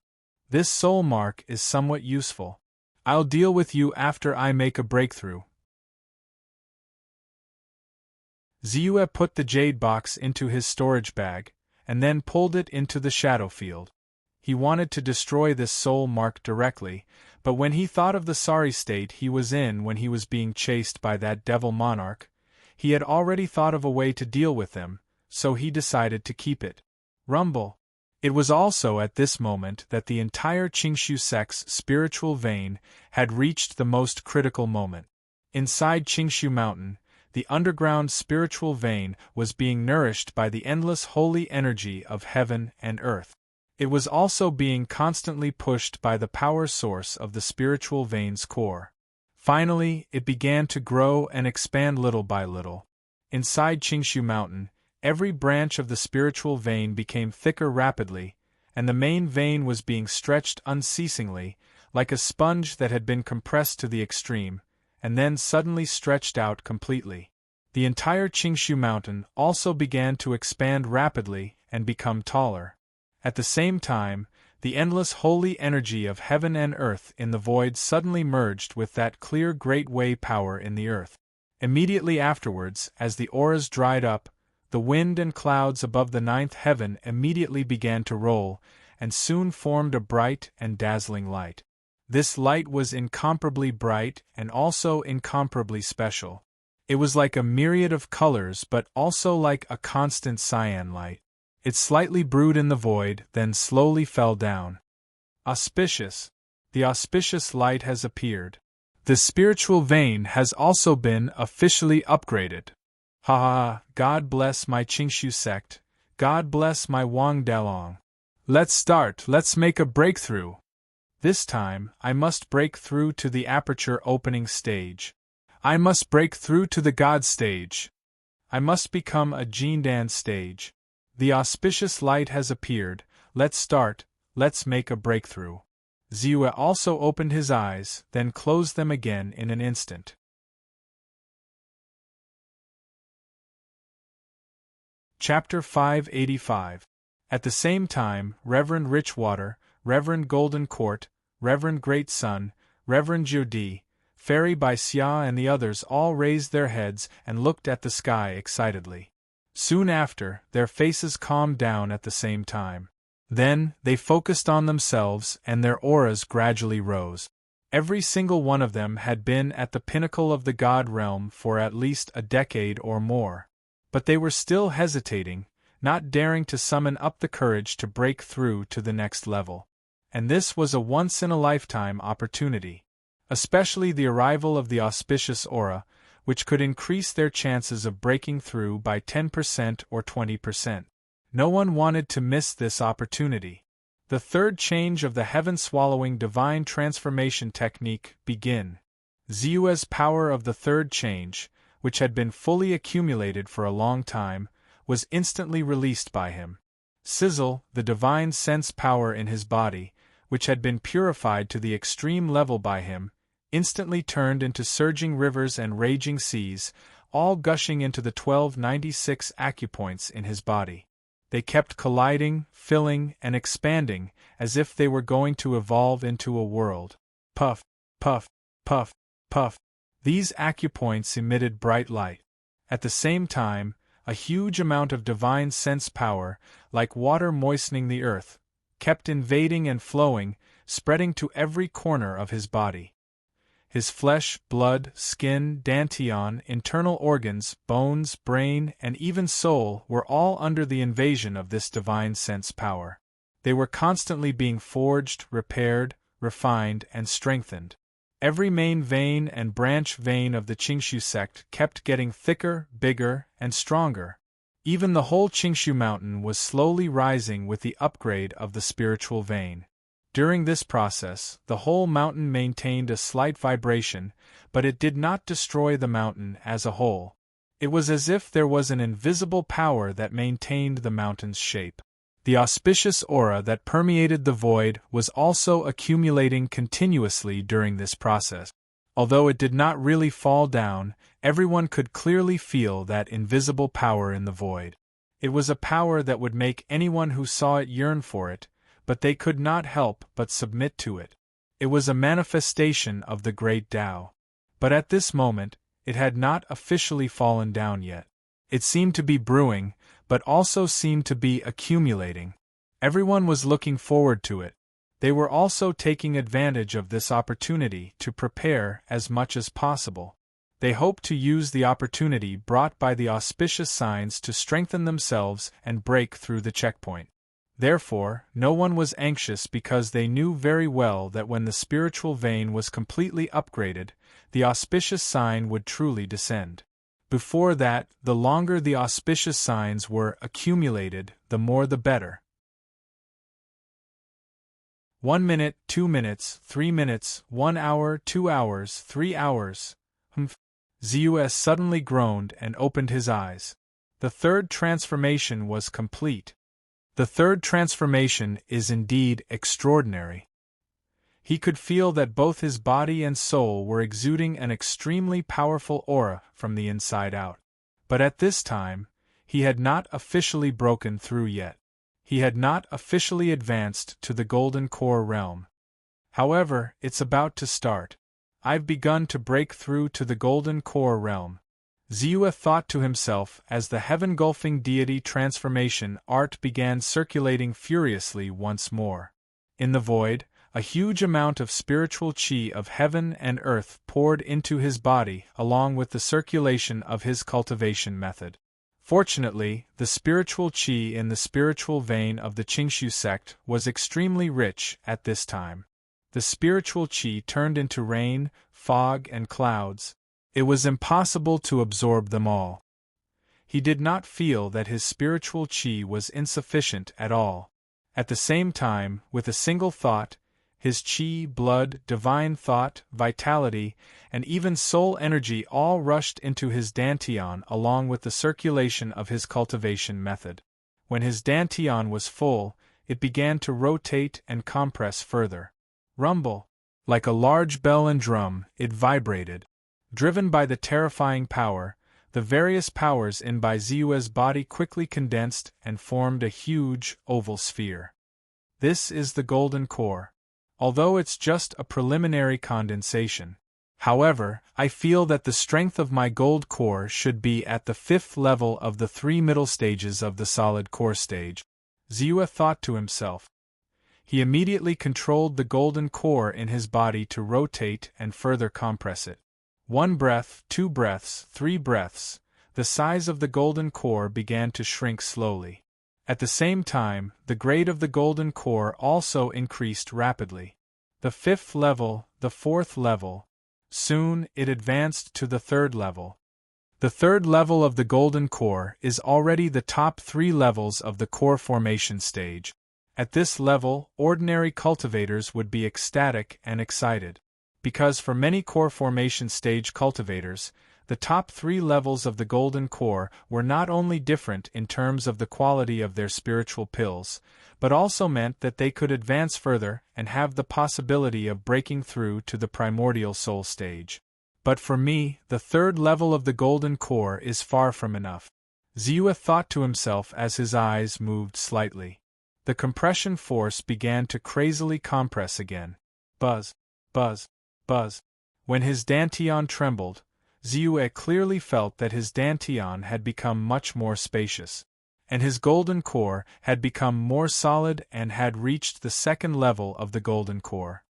S1: This soul mark is somewhat useful. I'll deal with you after I make a breakthrough. Ziue put the jade box into his storage bag, and then pulled it into the shadow field. He wanted to destroy this soul mark directly, but when he thought of the sorry state he was in when he was being chased by that devil monarch, he had already thought of a way to deal with him, so he decided to keep it. Rumble. It was also at this moment that the entire Qingshu sect's spiritual vein had reached the most critical moment. Inside Qingshu Mountain, the underground spiritual vein was being nourished by the endless holy energy of heaven and earth. It was also being constantly pushed by the power source of the spiritual vein's core. Finally, it began to grow and expand little by little. Inside Qingshu Mountain, every branch of the spiritual vein became thicker rapidly, and the main vein was being stretched unceasingly, like a sponge that had been compressed to the extreme, and then suddenly stretched out completely. The entire Qingshu Mountain also began to expand rapidly and become taller. At the same time, the endless holy energy of heaven and earth in the void suddenly merged with that clear great way power in the earth. Immediately afterwards, as the auras dried up, the wind and clouds above the 9th heaven immediately began to roll, and soon formed a bright and dazzling light. This light was incomparably bright and also incomparably special. It was like a myriad of colors but also like a constant cyan light. It slightly brewed in the void, then slowly fell down. Auspicious. The auspicious light has appeared. The spiritual vein has also been officially upgraded. Ha ha, God bless my Qingshu sect, God bless my Wang Dalong. Let's start, let's make a breakthrough. This time, I must break through to the aperture opening stage. I must break through to the God stage. I must become a Jindan stage. The auspicious light has appeared, let's start, let's make a breakthrough. Ziyue also opened his eyes, then closed them again in an instant. Chapter 585. At the same time, Reverend Richwater, Reverend Golden Court, Reverend Great Sun, Reverend Jiudi, Fairy Bai Xia and the others all raised their heads and looked at the sky excitedly. Soon after, their faces calmed down at the same time. Then, they focused on themselves and their auras gradually rose. Every single one of them had been at the pinnacle of the God realm for at least a decade or more. But they were still hesitating, not daring to summon up the courage to break through to the next level. And this was a once-in-a-lifetime opportunity. Especially the arrival of the auspicious aura, which could increase their chances of breaking through by 10% or 20%. No one wanted to miss this opportunity. The third change of the heaven-swallowing divine transformation technique begin. Ziyue's power of the third change, which had been fully accumulated for a long time, was instantly released by him. Sizzle, the divine sense power in his body, which had been purified to the extreme level by him, instantly turned into surging rivers and raging seas, all gushing into the 1296 acupoints in his body. They kept colliding, filling, and expanding, as if they were going to evolve into a world. Puff, puff, puff, puff. These acupoints emitted bright light. At the same time, a huge amount of divine sense power, like water moistening the earth, kept invading and flowing, spreading to every corner of his body. His flesh, blood, skin, dantian, internal organs, bones, brain, and even soul were all under the invasion of this divine sense power. They were constantly being forged, repaired, refined, and strengthened. Every main vein and branch vein of the Qingshu sect kept getting thicker, bigger, and stronger. Even the whole Qingshu mountain was slowly rising with the upgrade of the spiritual vein. During this process, the whole mountain maintained a slight vibration, but it did not destroy the mountain as a whole. It was as if there was an invisible power that maintained the mountain's shape. The auspicious aura that permeated the void was also accumulating continuously during this process. Although it did not really fall down, everyone could clearly feel that invisible power in the void. It was a power that would make anyone who saw it yearn for it, but they could not help but submit to it. It was a manifestation of the great Tao. But at this moment, it had not officially fallen down yet. It seemed to be brewing, but also seemed to be accumulating. Everyone was looking forward to it. They were also taking advantage of this opportunity to prepare as much as possible. They hoped to use the opportunity brought by the auspicious signs to strengthen themselves and break through the checkpoint. Therefore, no one was anxious because they knew very well that when the spiritual vein was completely upgraded, the auspicious sign would truly descend. Before that, the longer the auspicious signs were accumulated, the more the better. 1 minute, 2 minutes, 3 minutes, 1 hour, 2 hours, 3 hours. Ziyue suddenly groaned and opened his eyes. The third transformation was complete. The third transformation is indeed extraordinary. He could feel that both his body and soul were exuding an extremely powerful aura from the inside out. But at this time, he had not officially broken through yet. He had not officially advanced to the Golden Core realm. However, it's about to start. I've begun to break through to the Golden Core realm. Ziyue thought to himself as the heaven-gulfing deity transformation art began circulating furiously once more. In the void, a huge amount of spiritual qi of heaven and earth poured into his body along with the circulation of his cultivation method. Fortunately, the spiritual qi in the spiritual vein of the Qingshu sect was extremely rich at this time. The spiritual qi turned into rain, fog, and clouds. It was impossible to absorb them all. He did not feel that his spiritual qi was insufficient at all. At the same time, with a single thought, his qi, blood, divine thought, vitality, and even soul energy all rushed into his dantian along with the circulation of his cultivation method. When his dantian was full, it began to rotate and compress further. Rumble! Like a large bell and drum, it vibrated. Driven by the terrifying power, the various powers in Baizuo's body quickly condensed and formed a huge, oval sphere. This is the golden core. Although it's just a preliminary condensation. However, I feel that the strength of my gold core should be at the 5th level of the 3 middle stages of the solid core stage, Ziyue thought to himself. He immediately controlled the golden core in his body to rotate and further compress it. 1 breath, 2 breaths, 3 breaths, the size of the golden core began to shrink slowly. At the same time, the grade of the golden core also increased rapidly. The 5th level, the 4th level. Soon, it advanced to the 3rd level. The 3rd level of the golden core is already the top 3 levels of the core formation stage. At this level, ordinary cultivators would be ecstatic and excited. Because for many core formation stage cultivators, the top 3 levels of the golden core were not only different in terms of the quality of their spiritual pills, but also meant that they could advance further and have the possibility of breaking through to the primordial soul stage. But for me, the 3rd level of the golden core is far from enough. Ziyue thought to himself as his eyes moved slightly. The compression force began to crazily compress again. Buzz, buzz, buzz. When his dantian trembled, Ziyue clearly felt that his dantian had become much more spacious, and his golden core had become more solid and had reached the 2nd level of the golden core.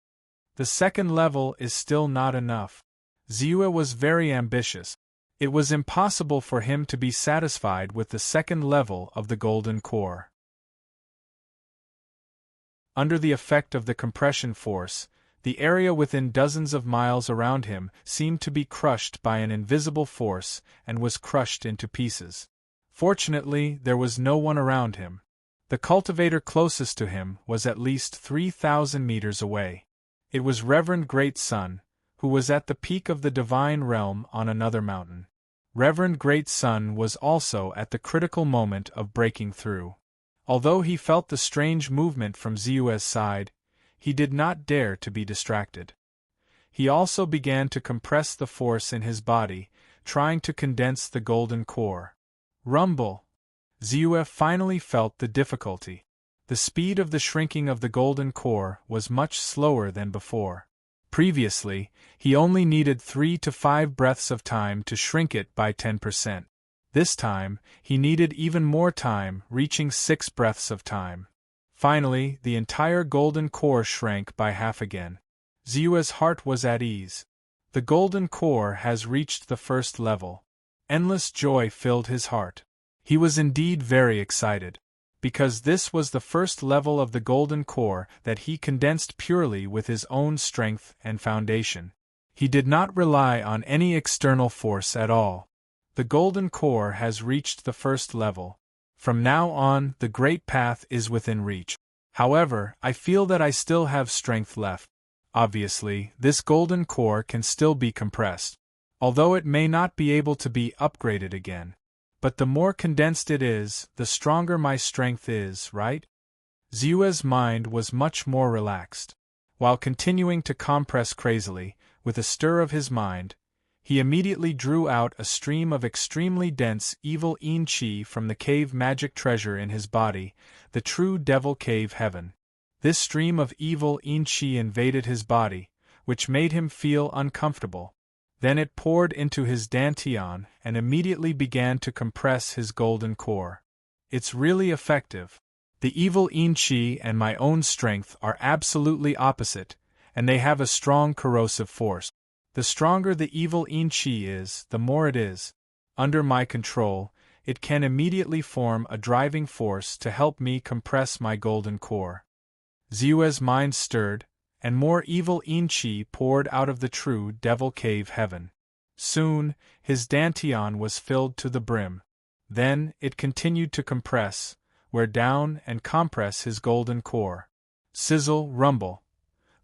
S1: The 2nd level is still not enough. Ziyue was very ambitious. It was impossible for him to be satisfied with the 2nd level of the golden core. Under the effect of the compression force, the area within dozens of miles around him seemed to be crushed by an invisible force and was crushed into pieces. Fortunately, there was no one around him. The cultivator closest to him was at least 3,000 meters away. It was Reverend Great Sun, who was at the peak of the divine realm on another mountain. Reverend Great Sun was also at the critical moment of breaking through. Although he felt the strange movement from Ziyue's side, he did not dare to be distracted. He also began to compress the force in his body, trying to condense the golden core. Rumble! Ziyue finally felt the difficulty. The speed of the shrinking of the golden core was much slower than before. Previously, he only needed 3 to 5 breaths of time to shrink it by 10%. This time, he needed even more time, reaching 6 breaths of time. Finally, the entire golden core shrank by half again. Ziyue's heart was at ease. The golden core has reached the 1st level. Endless joy filled his heart. He was indeed very excited. Because this was the 1st level of the golden core that he condensed purely with his own strength and foundation. He did not rely on any external force at all. The golden core has reached the 1st level. From now on, the great path is within reach. However, I feel that I still have strength left. Obviously, this golden core can still be compressed, although it may not be able to be upgraded again. But the more condensed it is, the stronger my strength is, right? Ziyue's mind was much more relaxed. While continuing to compress crazily, with a stir of his mind, he immediately drew out a stream of extremely dense evil yin qi from the cave magic treasure in his body, the true devil cave heaven. This stream of evil yin qi invaded his body, which made him feel uncomfortable. Then it poured into his dantian and immediately began to compress his golden core. It's really effective. The evil yin qi and my own strength are absolutely opposite, and they have a strong corrosive force. The stronger the evil yin qi is, the more it is under my control, it can immediately form a driving force to help me compress my golden core. Xiu's mind stirred, and more evil Yin-Chi poured out of the true devil cave heaven. Soon, his dantian was filled to the brim. Then, it continued to compress, wear down and compress his golden core. Sizzle, rumble.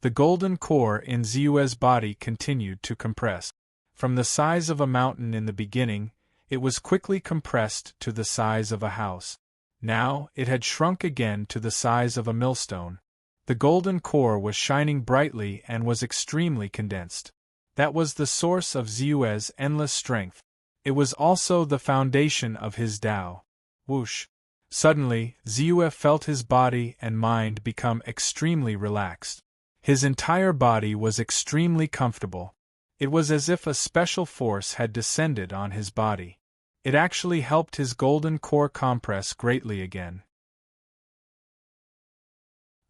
S1: The golden core in Xiu's body continued to compress. From the size of a mountain in the beginning, it was quickly compressed to the size of a house. Now, it had shrunk again to the size of a millstone. The golden core was shining brightly and was extremely condensed. That was the source of Xiu's endless strength. It was also the foundation of his Tao. Whoosh! Suddenly, Xiu felt his body and mind become extremely relaxed. His entire body was extremely comfortable. It was as if a special force had descended on his body. It actually helped his golden core compress greatly again.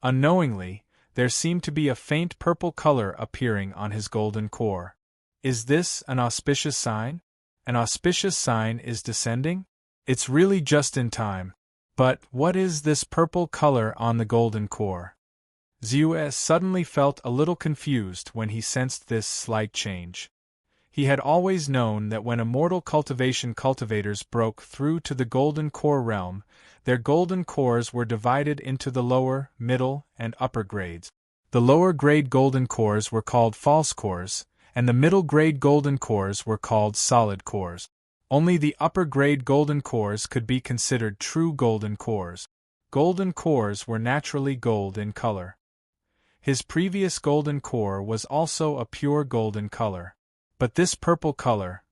S1: Unknowingly, there seemed to be a faint purple color appearing on his golden core. Is this an auspicious sign? An auspicious sign is descending? It's really just in time. But what is this purple color on the golden core? Xiu suddenly felt a little confused when he sensed this slight change. He had always known that when immortal cultivation cultivators broke through to the golden core realm, their golden cores were divided into the lower, middle, and upper grades. The lower grade golden cores were called false cores, and the middle grade golden cores were called solid cores. Only the upper grade golden cores could be considered true golden cores. Golden cores were naturally gold in color. His previous golden core was also a pure golden color. But this purple color...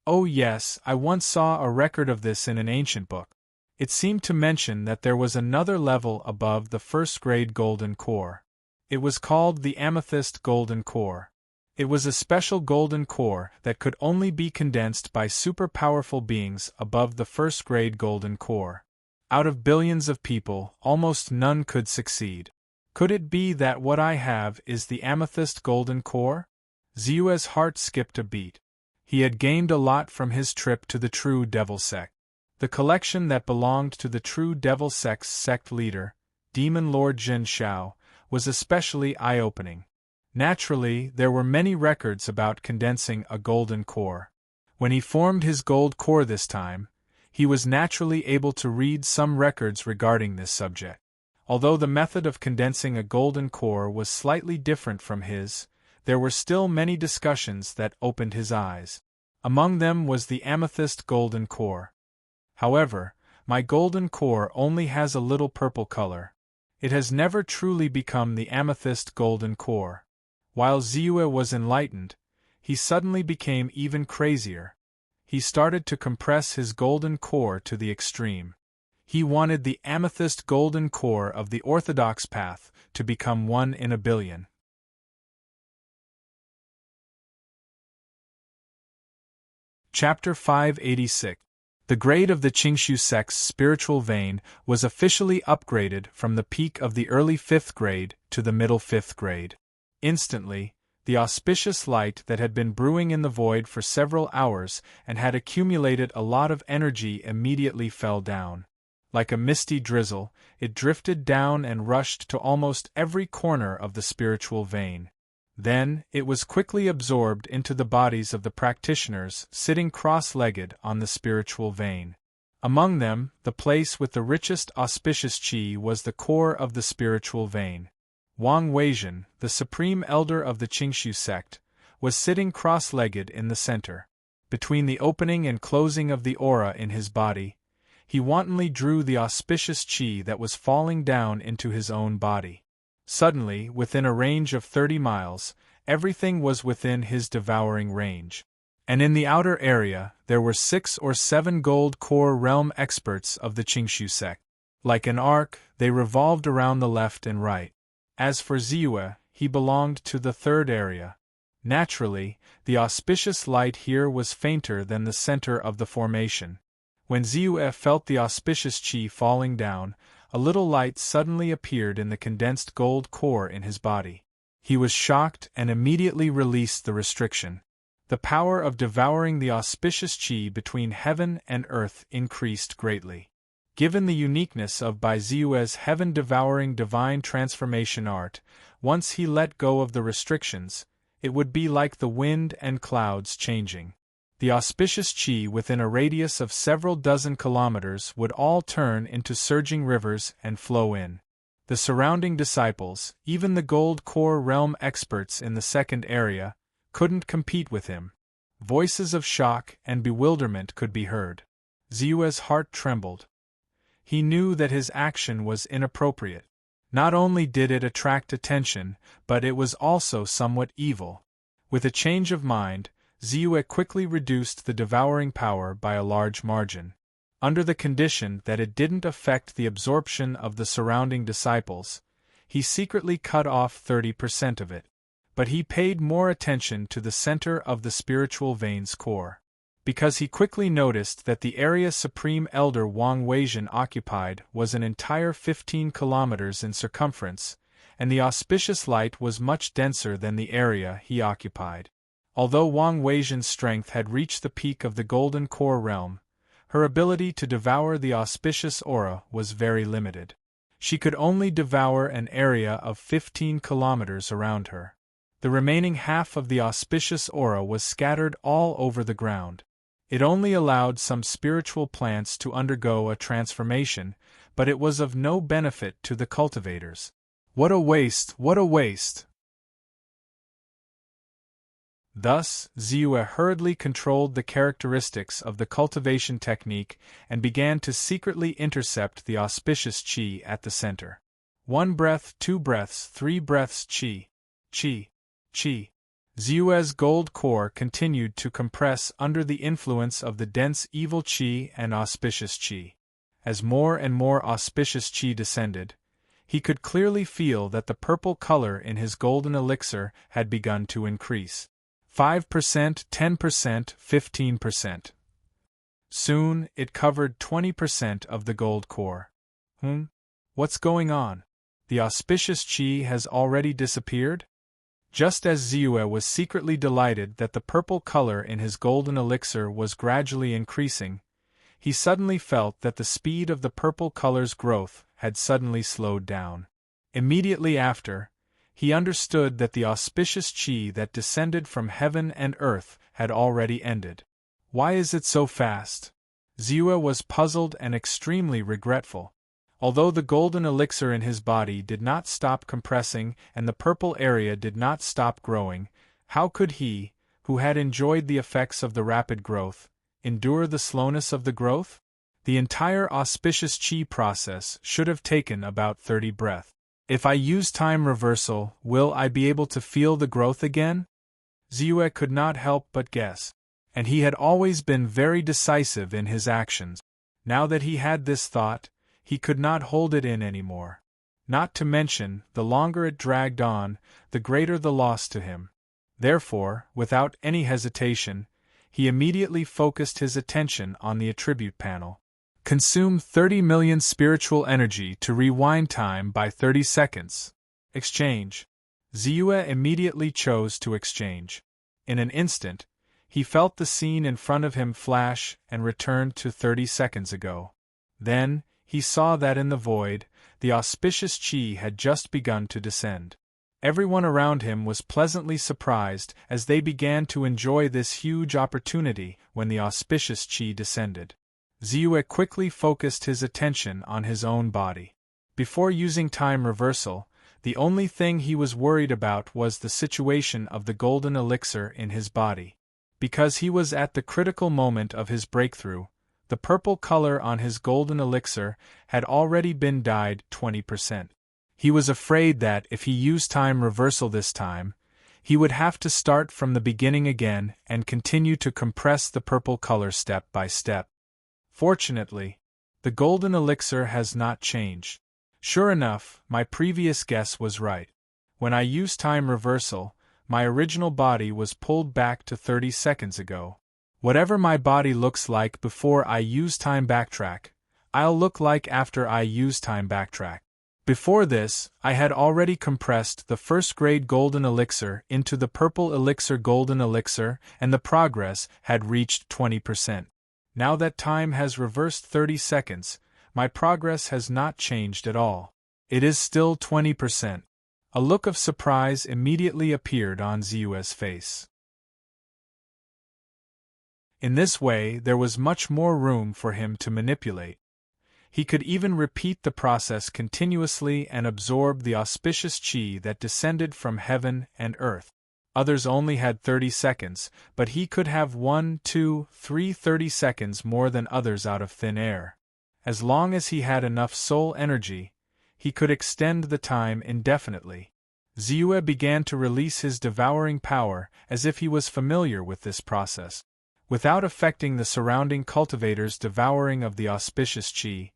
S1: Oh yes, I once saw a record of this in an ancient book. It seemed to mention that there was another level above the first grade golden core. It was called the amethyst golden core. It was a special golden core that could only be condensed by super-powerful beings above the first grade golden core. Out of billions of people, almost none could succeed. Could it be that what I have is the amethyst golden core? Xiu's heart skipped a beat. He had gained a lot from his trip to the True Devil Sect. The collection that belonged to the True Devil Sect's sect leader, Demon Lord Jin Shao, was especially eye-opening. Naturally, there were many records about condensing a golden core. When he formed his gold core this time, he was naturally able to read some records regarding this subject. Although the method of condensing a golden core was slightly different from his, there were still many discussions that opened his eyes. Among them was the amethyst golden core. However, my golden core only has a little purple color. It has never truly become the amethyst golden core. While Xiu was enlightened, he suddenly became even crazier. He started to compress his golden core to the extreme. He wanted the amethyst golden core of the orthodox path to become 1 in a billion. Chapter 586. The grade of the Qingshu sect's spiritual vein was officially upgraded from the peak of the early 5th grade to the middle 5th grade. Instantly, the auspicious light that had been brewing in the void for several hours and had accumulated a lot of energy immediately fell down. Like a misty drizzle, it drifted down and rushed to almost every corner of the spiritual vein. Then, it was quickly absorbed into the bodies of the practitioners sitting cross-legged on the spiritual vein. Among them, the place with the richest auspicious qi was the core of the spiritual vein. Wang Weizhen, the supreme elder of the Qingshu sect, was sitting cross-legged in the center. Between the opening and closing of the aura in his body, he wantonly drew the auspicious qi that was falling down into his own body. Suddenly, within a range of 30 miles, everything was within his devouring range. And in the outer area, there were 6 or 7 gold core realm experts of the Qingshu sect. Like an arc, they revolved around the left and right. As for Xiu, he belonged to the 3rd area. Naturally, the auspicious light here was fainter than the center of the formation. When Xiu felt the auspicious qi falling down, a little light suddenly appeared in the condensed gold core in his body. He was shocked and immediately released the restriction. The power of devouring the auspicious chi between heaven and earth increased greatly. Given the uniqueness of Baizue's heaven-devouring divine transformation art, once he let go of the restrictions, it would be like the wind and clouds changing. The auspicious chi within a radius of several dozen kilometers would all turn into surging rivers and flow in. The surrounding disciples, even the gold core realm experts in the second area, couldn't compete with him. Voices of shock and bewilderment could be heard. Ziue's heart trembled. He knew that his action was inappropriate. Not only did it attract attention, but it was also somewhat evil. With a change of mind, Ziue quickly reduced the devouring power by a large margin. Under the condition that it didn't affect the absorption of the surrounding disciples, he secretly cut off 30% of it. But he paid more attention to the center of the spiritual vein's core. Because he quickly noticed that the area Supreme Elder Wang Weijin occupied was an entire 15 kilometers in circumference, and the auspicious light was much denser than the area he occupied. Although Wang Weijin's strength had reached the peak of the Golden Core realm, her ability to devour the auspicious aura was very limited. She could only devour an area of 15 kilometers around her. The remaining half of the auspicious aura was scattered all over the ground. It only allowed some spiritual plants to undergo a transformation, but it was of no benefit to the cultivators. What a waste! What a waste! Thus, Ziue hurriedly controlled the characteristics of the cultivation technique and began to secretly intercept the auspicious qi at the center. 1 breath, 2 breaths, 3 breaths, qi, qi, qi. Ziue's gold core continued to compress under the influence of the dense evil qi and auspicious qi. As more and more auspicious qi descended, he could clearly feel that the purple color in his golden elixir had begun to increase. 5%, 10%, 15%. Soon, it covered 20% of the gold core. What's going on? The auspicious qi has already disappeared? Just as Ziue was secretly delighted that the purple color in his golden elixir was gradually increasing, he suddenly felt that the speed of the purple color's growth had suddenly slowed down. Immediately after, he understood that the auspicious qi that descended from heaven and earth had already ended. Why is it so fast? Ziue was puzzled and extremely regretful. Although the golden elixir in his body did not stop compressing and the purple area did not stop growing, how could he, who had enjoyed the effects of the rapid growth, endure the slowness of the growth? The entire auspicious qi process should have taken about 30 breaths. If I use time reversal, will I be able to feel the growth again? Ziue could not help but guess. And he had always been very decisive in his actions. Now that he had this thought, he could not hold it in anymore. Not to mention, the longer it dragged on, the greater the loss to him. Therefore, without any hesitation, he immediately focused his attention on the attribute panel. Consume 30 million spiritual energy to rewind time by 30 seconds. Exchange. Ziue immediately chose to exchange. In an instant, he felt the scene in front of him flash and returned to 30 seconds ago. Then, he saw that in the void, the auspicious qi had just begun to descend. Everyone around him was pleasantly surprised as they began to enjoy this huge opportunity when the auspicious qi descended. Ziue quickly focused his attention on his own body. Before using time reversal, the only thing he was worried about was the situation of the golden elixir in his body. Because he was at the critical moment of his breakthrough, the purple color on his golden elixir had already been dyed 20%. He was afraid that if he used time reversal this time, he would have to start from the beginning again and continue to compress the purple color step by step. Fortunately, the golden elixir has not changed. Sure enough, my previous guess was right. When I used time reversal, my original body was pulled back to 30 seconds ago. Whatever my body looks like before I use time backtrack, I'll look like after I use time backtrack. Before this, I had already compressed the first-grade golden elixir into the purple elixir golden elixir, and the progress had reached 20%. Now that time has reversed 30 seconds, my progress has not changed at all. It is still 20%. A look of surprise immediately appeared on Ziyue's face. In this way, there was much more room for him to manipulate. He could even repeat the process continuously and absorb the auspicious qi that descended from heaven and earth. Others only had 30 seconds, but he could have 1, 2, 3 30 seconds more than others out of thin air. As long as he had enough soul energy, he could extend the time indefinitely. Ziyue began to release his devouring power as if he was familiar with this process. Without affecting the surrounding cultivators' devouring of the auspicious qi,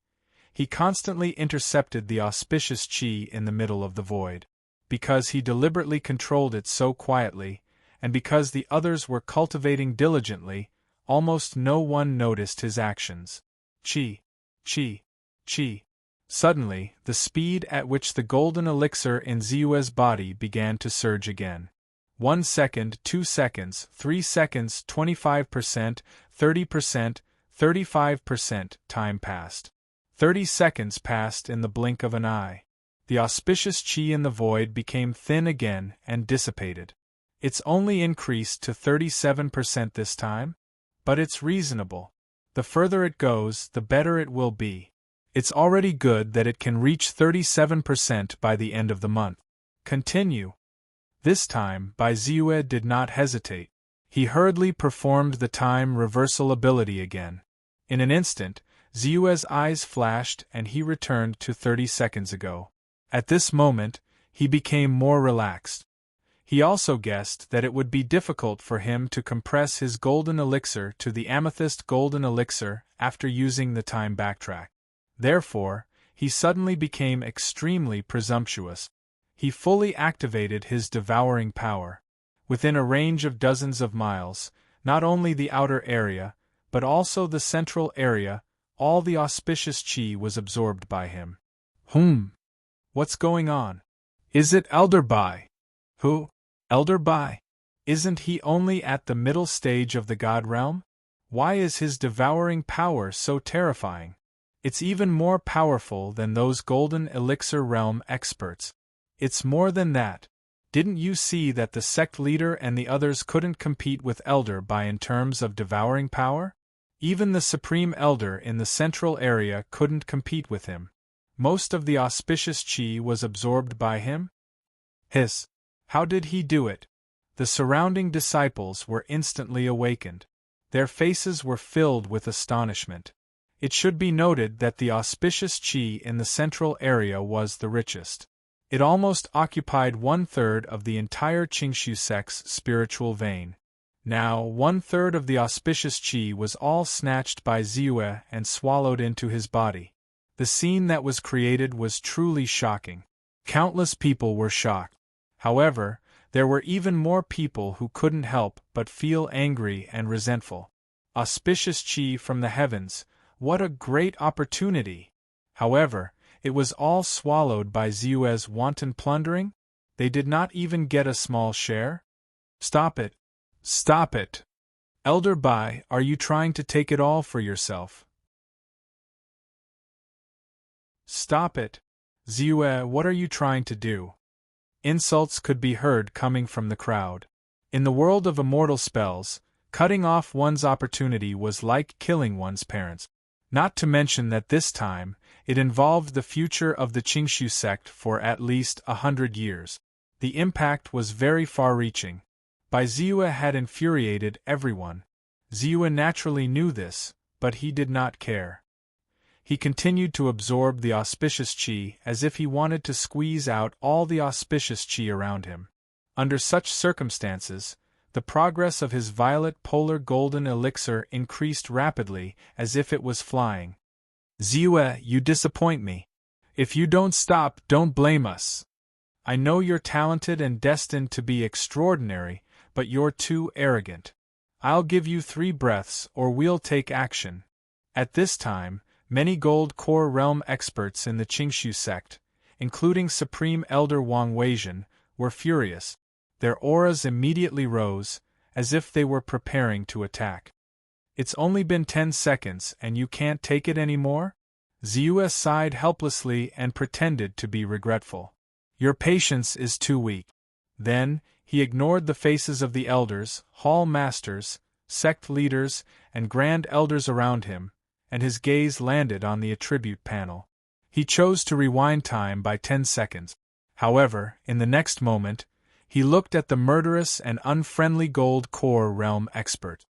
S1: he constantly intercepted the auspicious qi in the middle of the void. Because he deliberately controlled it so quietly, and because the others were cultivating diligently, almost no one noticed his actions. Qi, qi, qi. Suddenly, the speed at which the golden elixir in Ziyue's body began to surge again. 1 second, 2 seconds, 3 seconds, 25%, 30%, 35%, time passed. 30 seconds passed in the blink of an eye. The auspicious qi in the void became thin again and dissipated. It's only increased to 37% this time? But it's reasonable. The further it goes, the better it will be. It's already good that it can reach 37% by the end of the month. Continue. This time, Bai Ziyue did not hesitate. He hurriedly performed the time reversal ability again. In an instant, Ziyue's eyes flashed and he returned to 30 seconds ago. At this moment, he became more relaxed. He also guessed that it would be difficult for him to compress his golden elixir to the amethyst golden elixir after using the time backtrack. Therefore, he suddenly became extremely presumptuous. He fully activated his devouring power. Within a range of dozens of miles, not only the outer area, but also the central area, all the auspicious qi was absorbed by him. What's going on? Is it Elder Bai? Who? Elder Bai? Isn't he only at the middle stage of the God realm? Why is his devouring power so terrifying? It's even more powerful than those golden elixir realm experts. It's more than that. Didn't you see that the sect leader and the others couldn't compete with Elder Bai in terms of devouring power? Even the Supreme Elder in the central area couldn't compete with him. Most of the auspicious qi was absorbed by him? Hiss! How did he do it? The surrounding disciples were instantly awakened. Their faces were filled with astonishment. It should be noted that the auspicious qi in the central area was the richest. It almost occupied 1/3 of the entire Qingshu sect's spiritual vein. Now, 1/3 of the auspicious qi was all snatched by Ziyue and swallowed into his body. The scene that was created was truly shocking. Countless people were shocked. However, there were even more people who couldn't help but feel angry and resentful. Auspicious qi from the heavens, what a great opportunity! However, it was all swallowed by Ziyue's wanton plundering? They did not even get a small share? Stop it! Stop it! Elder Bai, are you trying to take it all for yourself? Stop it! Ziyue, what are you trying to do? Insults could be heard coming from the crowd. In the world of immortal spells, cutting off one's opportunity was like killing one's parents. Not to mention that this time, it involved the future of the Qingshu sect for at least 100 years. The impact was very far-reaching. Bai Ziyue had infuriated everyone. Ziyue naturally knew this, but he did not care. He continued to absorb the auspicious qi as if he wanted to squeeze out all the auspicious qi around him. Under such circumstances, the progress of his violet polar golden elixir increased rapidly as if it was flying. Ziyue, you disappoint me. If you don't stop, don't blame us. I know you're talented and destined to be extraordinary, but you're too arrogant. I'll give you 3 breaths or we'll take action. At this time, many gold core realm experts in the Qingshu sect, including Supreme Elder Wang Weizhen, were furious. Their auras immediately rose, as if they were preparing to attack. It's only been 10 seconds and you can't take it anymore? Ziyue sighed helplessly and pretended to be regretful. Your patience is too weak. Then, he ignored the faces of the elders, hall masters, sect leaders, and grand elders around him, and his gaze landed on the attribute panel. He chose to rewind time by 10 seconds. However, in the next moment, he looked at the murderous and unfriendly gold core realm expert.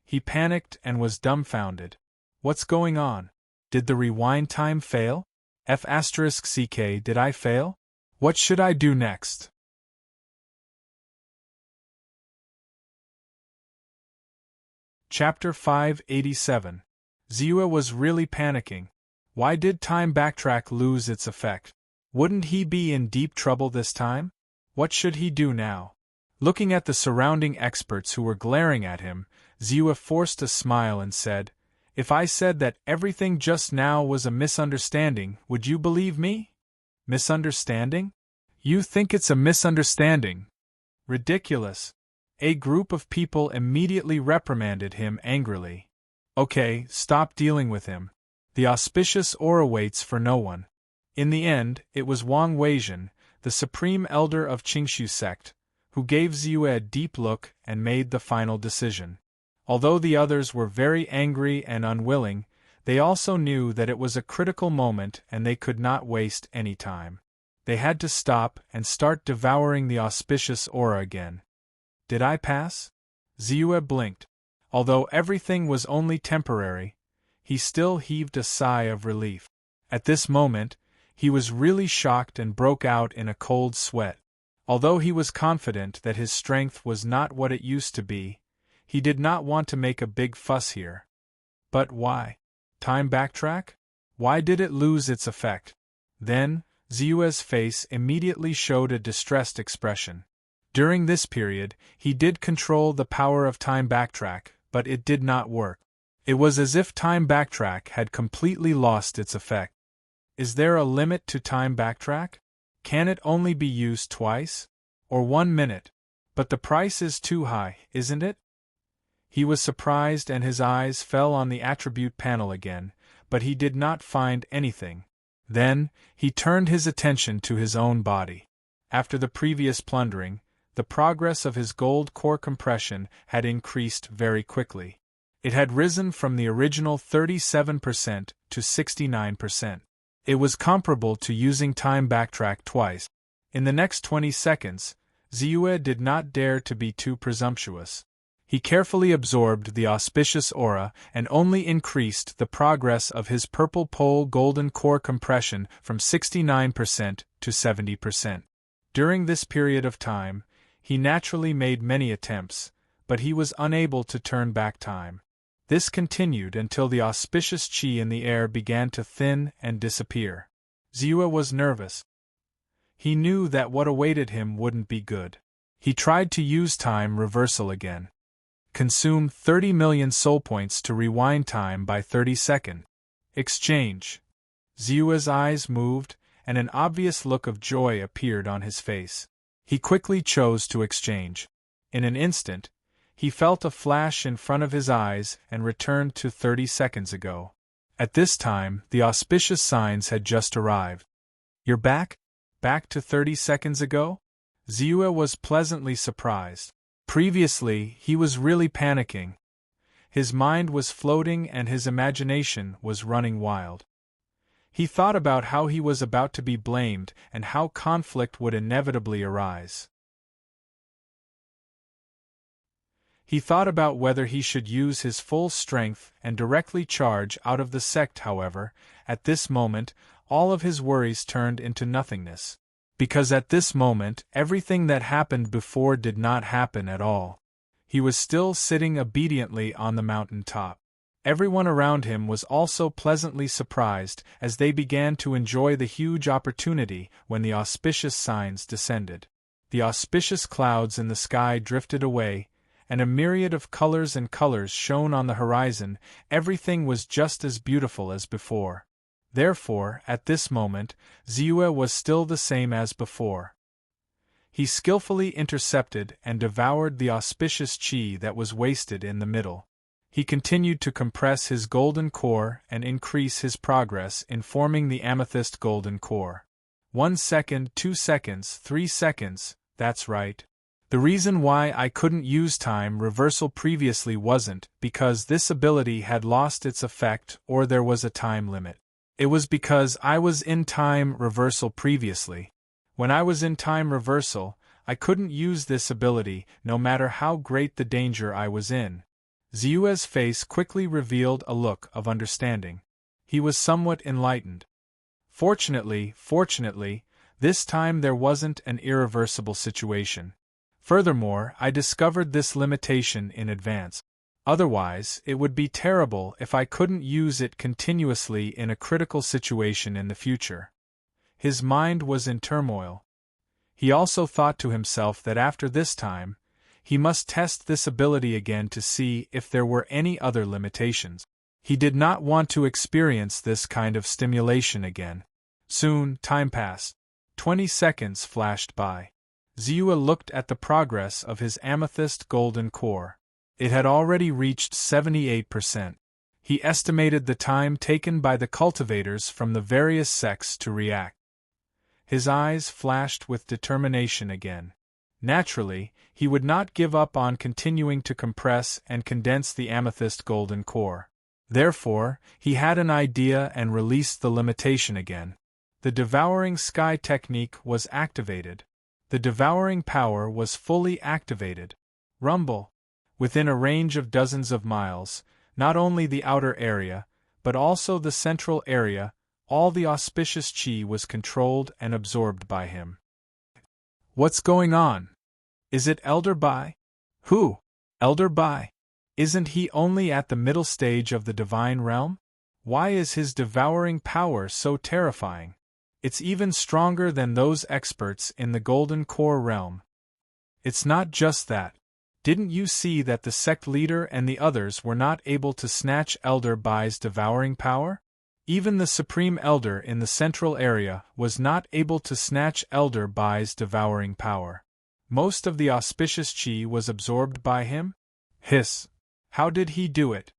S1: He panicked and was dumbfounded. What's going on? Did the rewind time fail? F***ck, did I fail? What should I do next? Chapter 587. Ziyue was really panicking. Why did time backtrack lose its effect? Wouldn't he be in deep trouble this time? What should he do now? Looking at the surrounding experts who were glaring at him, Ziyue forced a smile and said, "If I said that everything just now was a misunderstanding, would you believe me?" Misunderstanding? You think it's a misunderstanding? Ridiculous. A group of people immediately reprimanded him angrily. Okay, stop dealing with him. The auspicious aura waits for no one. In the end, it was Wang Weizhen, the Supreme Elder of Qingshu sect, who gave Ziyue a deep look and made the final decision. Although the others were very angry and unwilling, they also knew that it was a critical moment and they could not waste any time. They had to stop and start devouring the auspicious aura again. Did I pass? Ziyue blinked. Although everything was only temporary, he still heaved a sigh of relief. At this moment, he was really shocked and broke out in a cold sweat. Although he was confident that his strength was not what it used to be, he did not want to make a big fuss here. But why? Time backtrack? Why did it lose its effect? Then, Ziyue's face immediately showed a distressed expression. During this period, he did control the power of time backtrack, but it did not work. It was as if time backtrack had completely lost its effect. Is there a limit to time backtrack? Can it only be used twice? Or 1 minute? But the price is too high, isn't it? He was surprised and his eyes fell on the attribute panel again, but he did not find anything. Then, he turned his attention to his own body. After the previous plundering, the progress of his gold core compression had increased very quickly. It had risen from the original 37% to 69%. It was comparable to using time backtrack twice. In the next 20 seconds, Ziyue did not dare to be too presumptuous. He carefully absorbed the auspicious aura and only increased the progress of his purple pole golden core compression from 69% to 70%. During this period of time, he naturally made many attempts, but he was unable to turn back time. This continued until the auspicious qi in the air began to thin and disappear. Ziyue was nervous. He knew that what awaited him wouldn't be good. He tried to use time reversal again. Consume 30 million soul points to rewind time by 30 seconds. Exchange. Ziyue's eyes moved, and an obvious look of joy appeared on his face. He quickly chose to exchange. In an instant, he felt a flash in front of his eyes and returned to 30 seconds ago. At this time, the auspicious signs had just arrived. You're back? Back to 30 seconds ago? Ziyue was pleasantly surprised. Previously, he was really panicking. His mind was floating and his imagination was running wild. He thought about how he was about to be blamed and how conflict would inevitably arise. He thought about whether he should use his full strength and directly charge out of the sect. However, at this moment, all of his worries turned into nothingness. Because at this moment, everything that happened before did not happen at all. He was still sitting obediently on the mountain top. Everyone around him was also pleasantly surprised as they began to enjoy the huge opportunity when the auspicious signs descended. The auspicious clouds in the sky drifted away, and a myriad of colors and colors shone on the horizon. Everything was just as beautiful as before. Therefore, at this moment, Ziyue was still the same as before. He skillfully intercepted and devoured the auspicious qi that was wasted in the middle. He continued to compress his golden core and increase his progress in forming the amethyst golden core. 1 second, 2 seconds, 3 seconds, that's right. The reason why I couldn't use time reversal previously wasn't because this ability had lost its effect or there was a time limit. It was because I was in time reversal previously. When I was in time reversal, I couldn't use this ability no matter how great the danger I was in. Ziyue's face quickly revealed a look of understanding. He was somewhat enlightened. Fortunately, this time there wasn't an irreversible situation. Furthermore, I discovered this limitation in advance. Otherwise, it would be terrible if I couldn't use it continuously in a critical situation in the future. His mind was in turmoil. He also thought to himself that after this time, he must test this ability again to see if there were any other limitations. He did not want to experience this kind of stimulation again. Soon, time passed. 20 seconds flashed by. Ziyue looked at the progress of his amethyst golden core. It had already reached 78%. He estimated the time taken by the cultivators from the various sects to react. His eyes flashed with determination again. Naturally, he would not give up on continuing to compress and condense the amethyst golden core. Therefore, he had an idea and released the limitation again. The devouring sky technique was activated. The devouring power was fully activated. Rumble. Within a range of dozens of miles, not only the outer area, but also the central area, all the auspicious qi was controlled and absorbed by him. What's going on? Is it Elder Bai? Who? Elder Bai? Isn't he only at the middle stage of the divine realm? Why is his devouring power so terrifying? It's even stronger than those experts in the golden core realm. It's not just that. Didn't you see that the sect leader and the others were not able to snatch Elder Bai's devouring power? Even the Supreme Elder in the central area was not able to snatch Elder Bai's devouring power. Most of the auspicious qi was absorbed by him? Hiss! How did he do it?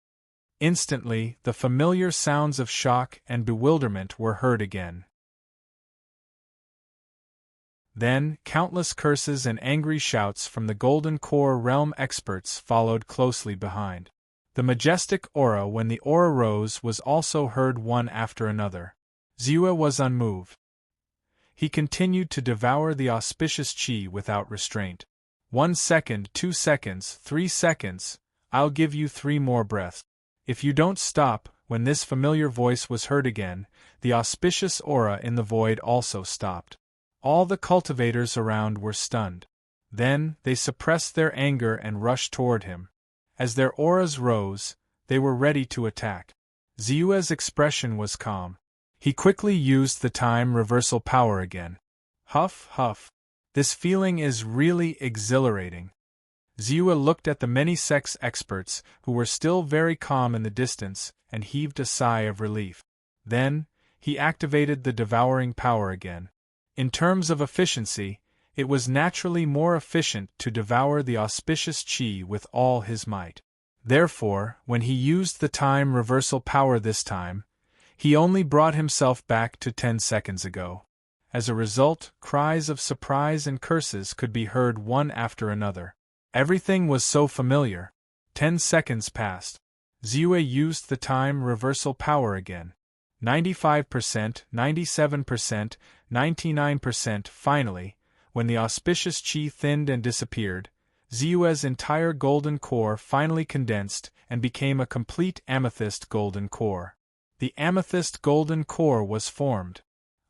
S1: Instantly, the familiar sounds of shock and bewilderment were heard again. Then, countless curses and angry shouts from the Golden Core realm experts followed closely behind. The majestic aura when the aura rose was also heard one after another. Ziyue was unmoved. He continued to devour the auspicious qi without restraint. 1 second, 2 seconds, 3 seconds, I'll give you 3 more breaths. If you don't stop. When this familiar voice was heard again, the auspicious aura in the void also stopped. All the cultivators around were stunned. Then, they suppressed their anger and rushed toward him. As their auras rose, they were ready to attack. Ziyue's expression was calm. He quickly used the time reversal power again. Huff, huff. This feeling is really exhilarating. Ziyue looked at the many sex experts who were still very calm in the distance and heaved a sigh of relief. Then, he activated the devouring power again. In terms of efficiency, it was naturally more efficient to devour the auspicious qi with all his might. Therefore, when he used the time reversal power this time, he only brought himself back to 10 seconds ago. As a result, cries of surprise and curses could be heard one after another. Everything was so familiar. 10 seconds passed. Ziyue used the time reversal power again. 95%, 97%, 99%. Finally, when the auspicious qi thinned and disappeared, Ziyue's entire golden core finally condensed and became a complete amethyst golden core. The amethyst golden core was formed.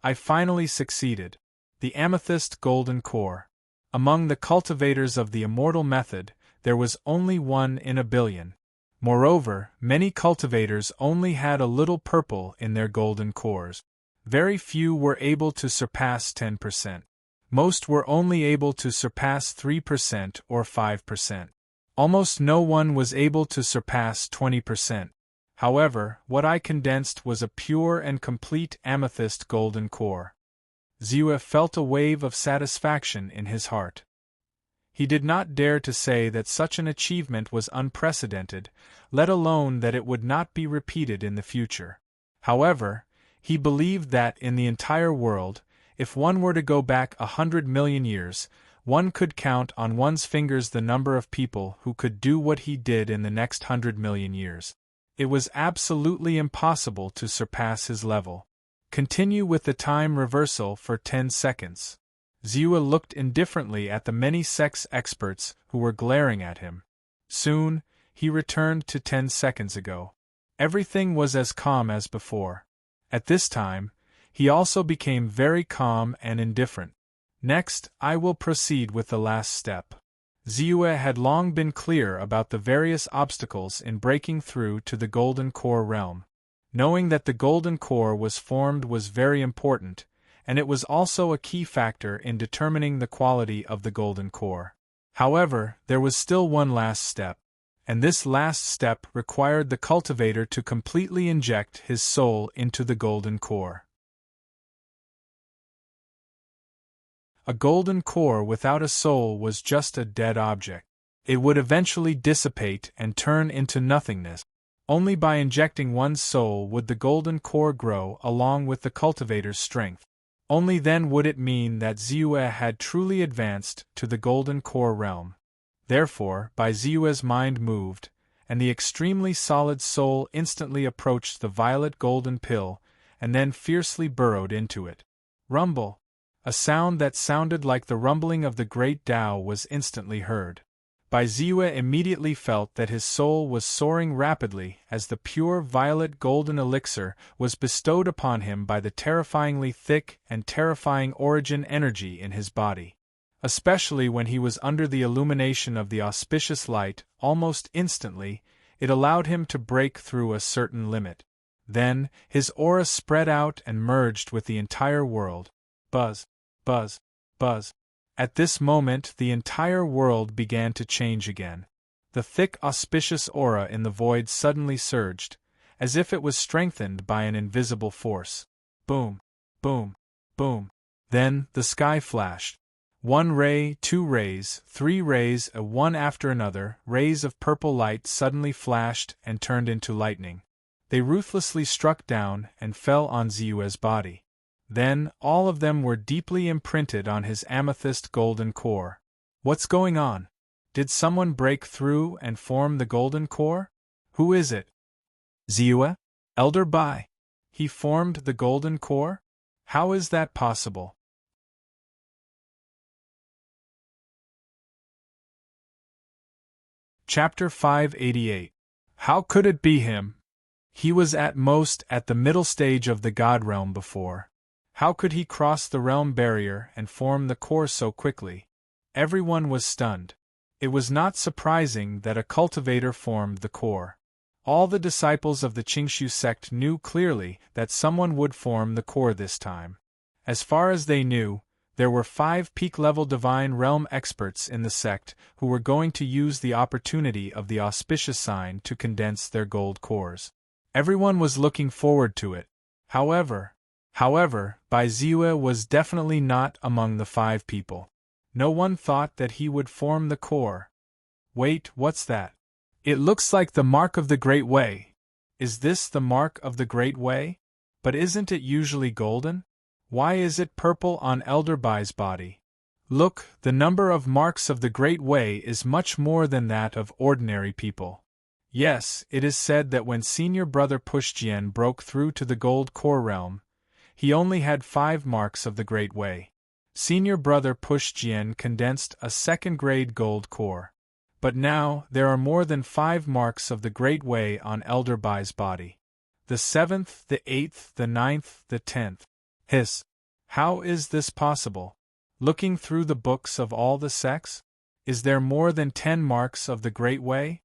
S1: I finally succeeded. The amethyst golden core. Among the cultivators of the immortal method, there was only 1 in a billion. Moreover, many cultivators only had a little purple in their golden cores. Very few were able to surpass 10%. Most were only able to surpass 3% or 5%. Almost no one was able to surpass 20%. However, what I condensed was a pure and complete amethyst golden core. Ziyue felt a wave of satisfaction in his heart. He did not dare to say that such an achievement was unprecedented, let alone that it would not be repeated in the future. However, he believed that in the entire world, if one were to go back 100 million years, one could count on one's fingers the number of people who could do what he did in the next 100 million years. It was absolutely impossible to surpass his level. Continue with the time reversal for 10 seconds. Ziyue looked indifferently at the many sex experts who were glaring at him. Soon, he returned to 10 seconds ago. Everything was as calm as before. At this time, he also became very calm and indifferent. Next, I will proceed with the last step. Ziyue had long been clear about the various obstacles in breaking through to the Golden Core realm. Knowing that the Golden Core was formed was very important, and it was also a key factor in determining the quality of the Golden Core. However, there was still one last step, and this last step required the cultivator to completely inject his soul into the Golden Core. A golden core without a soul was just a dead object. It would eventually dissipate and turn into nothingness. Only by injecting one's soul would the golden core grow along with the cultivator's strength. Only then would it mean that Ziyue had truly advanced to the golden core realm. Therefore, by Ziyue's mind moved, and the extremely solid soul instantly approached the violet golden pill, and then fiercely burrowed into it. Rumble! A sound that sounded like the rumbling of the great Tao was instantly heard. Ziyue immediately felt that his soul was soaring rapidly as the pure violet golden elixir was bestowed upon him by the terrifyingly thick and terrifying origin energy in his body. Especially when he was under the illumination of the auspicious light, almost instantly, it allowed him to break through a certain limit. Then, his aura spread out and merged with the entire world. Buzz, buzz, buzz. At this moment the entire world began to change again. The thick auspicious aura in the void suddenly surged, as if it was strengthened by an invisible force. Boom, boom, boom. Then the sky flashed. 1 ray, 2 rays, 3 rays, one after another, rays of purple light suddenly flashed and turned into lightning. They ruthlessly struck down and fell on Ziyue's body. Then, all of them were deeply imprinted on his amethyst golden core. What's going on? Did someone break through and form the golden core? Who is it? Ziyue? Elder Bai. He formed the golden core? How is that possible? Chapter 588. How could it be him? He was at most at the middle stage of the God realm before. How could he cross the realm barrier and form the core so quickly? Everyone was stunned. It was not surprising that a cultivator formed the core. All the disciples of the Qingshu sect knew clearly that someone would form the core this time. As far as they knew, there were 5 peak-level divine realm experts in the sect who were going to use the opportunity of the auspicious sign to condense their gold cores. Everyone was looking forward to it. However, Ziyue was definitely not among the 5 people. No one thought that he would form the core. Wait, what's that? It looks like the mark of the Great Way. Is this the mark of the Great Way? But isn't it usually golden? Why is it purple on Elder Bai's body? Look, the number of marks of the Great Way is much more than that of ordinary people. Yes, it is said that when senior brother Pushjian broke through to the gold core realm, he only had 5 marks of the Great Way. Senior brother Pushjian condensed a second-grade gold core. But now, there are more than 5 marks of the Great Way on Elder Bai's body. The 7th, the 8th, the 9th, the 10th. Hiss! How is this possible? Looking through the books of all the sects? Is there more than 10 marks of the Great Way?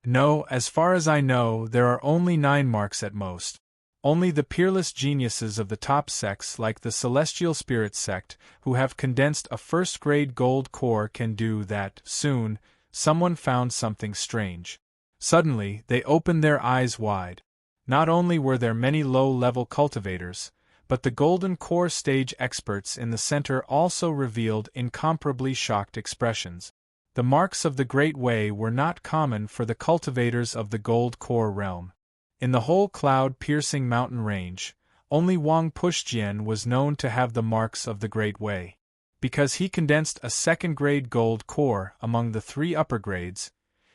S1: No, as far as I know, there are only 9 marks at most. Only the peerless geniuses of the top sects like the Celestial Spirit sect, who have condensed a first-grade gold core, can do that. Soon, someone found something strange. Suddenly, they opened their eyes wide. Not only were there many low-level cultivators, but the golden core stage experts in the center also revealed incomparably shocked expressions. The marks of the Great Way were not common for the cultivators of the gold core realm. In the whole cloud-piercing mountain range, only Wang Pushjian was known to have the marks of the Great Way. Because he condensed a second-grade gold core among the 3 upper grades,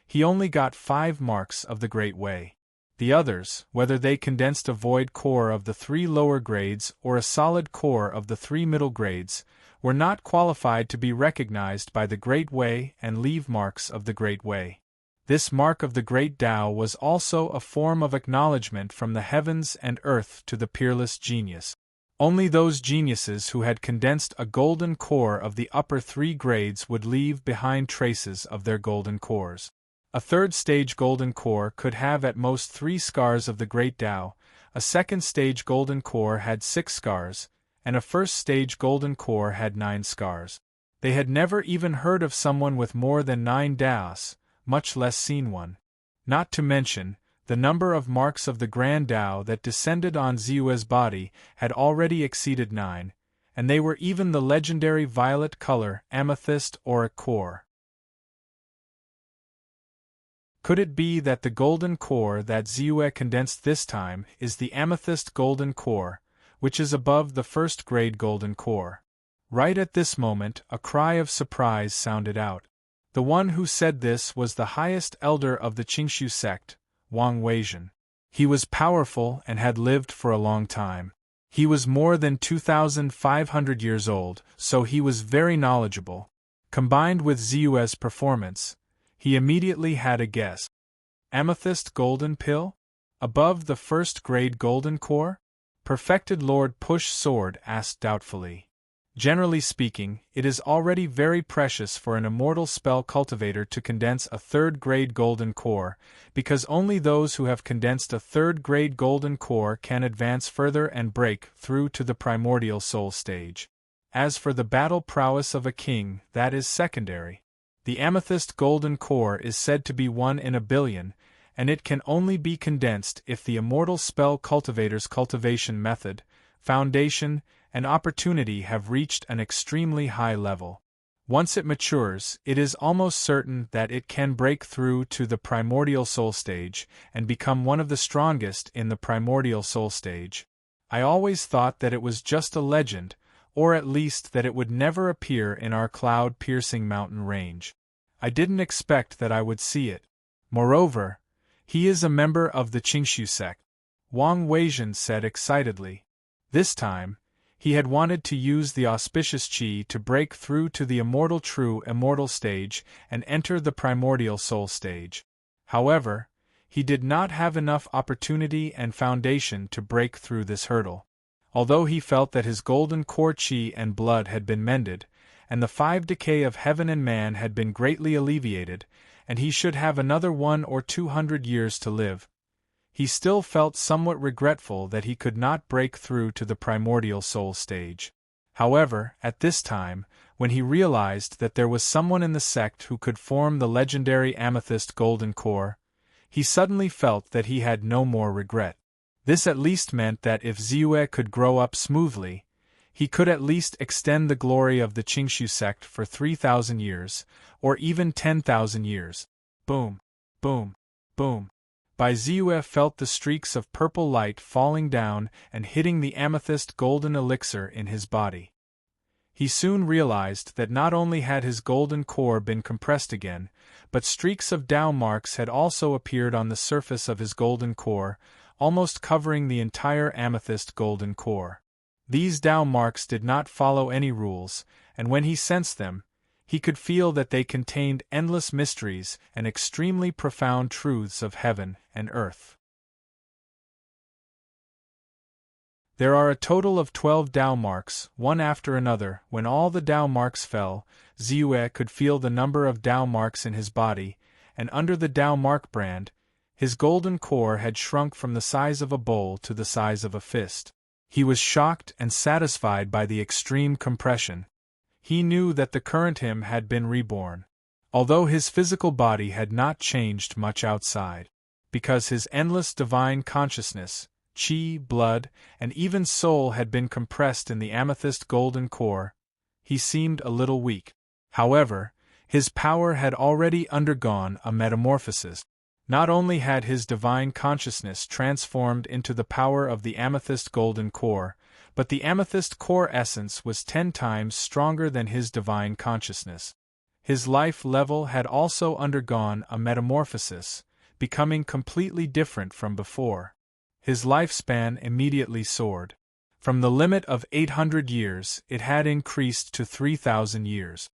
S1: he only got 5 marks of the Great Way. The others, whether they condensed a void core of the 3 lower grades or a solid core of the 3 middle grades, were not qualified to be recognized by the Great Way and leave marks of the Great Way. This mark of the Great Tao was also a form of acknowledgement from the heavens and earth to the peerless genius. Only those geniuses who had condensed a golden core of the upper 3 grades would leave behind traces of their golden cores. A third-stage golden core could have at most 3 scars of the Great Tao, a second-stage golden core had 6 scars, and a first-stage golden core had 9 scars. They had never even heard of someone with more than 9 Taos, much less seen one. Not to mention, the number of marks of the Grand Tao that descended on Ziyue's body had already exceeded 9, and they were even the legendary violet color amethyst auric core. Could it be that the golden core that Ziyue condensed this time is the amethyst golden core, which is above the first-grade golden core? Right at this moment, a cry of surprise sounded out. The one who said this was the highest elder of the Qingshu sect, Wang Weizhen. He was powerful and had lived for a long time. He was more than 2,500 years old, so he was very knowledgeable. Combined with Ziyue's performance, he immediately had a guess. Amethyst golden pill? Above the first-grade golden core? Perfected Lord Push Sword asked doubtfully. Generally speaking, it is already very precious for an immortal spell cultivator to condense a third-grade golden core, because only those who have condensed a third-grade golden core can advance further and break through to the primordial soul stage. As for the battle prowess of a king, that is secondary. The amethyst golden core is said to be 1 in a billion, and it can only be condensed if the immortal spell cultivator's cultivation method, foundation, and opportunity have reached an extremely high level. Once it matures, it is almost certain that it can break through to the primordial soul stage and become one of the strongest in the primordial soul stage. I always thought that it was just a legend, or at least that it would never appear in our cloud-piercing mountain range. I didn't expect that I would see it. Moreover, he is a member of the Qingshu sect, Wang Weizhen said excitedly. This time, he had wanted to use the auspicious qi to break through to the immortal true immortal stage and enter the primordial soul stage. However, he did not have enough opportunity and foundation to break through this hurdle. Although he felt that his golden core qi and blood had been mended, and the 5 decay of heaven and man had been greatly alleviated, and he should have another 100 or 200 years to live, he still felt somewhat regretful that he could not break through to the primordial soul stage. However, at this time, when he realized that there was someone in the sect who could form the legendary amethyst golden core, he suddenly felt that he had no more regret. This at least meant that if Ziyue could grow up smoothly, he could at least extend the glory of the Qingshu sect for 3,000 years, or even 10,000 years. Boom, boom, boom. Bai Ziyue felt the streaks of purple light falling down and hitting the amethyst golden elixir in his body. He soon realized that not only had his golden core been compressed again, but streaks of Tao marks had also appeared on the surface of his golden core, almost covering the entire amethyst golden core. These Tao marks did not follow any rules, and when he sensed them, he could feel that they contained endless mysteries and extremely profound truths of heaven and earth. There are a total of 12 Tao marks, one after another. When all the Tao marks fell, Ziyue could feel the number of Tao marks in his body, and under the Tao mark brand, his golden core had shrunk from the size of a bowl to the size of a fist. He was shocked and satisfied by the extreme compression. He knew that the current him had been reborn. although his physical body had not changed much outside. Because his endless divine consciousness, chi, blood, and even soul had been compressed in the amethyst golden core, he seemed a little weak. However, his power had already undergone a metamorphosis. Not only had his divine consciousness transformed into the power of the amethyst golden core, but the amethyst core essence was 10 times stronger than his divine consciousness. His life level had also undergone a metamorphosis, becoming completely different from before. His lifespan immediately soared. From the limit of 800 years, it had increased to 3,000 years.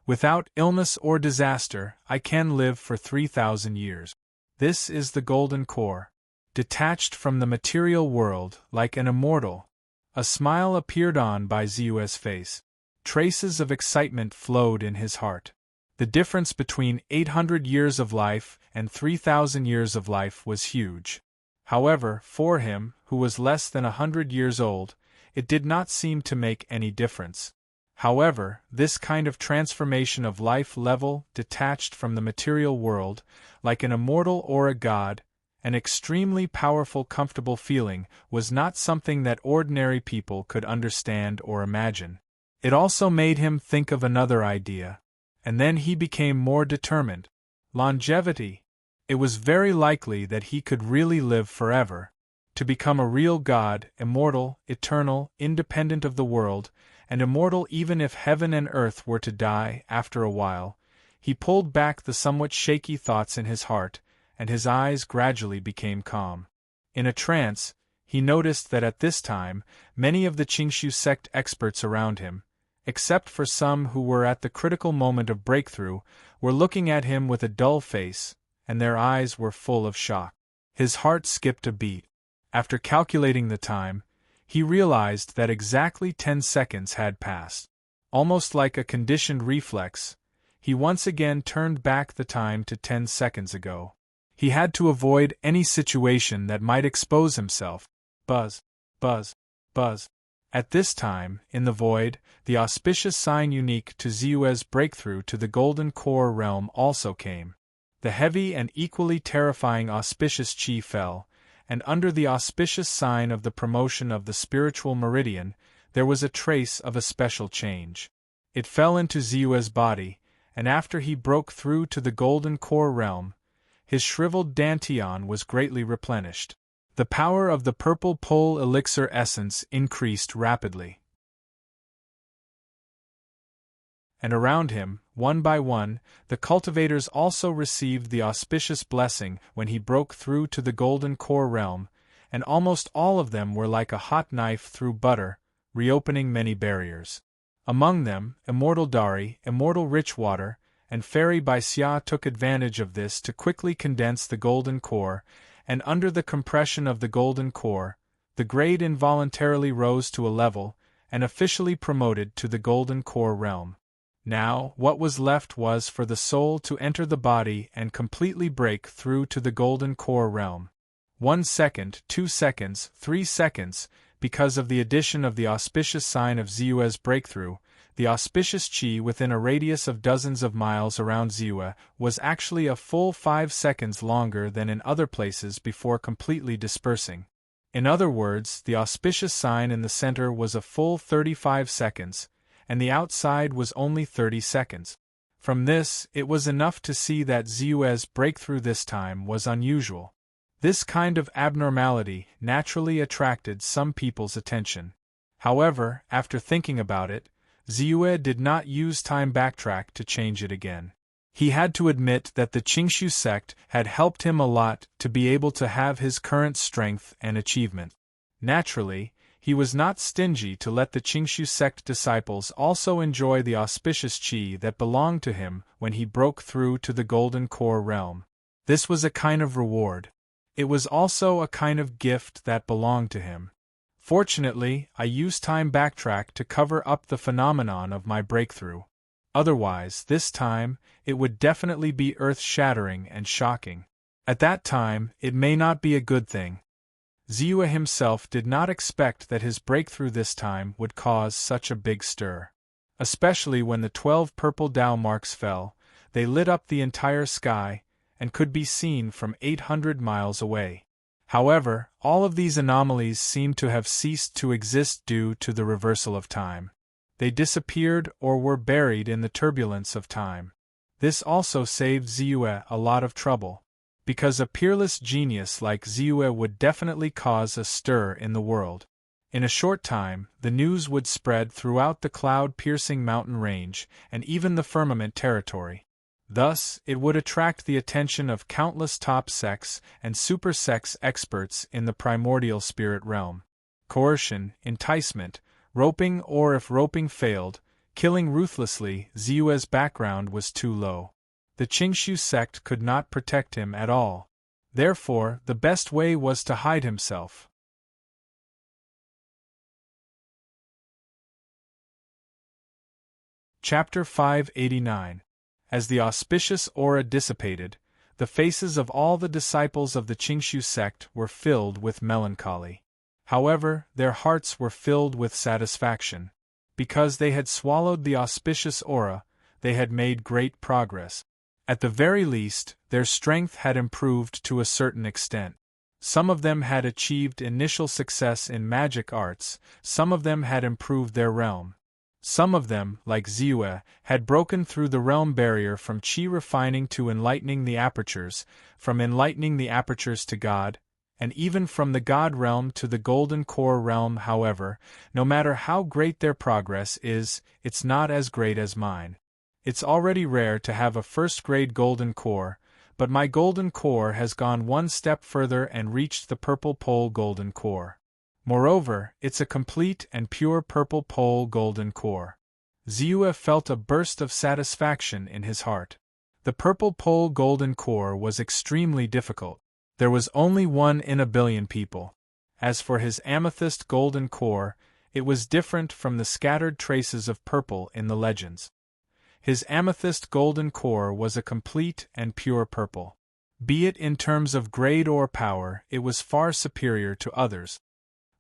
S1: Without illness or disaster, I can live for 3,000 years. This is the golden core. Detached from the material world, like an immortal. A smile appeared on Baizu's face. Traces of excitement flowed in his heart. The difference between 800 years of life and 3,000 years of life was huge. However, for him, who was less than 100 years old, it did not seem to make any difference. However, this kind of transformation of life level, detached from the material world, like an immortal or a god, an extremely powerful comfortable feeling, was not something that ordinary people could understand or imagine. It also made him think of another idea. And then he became more determined. Longevity. It was very likely that he could really live forever. To become a real god, immortal, eternal, independent of the world, and immortal even if heaven and earth were to die after a while. He pulled back the somewhat shaky thoughts in his heart, and his eyes gradually became calm. In a trance, he noticed that at this time, many of the Qingshu sect experts around him, except for some who were at the critical moment of breakthrough, were looking at him with a dull face, and their eyes were full of shock. His heart skipped a beat. After calculating the time, he realized that exactly 10 seconds had passed. Almost like a conditioned reflex, he once again turned back the time to 10 seconds ago. He had to avoid any situation that might expose himself. Buzz, buzz, buzz. At this time, in the void, the auspicious sign unique to Ziue's breakthrough to the Golden Core realm also came. The heavy and equally terrifying auspicious chi fell, and under the auspicious sign of the promotion of the spiritual meridian, there was a trace of a special change. It fell into Ziue's body, and after he broke through to the Golden Core realm, his shriveled dantian was greatly replenished. The power of the purple pole elixir essence increased rapidly. And around him, one by one, the cultivators also received the auspicious blessing when he broke through to the Golden Core realm, and almost all of them were like a hot knife through butter, reopening many barriers. Among them, Immortal Dari, Immortal Richwater, and Fairy Baixia took advantage of this to quickly condense the Golden Core, and under the compression of the Golden Core, the grade involuntarily rose to a level, and officially promoted to the Golden Core realm. Now, what was left was for the soul to enter the body and completely break through to the Golden Core realm. 1 second, 2 seconds, 3 seconds, because of the addition of the auspicious sign of Ziue's breakthrough, the auspicious chi within a radius of dozens of miles around Ziue was actually a full 5 seconds longer than in other places before completely dispersing. In other words, the auspicious sign in the center was a full 35 seconds, and the outside was only 30 seconds. From this, it was enough to see that Ziue's breakthrough this time was unusual. This kind of abnormality naturally attracted some people's attention. However, after thinking about it, Ziue did not use time backtrack to change it again. He had to admit that the Qingshu sect had helped him a lot to be able to have his current strength and achievement. Naturally, he was not stingy to let the Qingshu sect disciples also enjoy the auspicious chi that belonged to him when he broke through to the Golden Core realm. This was a kind of reward. It was also a kind of gift that belonged to him. Fortunately, I used time backtrack to cover up the phenomenon of my breakthrough. Otherwise, this time, it would definitely be earth-shattering and shocking. At that time, it may not be a good thing. Ziue himself did not expect that his breakthrough this time would cause such a big stir. Especially when the 12 purple Tao marks fell, They lit up the entire sky, and could be seen from 800 miles away. However, all of these anomalies seemed to have ceased to exist due to the reversal of time. They disappeared or were buried in the turbulence of time. This also saved Ziyue a lot of trouble, because a peerless genius like Ziyue would definitely cause a stir in the world. In a short time, the news would spread throughout the cloud-piercing mountain range and even the firmament territory. Thus, it would attract the attention of countless top sex and super sex experts in the primordial spirit realm. Coercion, enticement, roping, or if roping failed, killing ruthlessly. Ziyue's background was too low. The Qingshu sect could not protect him at all. Therefore, the best way was to hide himself. Chapter 589. As the auspicious aura dissipated, the faces of all the disciples of the Qingshu sect were filled with melancholy. However, their hearts were filled with satisfaction. Because they had swallowed the auspicious aura, they had made great progress. At the very least, their strength had improved to a certain extent. Some of them had achieved initial success in magic arts, some of them had improved their realm. Some of them, like Ziyue, had broken through the realm barrier from qi refining to enlightening the apertures, from enlightening the apertures to God, and even from the God realm to the golden core realm. However, no matter how great their progress is, it's not as great as mine. It's already rare to have a first-grade golden core, but my golden core has gone one step further and reached the purple pole golden core. Moreover, it's a complete and pure purple pole golden core. Ziyue felt a burst of satisfaction in his heart. The purple pole golden core was extremely difficult. There was only one in a billion people. As for his amethyst golden core, it was different from the scattered traces of purple in the legends. His amethyst golden core was a complete and pure purple. Be it in terms of grade or power, it was far superior to others.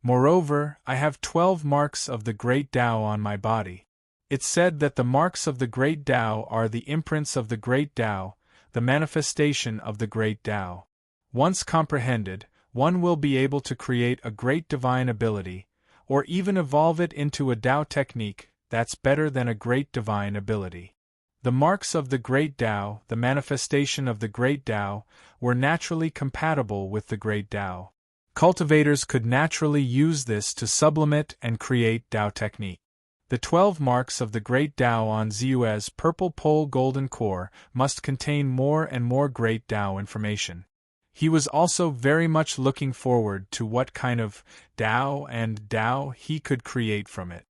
S1: Moreover, I have 12 marks of the Great Tao on my body. It's said that the marks of the Great Tao are the imprints of the Great Tao, the manifestation of the Great Tao. Once comprehended, one will be able to create a great divine ability, or even evolve it into a Tao technique that's better than a great divine ability. The marks of the Great Tao, the manifestation of the Great Tao, were naturally compatible with the Great Tao. Cultivators could naturally use this to sublimate and create Tao technique. The 12 marks of the Great Tao on Ziyue's purple pole golden core must contain more and more Great Tao information. He was also very much looking forward to what kind of Tao and Tao he could create from it.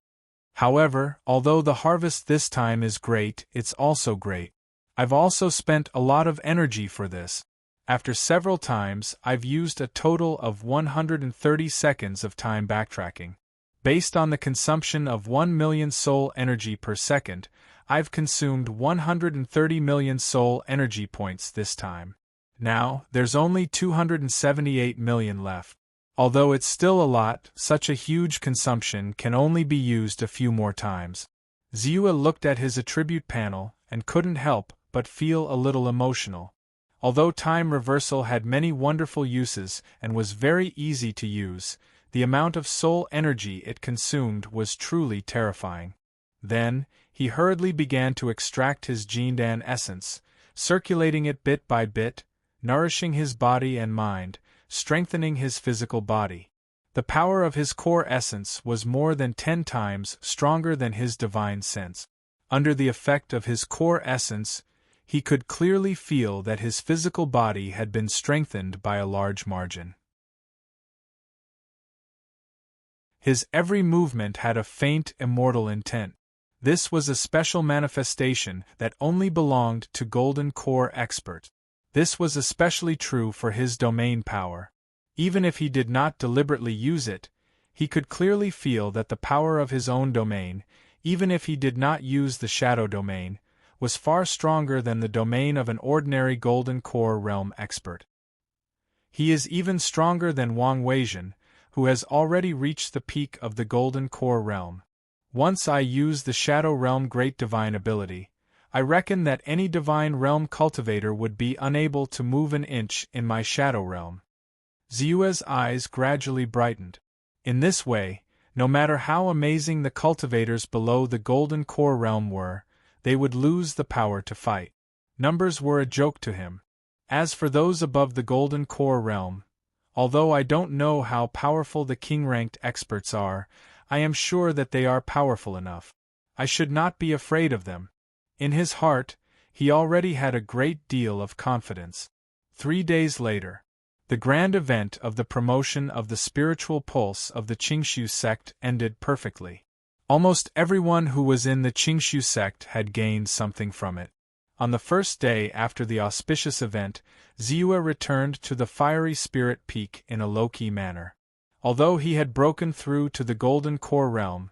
S1: However, although the harvest this time is great, it's also great. I've also spent a lot of energy for this. After several times, I've used a total of 130 seconds of time backtracking. Based on the consumption of 1 million soul energy per second, I've consumed 130 million soul energy points this time. Now, there's only 278 million left. Although it's still a lot, such a huge consumption can only be used a few more times. Ziyue looked at his attribute panel and couldn't help but feel a little emotional. Although time reversal had many wonderful uses and was very easy to use, the amount of soul energy it consumed was truly terrifying. Then, he hurriedly began to extract his Jindan essence, circulating it bit by bit, nourishing his body and mind, strengthening his physical body. The power of his core essence was more than 10 times stronger than his divine sense. Under the effect of his core essence, he could clearly feel that his physical body had been strengthened by a large margin. His every movement had a faint, immortal intent. This was a special manifestation that only belonged to Golden Core experts. This was especially true for his domain power. Even if he did not deliberately use it, he could clearly feel that the power of his own domain, even if he did not use the shadow domain, was far stronger than the domain of an ordinary Golden Core realm expert. He is even stronger than Wang Weizhen, who has already reached the peak of the Golden Core realm. Once I use the Shadow Realm Great Divine ability, I reckon that any divine realm cultivator would be unable to move an inch in my shadow realm. Xiu's eyes gradually brightened. In this way, no matter how amazing the cultivators below the golden core realm were, they would lose the power to fight. Numbers were a joke to him. As for those above the golden core realm, although I don't know how powerful the king-ranked experts are, I am sure that they are powerful enough. I should not be afraid of them. In his heart, he already had a great deal of confidence. 3 days later, the grand event of the promotion of the spiritual pulse of the Qingshu sect ended perfectly. Almost everyone who was in the Qingshu sect had gained something from it. On the first day after the auspicious event, Xiu returned to the fiery spirit peak in a low-key manner. Although he had broken through to the golden core realm,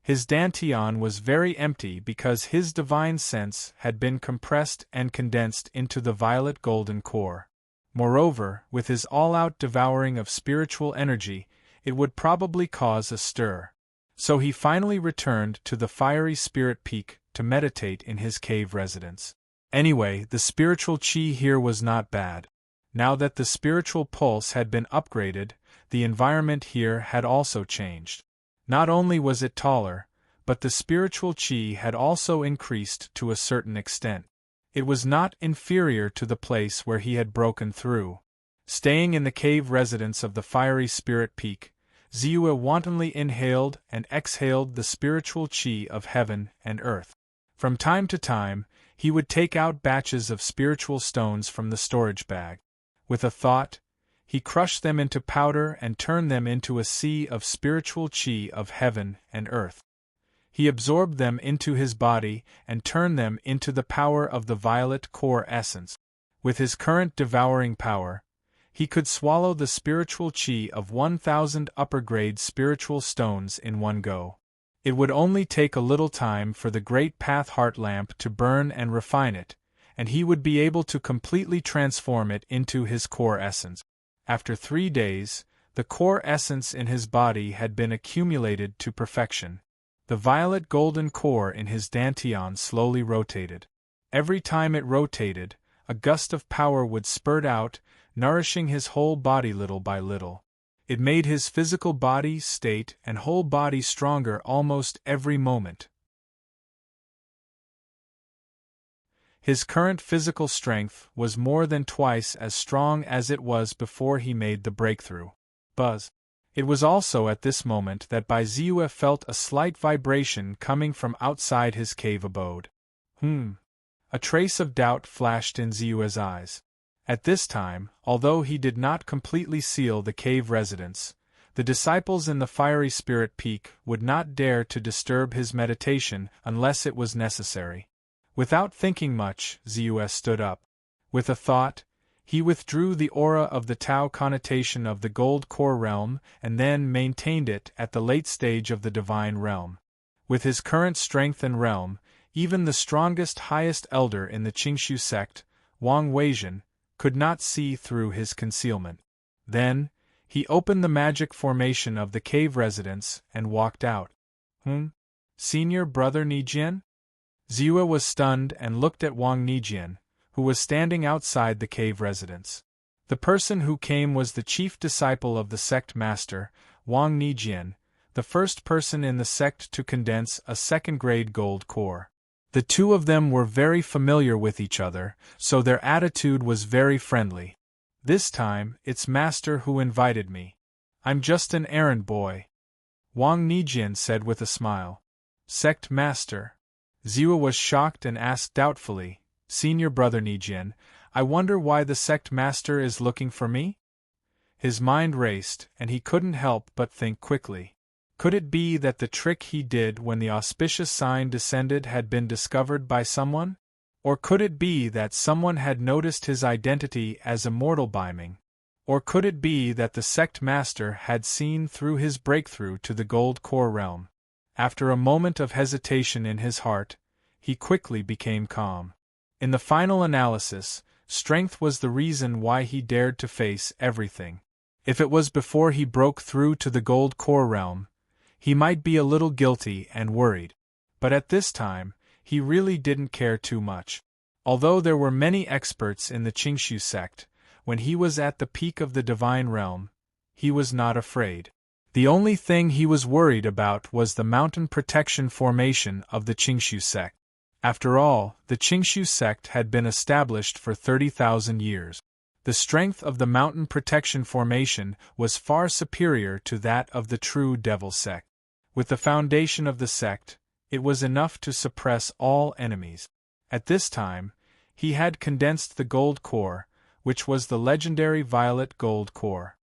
S1: his dantian was very empty because his divine sense had been compressed and condensed into the violet golden core. Moreover, with his all-out devouring of spiritual energy, it would probably cause a stir. So he finally returned to the fiery spirit peak to meditate in his cave residence. Anyway, the spiritual qi here was not bad. Now that the spiritual pulse had been upgraded, the environment here had also changed. Not only was it taller, but the spiritual qi had also increased to a certain extent. It was not inferior to the place where he had broken through. Staying in the cave residence of the fiery spirit peak, Xiu wantonly inhaled and exhaled the spiritual qi of heaven and earth. From time to time, he would take out batches of spiritual stones from the storage bag. With a thought, he crushed them into powder and turned them into a sea of spiritual qi of heaven and earth. He absorbed them into his body and turned them into the power of the violet core essence. With his current devouring power, he could swallow the spiritual qi of 1,000 upper-grade spiritual stones in one go. It would only take a little time for the great path heart lamp to burn and refine it, and he would be able to completely transform it into his core essence. After 3 days, the core essence in his body had been accumulated to perfection. The violet golden core in his dantian slowly rotated. Every time it rotated, a gust of power would spurt out, nourishing his whole body little by little. It made his physical body, state, and whole body stronger almost every moment. His current physical strength was more than twice as strong as it was before he made the breakthrough. Buzz. It was also at this moment that Xiu felt a slight vibration coming from outside his cave abode. A trace of doubt flashed in Xiu's eyes. At this time, although he did not completely seal the cave residence, the disciples in the fiery spirit peak would not dare to disturb his meditation unless it was necessary. Without thinking much, Xiu stood up. With a thought, he withdrew the aura of the Tao connotation of the gold core realm and then maintained it at the late stage of the divine realm. With his current strength and realm, even the strongest highest elder in the Qingshu sect, Wang Weizhen, could not see through his concealment. Then, he opened the magic formation of the cave residence and walked out. Senior brother Nijian? Xiu was stunned and looked at Wang Nijian, who was standing outside the cave residence. The person who came was the chief disciple of the sect master, Wang Nijian, the first person in the sect to condense a second-grade gold core. The two of them were very familiar with each other, so their attitude was very friendly. This time, it's master who invited me. I'm just an errand boy. Wang Nijian said with a smile. Sect master. Xiu was shocked and asked doubtfully, Senior brother Nijian, I wonder why the sect master is looking for me? His mind raced, and he couldn't help but think quickly. Could it be that the trick he did when the auspicious sign descended had been discovered by someone? Or could it be that someone had noticed his identity as immortal Baiming? Or could it be that the sect master had seen through his breakthrough to the gold core realm? After a moment of hesitation in his heart, he quickly became calm. In the final analysis, strength was the reason why he dared to face everything. If it was before he broke through to the gold core realm, he might be a little guilty and worried. But at this time, he really didn't care too much. Although there were many experts in the Qingshu sect, when he was at the peak of the divine realm, he was not afraid. The only thing he was worried about was the mountain protection formation of the Qingshu sect. After all, the Qingshu sect had been established for 30,000 years. The strength of the mountain protection formation was far superior to that of the true devil sect. With the foundation of the sect, it was enough to suppress all enemies. At this time, he had condensed the gold core, which was the legendary violet gold core.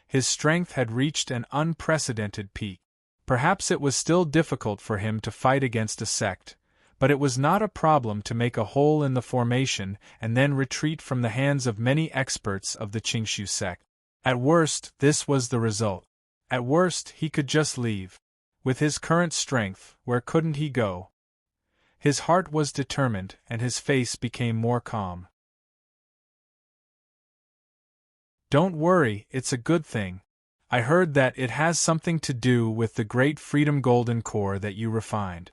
S1: His strength had reached an unprecedented peak. Perhaps it was still difficult for him to fight against a sect, but it was not a problem to make a hole in the formation and then retreat from the hands of many experts of the Qingshu sect. At worst, this was the result. At worst, he could just leave. With his current strength, where couldn't he go? His heart was determined, and his face became more calm. Don't worry, it's a good thing. I heard that it has something to do with the great freedom golden core that you refined.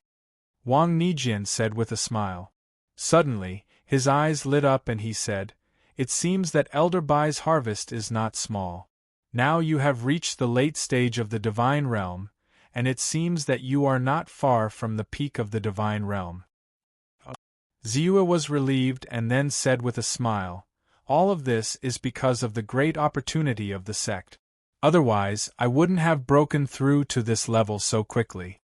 S1: Wang Nijian said with a smile. Suddenly, his eyes lit up and he said, "It seems that Elder Bai's harvest is not small. Now you have reached the late stage of the divine realm, and it seems that you are not far from the peak of the divine realm." Ziyue was relieved and then said with a smile, "All of this is because of the great opportunity of the sect. Otherwise, I wouldn't have broken through to this level so quickly."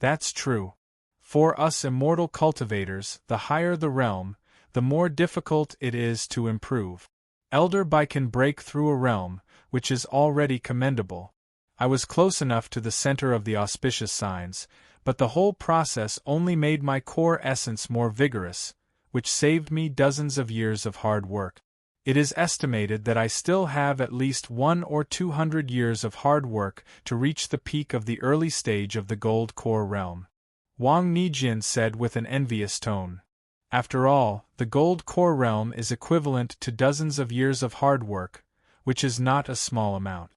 S1: That's true. For us immortal cultivators, the higher the realm, the more difficult it is to improve. Elder Bai can break through a realm, which is already commendable. I was close enough to the center of the auspicious signs, but the whole process only made my core essence more vigorous, which saved me dozens of years of hard work. It is estimated that I still have at least 100 or 200 years of hard work to reach the peak of the early stage of the gold core realm. Wang Nijian said with an envious tone. After all, the gold core realm is equivalent to dozens of years of hard work, which is not a small amount.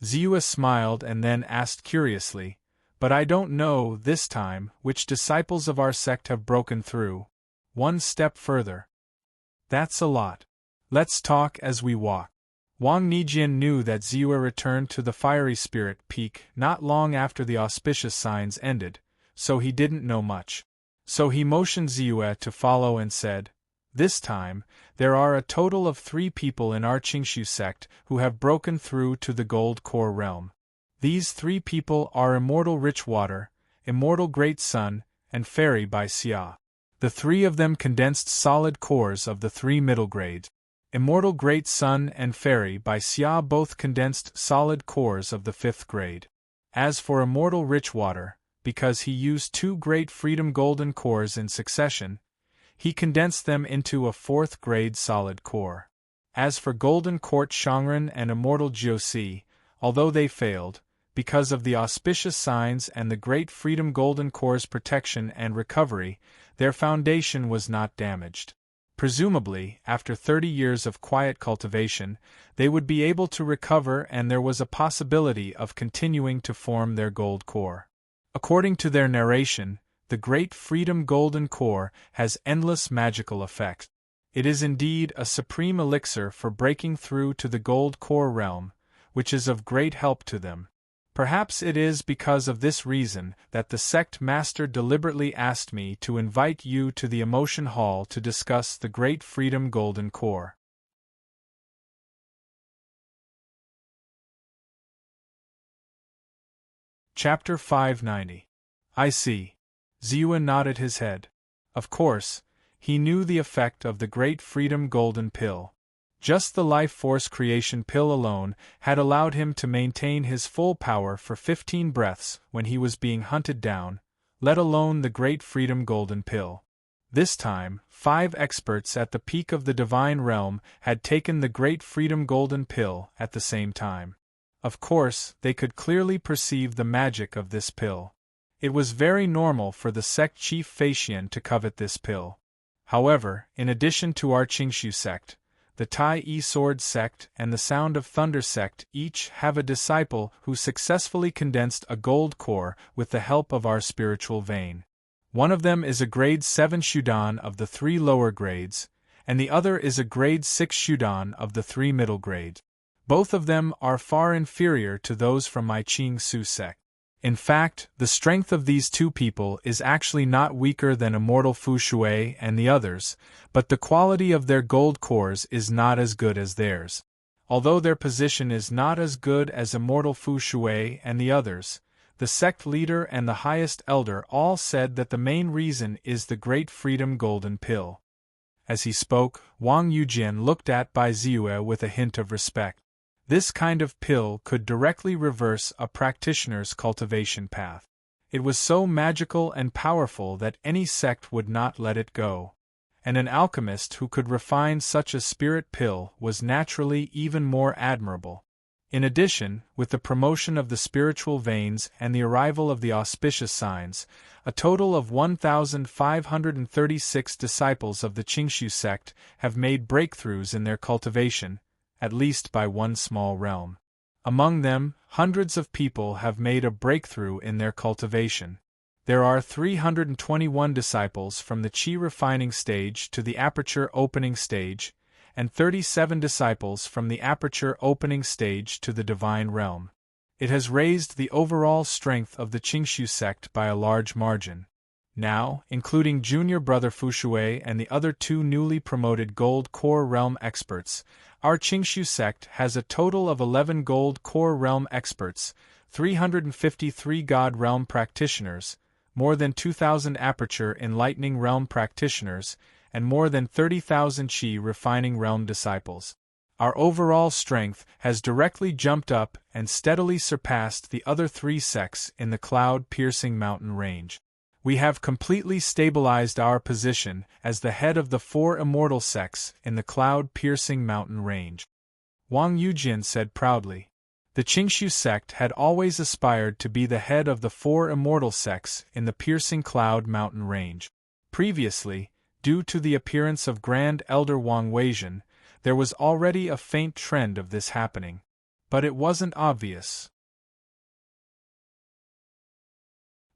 S1: Ziyue smiled and then asked curiously, "But I don't know, this time, which disciples of our sect have broken through. One step further." "That's a lot. Let's talk as we walk." Wang Nijian knew that Ziyue returned to the fiery spirit peak not long after the auspicious signs ended, so he didn't know much. So he motioned Ziyue to follow and said, "This time, there are a total of 3 people in our Qingshu sect who have broken through to the gold core realm. These 3 people are Immortal Richwater, Immortal Great Sun, and Fairy by Xia. The 3 of them condensed solid cores of the 3 middle grades. Immortal Great Sun and Fairy by Xia both condensed solid cores of the 5th grade. As for Immortal Richwater, because he used 2 great freedom golden cores in succession, he condensed them into a 4th grade solid core. As for Golden Court Shangren and Immortal Jiuxi, although they failed, because of the auspicious signs and the great freedom golden core's protection and recovery, their foundation was not damaged. Presumably, after 30 years of quiet cultivation, they would be able to recover and there was a possibility of continuing to form their gold core. According to their narration, the great freedom golden core has endless magical effects. It is indeed a supreme elixir for breaking through to the gold core realm, which is of great help to them. Perhaps it is because of this reason that the sect master deliberately asked me to invite you to the emotion hall to discuss the great freedom golden core. Chapter 590. I see. Ziyue nodded his head. Of course, he knew the effect of the great freedom golden pill. Just the life force creation pill alone had allowed him to maintain his full power for 15 breaths when he was being hunted down, let alone the great freedom golden pill. This time, 5 experts at the peak of the divine realm had taken the great freedom golden pill at the same time. Of course, they could clearly perceive the magic of this pill. It was very normal for the sect chief Feixian to covet this pill. However, in addition to our Qingshu sect, the Tai Yi Sword sect and the Sound of Thunder sect each have a disciple who successfully condensed a gold core with the help of our spiritual vein. One of them is a grade 7 Shudan of the 3 lower grades, and the other is a grade 6 Shudan of the 3 middle grades. Both of them are far inferior to those from my Qing Su sect. In fact, the strength of these two people is actually not weaker than Immortal Fu Shui and the others, but the quality of their gold cores is not as good as theirs. Although their position is not as good as Immortal Fu Shui and the others, the sect leader and the highest elder all said that the main reason is the Great Freedom Golden Pill. As he spoke, Wang Yujin looked at Bai Ziyue with a hint of respect. This kind of pill could directly reverse a practitioner's cultivation path. It was so magical and powerful that any sect would not let it go. And an alchemist who could refine such a spirit pill was naturally even more admirable. In addition, with the promotion of the spiritual veins and the arrival of the auspicious signs, a total of 1,536 disciples of the Qingshu sect have made breakthroughs in their cultivation, at least by one small realm. Among them, hundreds of people have made a breakthrough in their cultivation. There are 321 disciples from the Qi refining stage to the aperture opening stage, and 37 disciples from the aperture opening stage to the divine realm. It has raised the overall strength of the Qingshu sect by a large margin. Now, including junior brother Fu Shui and the other two newly promoted Gold Core Realm experts, our Qingshu sect has a total of 11 Gold Core Realm experts, 353 God Realm practitioners, more than 2,000 Aperture Enlightening Realm practitioners, and more than 30,000 Qi Refining Realm disciples. Our overall strength has directly jumped up and steadily surpassed the other three sects in the cloud-piercing mountain range. We have completely stabilized our position as the head of the 4 immortal sects in the cloud-piercing mountain range. Wang Yujin said proudly. The Qingshu sect had always aspired to be the head of the 4 immortal sects in the piercing cloud mountain range. Previously, due to the appearance of Grand Elder Wang Weizhen, there was already a faint trend of this happening. But it wasn't obvious.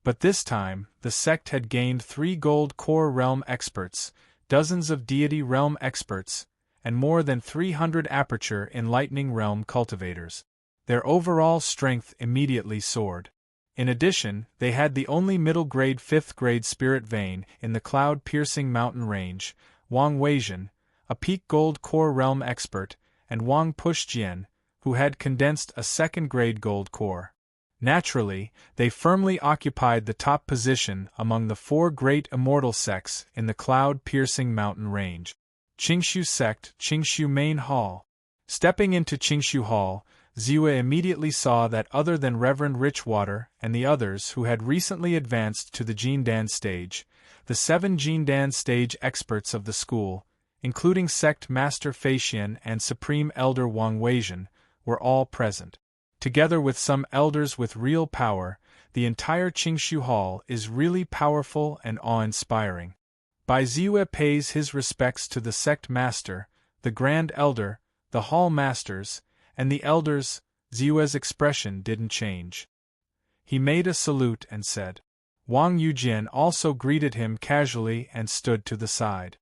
S1: But this time, the sect had gained 3 Gold Core Realm experts, dozens of Deity Realm experts, and more than 300 Aperture Enlightening Realm cultivators. Their overall strength immediately soared. In addition, they had the only middle-grade 5th-grade spirit vein in the cloud-piercing mountain range, Wang Weizhen, a peak Gold Core Realm expert, and Wang Pushjian, who had condensed a 2nd-grade Gold Core. Naturally, they firmly occupied the top position among the 4 great immortal sects in the cloud-piercing mountain range. Qingshu sect, Qingshu Main Hall. Stepping into Qingshu Hall, Ziyue immediately saw that other than Reverend Richwater and the others who had recently advanced to the Jindan stage, the 7 Jindan stage experts of the school, including Sect Master Feixian and Supreme Elder Wang Weizhen, were all present. Together with some elders with real power, the entire Qingshu Hall is really powerful and awe-inspiring. Bai Ziyue pays his respects to the sect master, the Grand Elder, the Hall Masters, and the elders. Ziyue's expression didn't change. He made a salute and said. Wang Yujin also greeted him casually and stood to the side.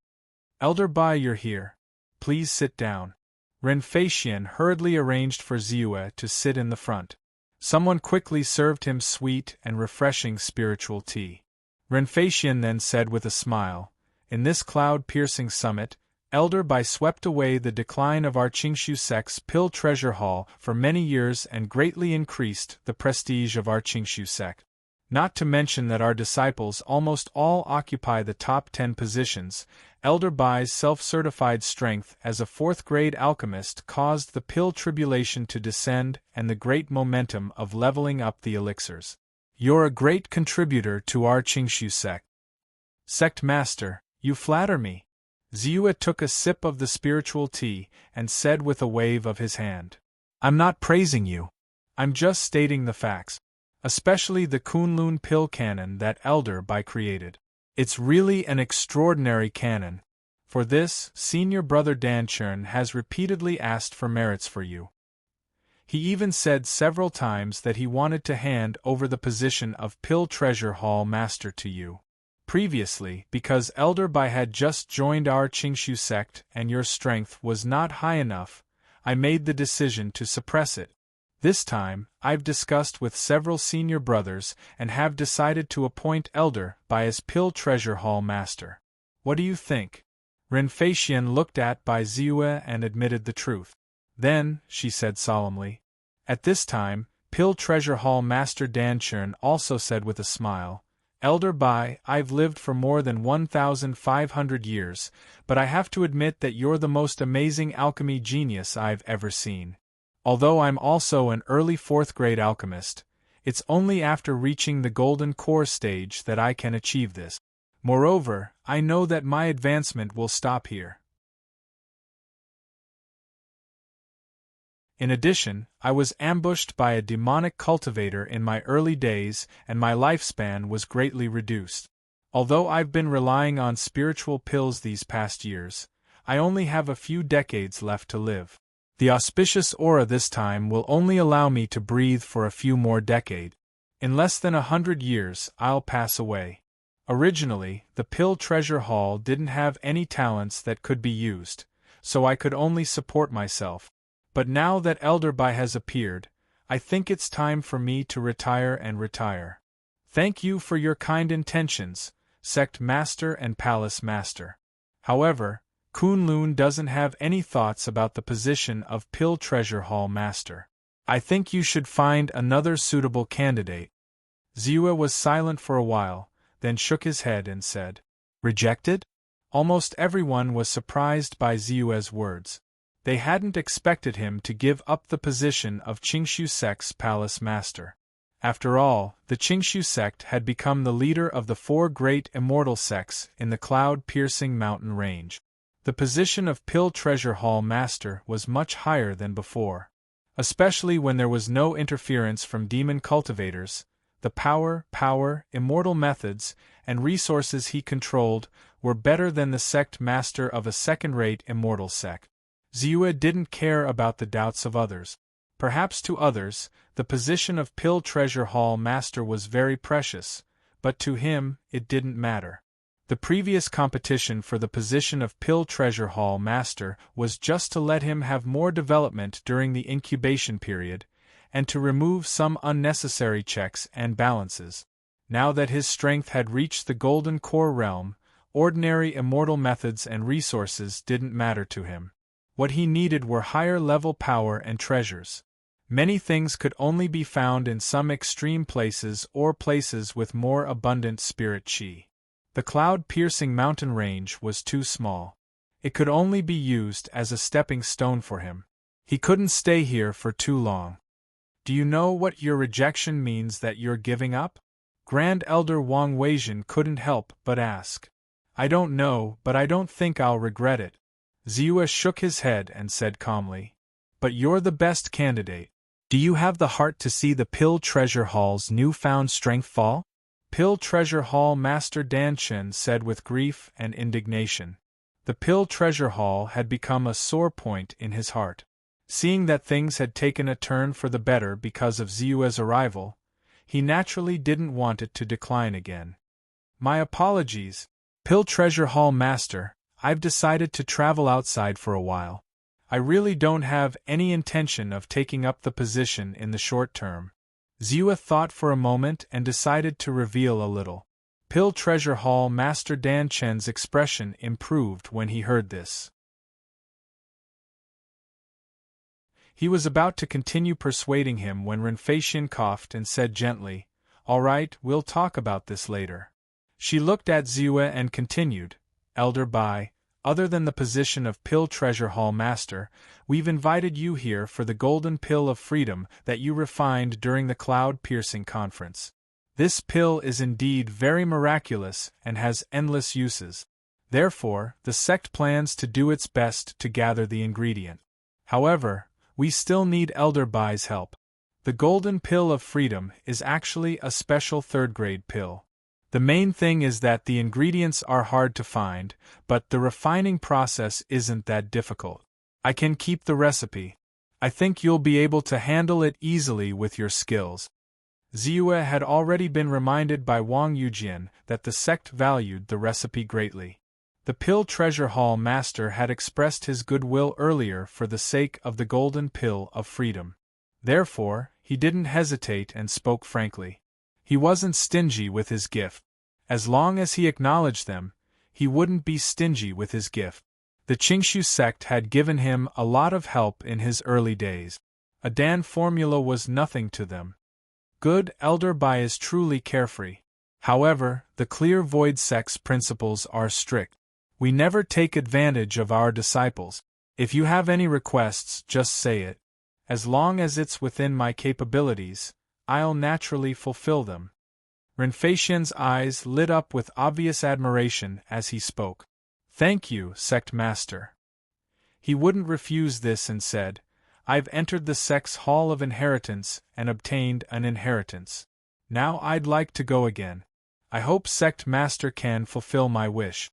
S1: Elder Bai, you're here. Please sit down. Ren Feixian hurriedly arranged for Ziyue to sit in the front. Someone quickly served him sweet and refreshing spiritual tea. Ren Feixian then said with a smile, in this cloud-piercing summit, Elder Bai swept away the decline of our Qingshu sect's Pill Treasure Hall for many years and greatly increased the prestige of our Qingshu sect. Not to mention that our disciples almost all occupy the top 10 positions. Elder Bai's self-certified strength as a 4th-grade alchemist caused the pill tribulation to descend and the great momentum of leveling up the elixirs. You're a great contributor to our Qingshu sect. Sect Master, you flatter me. Ziyue took a sip of the spiritual tea and said with a wave of his hand. I'm not praising you. I'm just stating the facts. Especially the Kunlun pill canon that Elder Bai created. It's really an extraordinary canon. For this, senior brother Danchern has repeatedly asked for merits for you. He even said several times that he wanted to hand over the position of Pill Treasure Hall Master to you. Previously, because Elder Bai had just joined our Qingshu sect and your strength was not high enough, I made the decision to suppress it. This time, I've discussed with several senior brothers and have decided to appoint Elder Bai as Pill Treasure Hall Master. What do you think? Renfeixian looked at Bai Ziyue and admitted the truth. Then, she said solemnly. At this time, Pill Treasure Hall Master Danchern also said with a smile, Elder Bai, I've lived for more than 1,500 years, but I have to admit that you're the most amazing alchemy genius I've ever seen. Although I'm also an early 4th grade alchemist, it's only after reaching the golden core stage that I can achieve this. Moreover, I know that my advancement will stop here. In addition, I was ambushed by a demonic cultivator in my early days and my lifespan was greatly reduced. Although I've been relying on spiritual pills these past years, I only have a few decades left to live. The auspicious aura this time will only allow me to breathe for a few more decades. In less than 100 years, I'll pass away. Originally, the Pill Treasure Hall didn't have any talents that could be used, so I could only support myself. But now that Elder Bai has appeared, I think it's time for me to retire. Thank you for your kind intentions, Sect Master and Palace Master. However, Kunlun doesn't have any thoughts about the position of Pill Treasure Hall Master. I think you should find another suitable candidate. Ziyue was silent for a while, then shook his head and said, Rejected? Almost everyone was surprised by Ziyue's words. They hadn't expected him to give up the position of Qingshu sect's Palace Master. After all, the Qingshu sect had become the leader of the 4 great immortal sects in the cloud-piercing mountain range. The position of Pill Treasure Hall Master was much higher than before. Especially when there was no interference from demon cultivators, the power, immortal methods, and resources he controlled were better than the sect master of a second-rate immortal sect. Ziyue didn't care about the doubts of others. Perhaps to others, the position of Pill Treasure Hall Master was very precious, but to him, it didn't matter. The previous competition for the position of Pill Treasure Hall Master was just to let him have more development during the incubation period, and to remove some unnecessary checks and balances. Now that his strength had reached the Golden Core realm, ordinary immortal methods and resources didn't matter to him. What he needed were higher-level power and treasures. Many things could only be found in some extreme places or places with more abundant spirit chi. The cloud-piercing mountain range was too small. It could only be used as a stepping stone for him. He couldn't stay here for too long. Do you know what your rejection means that you're giving up? Grand Elder Wang Weijin couldn't help but ask. I don't know, but I don't think I'll regret it. Ziyue shook his head and said calmly. But you're the best candidate. Do you have the heart to see the Pill Treasure Hall's newfound strength fall? Pill Treasure Hall Master Danchen said with grief and indignation. The Pill Treasure Hall had become a sore point in his heart. Seeing that things had taken a turn for the better because of Ziyue's arrival, he naturally didn't want it to decline again. My apologies, Pill Treasure Hall Master, I've decided to travel outside for a while. I really don't have any intention of taking up the position in the short term. Ziyue thought for a moment and decided to reveal a little. Pill Treasure Hall Master Dan Chen's expression improved when he heard this. He was about to continue persuading him when Renfeixian coughed and said gently, All right, we'll talk about this later. She looked at Ziyue and continued, Elder Bai, other than the position of Pill Treasure Hall Master, we've invited you here for the golden pill of freedom that you refined during the cloud-piercing conference. This pill is indeed very miraculous and has endless uses. Therefore, the sect plans to do its best to gather the ingredient. However, we still need Elder Bai's help. The golden pill of freedom is actually a special third-grade pill. The main thing is that the ingredients are hard to find, but the refining process isn't that difficult. I can keep the recipe. I think you'll be able to handle it easily with your skills. Ziyue had already been reminded by Wang Yujian that the sect valued the recipe greatly. The Pill Treasure Hall master had expressed his goodwill earlier for the sake of the golden pill of freedom. Therefore, he didn't hesitate and spoke frankly. He wasn't stingy with his gift. As long as he acknowledged them, he wouldn't be stingy with his gift. The Qingshu sect had given him a lot of help in his early days. A Dan formula was nothing to them. Good Elder Bai is truly carefree. However, the Clear Void sect's principles are strict. We never take advantage of our disciples. If you have any requests, just say it. As long as it's within my capabilities, I'll naturally fulfill them. Renfeixian's eyes lit up with obvious admiration as he spoke. Thank you, sect master. He wouldn't refuse this and said, I've entered the sect's hall of inheritance and obtained an inheritance. Now I'd like to go again. I hope sect master can fulfill my wish.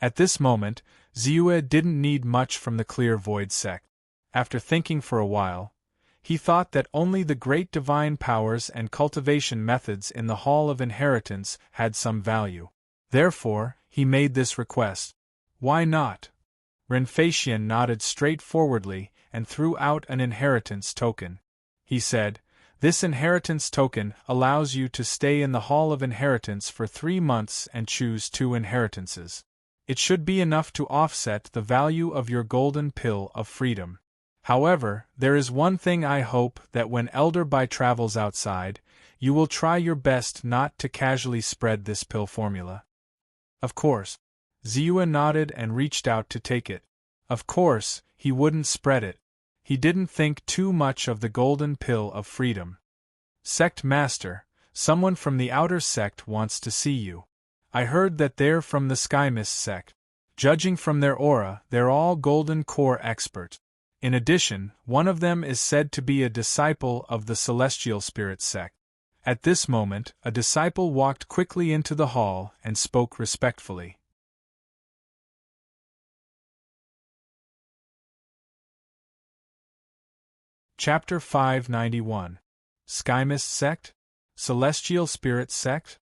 S1: At this moment, Ziyue didn't need much from the Clear Void sect. After thinking for a while, he thought that only the great divine powers and cultivation methods in the Hall of Inheritance had some value. Therefore, he made this request. Why not? Renfeixian nodded straightforwardly and threw out an inheritance token. He said, This inheritance token allows you to stay in the Hall of Inheritance for 3 months and choose 2 inheritances. It should be enough to offset the value of your golden pill of freedom. However, there is one thing I hope that when Elder Bai travels outside, you will try your best not to casually spread this pill formula. Of course. Ziyue nodded and reached out to take it. Of course, he wouldn't spread it. He didn't think too much of the golden pill of freedom. Sect Master, someone from the outer sect wants to see you. I heard that they're from the Sky Mist sect. Judging from their aura, they're all golden core experts. In addition, one of them is said to be a disciple of the Celestial Spirit sect. At this moment, a disciple walked quickly into the hall and spoke respectfully. Chapter 591. Sky Mist Sect? Celestial Spirit Sect?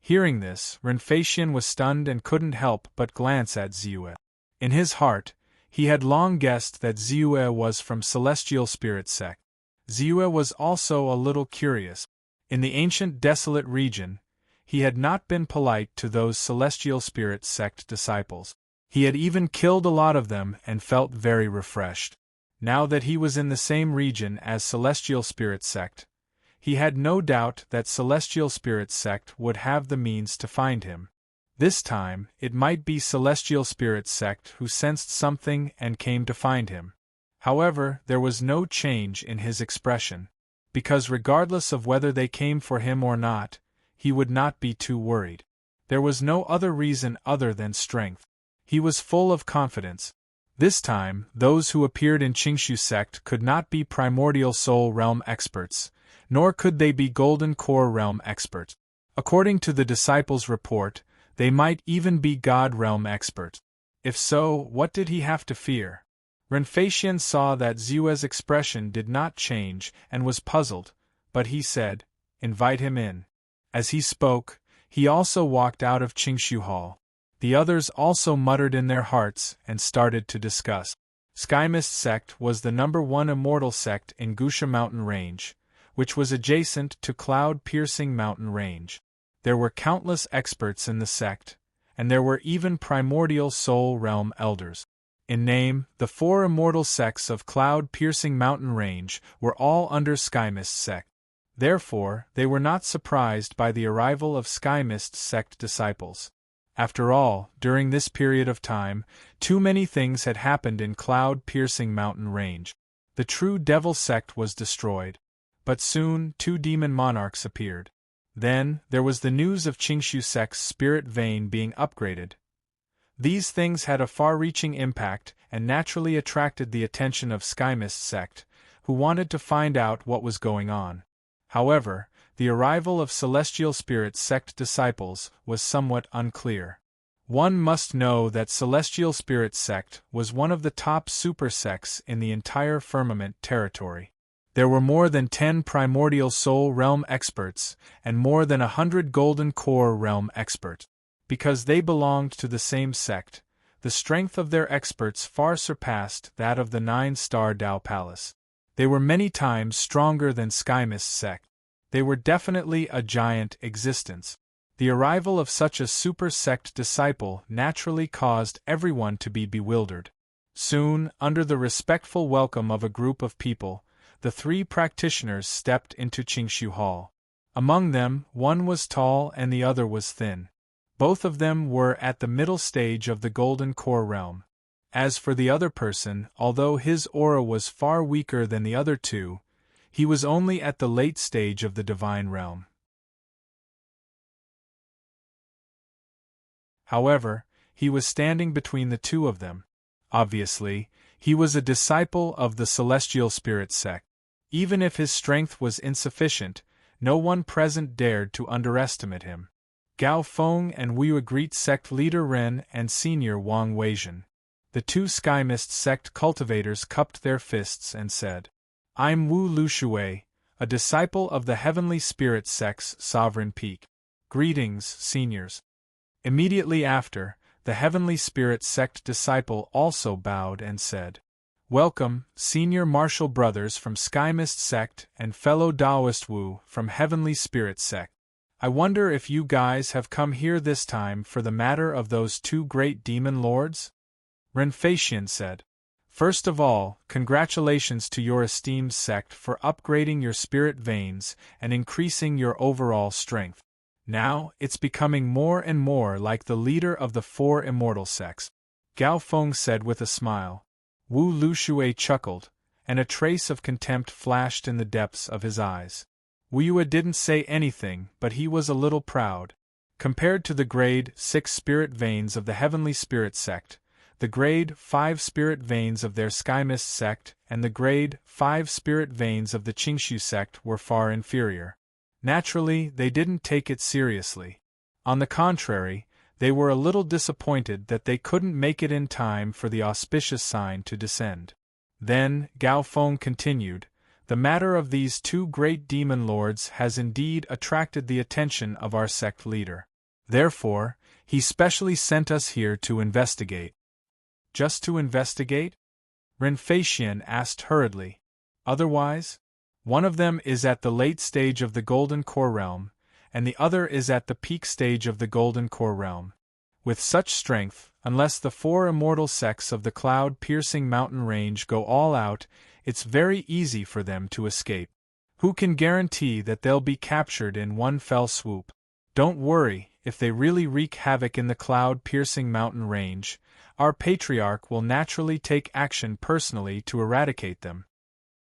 S1: Hearing this, Renfeixian was stunned and couldn't help but glance at Ziyue. In his heart, he had long guessed that Ziyue was from Celestial Spirit Sect. Ziyue was also a little curious. In the ancient desolate region, he had not been polite to those Celestial Spirit Sect disciples. He had even killed a lot of them and felt very refreshed. Now that he was in the same region as Celestial Spirit Sect, he had no doubt that Celestial Spirit Sect would have the means to find him. This time, it might be Celestial Spirit Sect who sensed something and came to find him. However, there was no change in his expression, because regardless of whether they came for him or not, he would not be too worried. There was no other reason other than strength. He was full of confidence. This time, those who appeared in Qingshu sect could not be Primordial Soul Realm experts, nor could they be Golden Core Realm experts. According to the disciples' report, they might even be God Realm experts. If so, what did he have to fear? Renfeixian saw that Ziyue's expression did not change and was puzzled, but he said, "Invite him in." As he spoke, he also walked out of Qingshu Hall. The others also muttered in their hearts and started to discuss. Sky Mist sect was the #1 immortal sect in Gusha Mountain Range, which was adjacent to Cloud-Piercing Mountain Range. There were countless experts in the sect, and there were even primordial soul realm elders. In name, the 4 immortal sects of Cloud-Piercing Mountain Range were all under Sky Mist sect. Therefore, they were not surprised by the arrival of Sky Mist sect disciples. After all, during this period of time, too many things had happened in Cloud-Piercing Mountain Range. The true Devil sect was destroyed. But soon, 2 demon monarchs appeared. Then, there was the news of Qingshu sect's spirit vein being upgraded. These things had a far-reaching impact and naturally attracted the attention of Sky Mist sect, who wanted to find out what was going on. However, the arrival of Celestial Spirit sect disciples was somewhat unclear. One must know that Celestial Spirit sect was one of the top super sects in the entire Firmament territory. There were more than 10 primordial soul realm experts, and more than 100 golden core realm experts. Because they belonged to the same sect, the strength of their experts far surpassed that of the 9-star Tao Palace. They were many times stronger than Skymist's sect. They were definitely a giant existence. The arrival of such a super sect disciple naturally caused everyone to be bewildered. Soon, under the respectful welcome of a group of people, the 3 practitioners stepped into Qingshu Hall. Among them, one was tall and the other was thin. Both of them were at the middle stage of the Golden Core realm. As for the other person, although his aura was far weaker than the other 2, he was only at the late stage of the Divine realm. However, he was standing between the 2 of them. Obviously, he was a disciple of the Celestial Spirit sect. Even if his strength was insufficient, no one present dared to underestimate him. Gao Feng and Wu Agreed sect leader Ren and senior Wang Weizhen. The 2 Skymist sect cultivators cupped their fists and said, "I'm Wu Lushui, a disciple of the Heavenly Spirit sect's sovereign peak. Greetings, seniors." Immediately after, the Heavenly Spirit sect disciple also bowed and said, "Welcome, senior martial brothers from Skymist sect and fellow Taoist Wu from Heavenly Spirit sect. I wonder if you guys have come here this time for the matter of those 2 great demon lords?" Renfeixian said, "First of all, congratulations to your esteemed sect for upgrading your spirit veins and increasing your overall strength. Now, it's becoming more and more like the leader of the 4 immortal sects," Gao Feng said with a smile. Wu Lushui chuckled, and a trace of contempt flashed in the depths of his eyes. Wu Yue didn't say anything, but he was a little proud. Compared to the grade 6 spirit veins of the Heavenly Spirit sect, the grade 5 spirit veins of their Skymist sect and the grade 5 spirit veins of the Qingshu sect were far inferior. Naturally, they didn't take it seriously. On the contrary, they were a little disappointed that they couldn't make it in time for the auspicious sign to descend. Then, Gao Feng continued, "The matter of these 2 great demon lords has indeed attracted the attention of our sect leader. Therefore, he specially sent us here to investigate." "Just to investigate?" Renfeixian asked hurriedly. "Otherwise? One of them is at the late stage of the Golden Core realm, and the other is at the peak stage of the Golden Core realm. With such strength, unless the 4 immortal sects of the cloud-piercing mountain range go all out, it's very easy for them to escape. Who can guarantee that they'll be captured in one fell swoop? Don't worry, if they really wreak havoc in the cloud-piercing mountain range, our patriarch will naturally take action personally to eradicate them."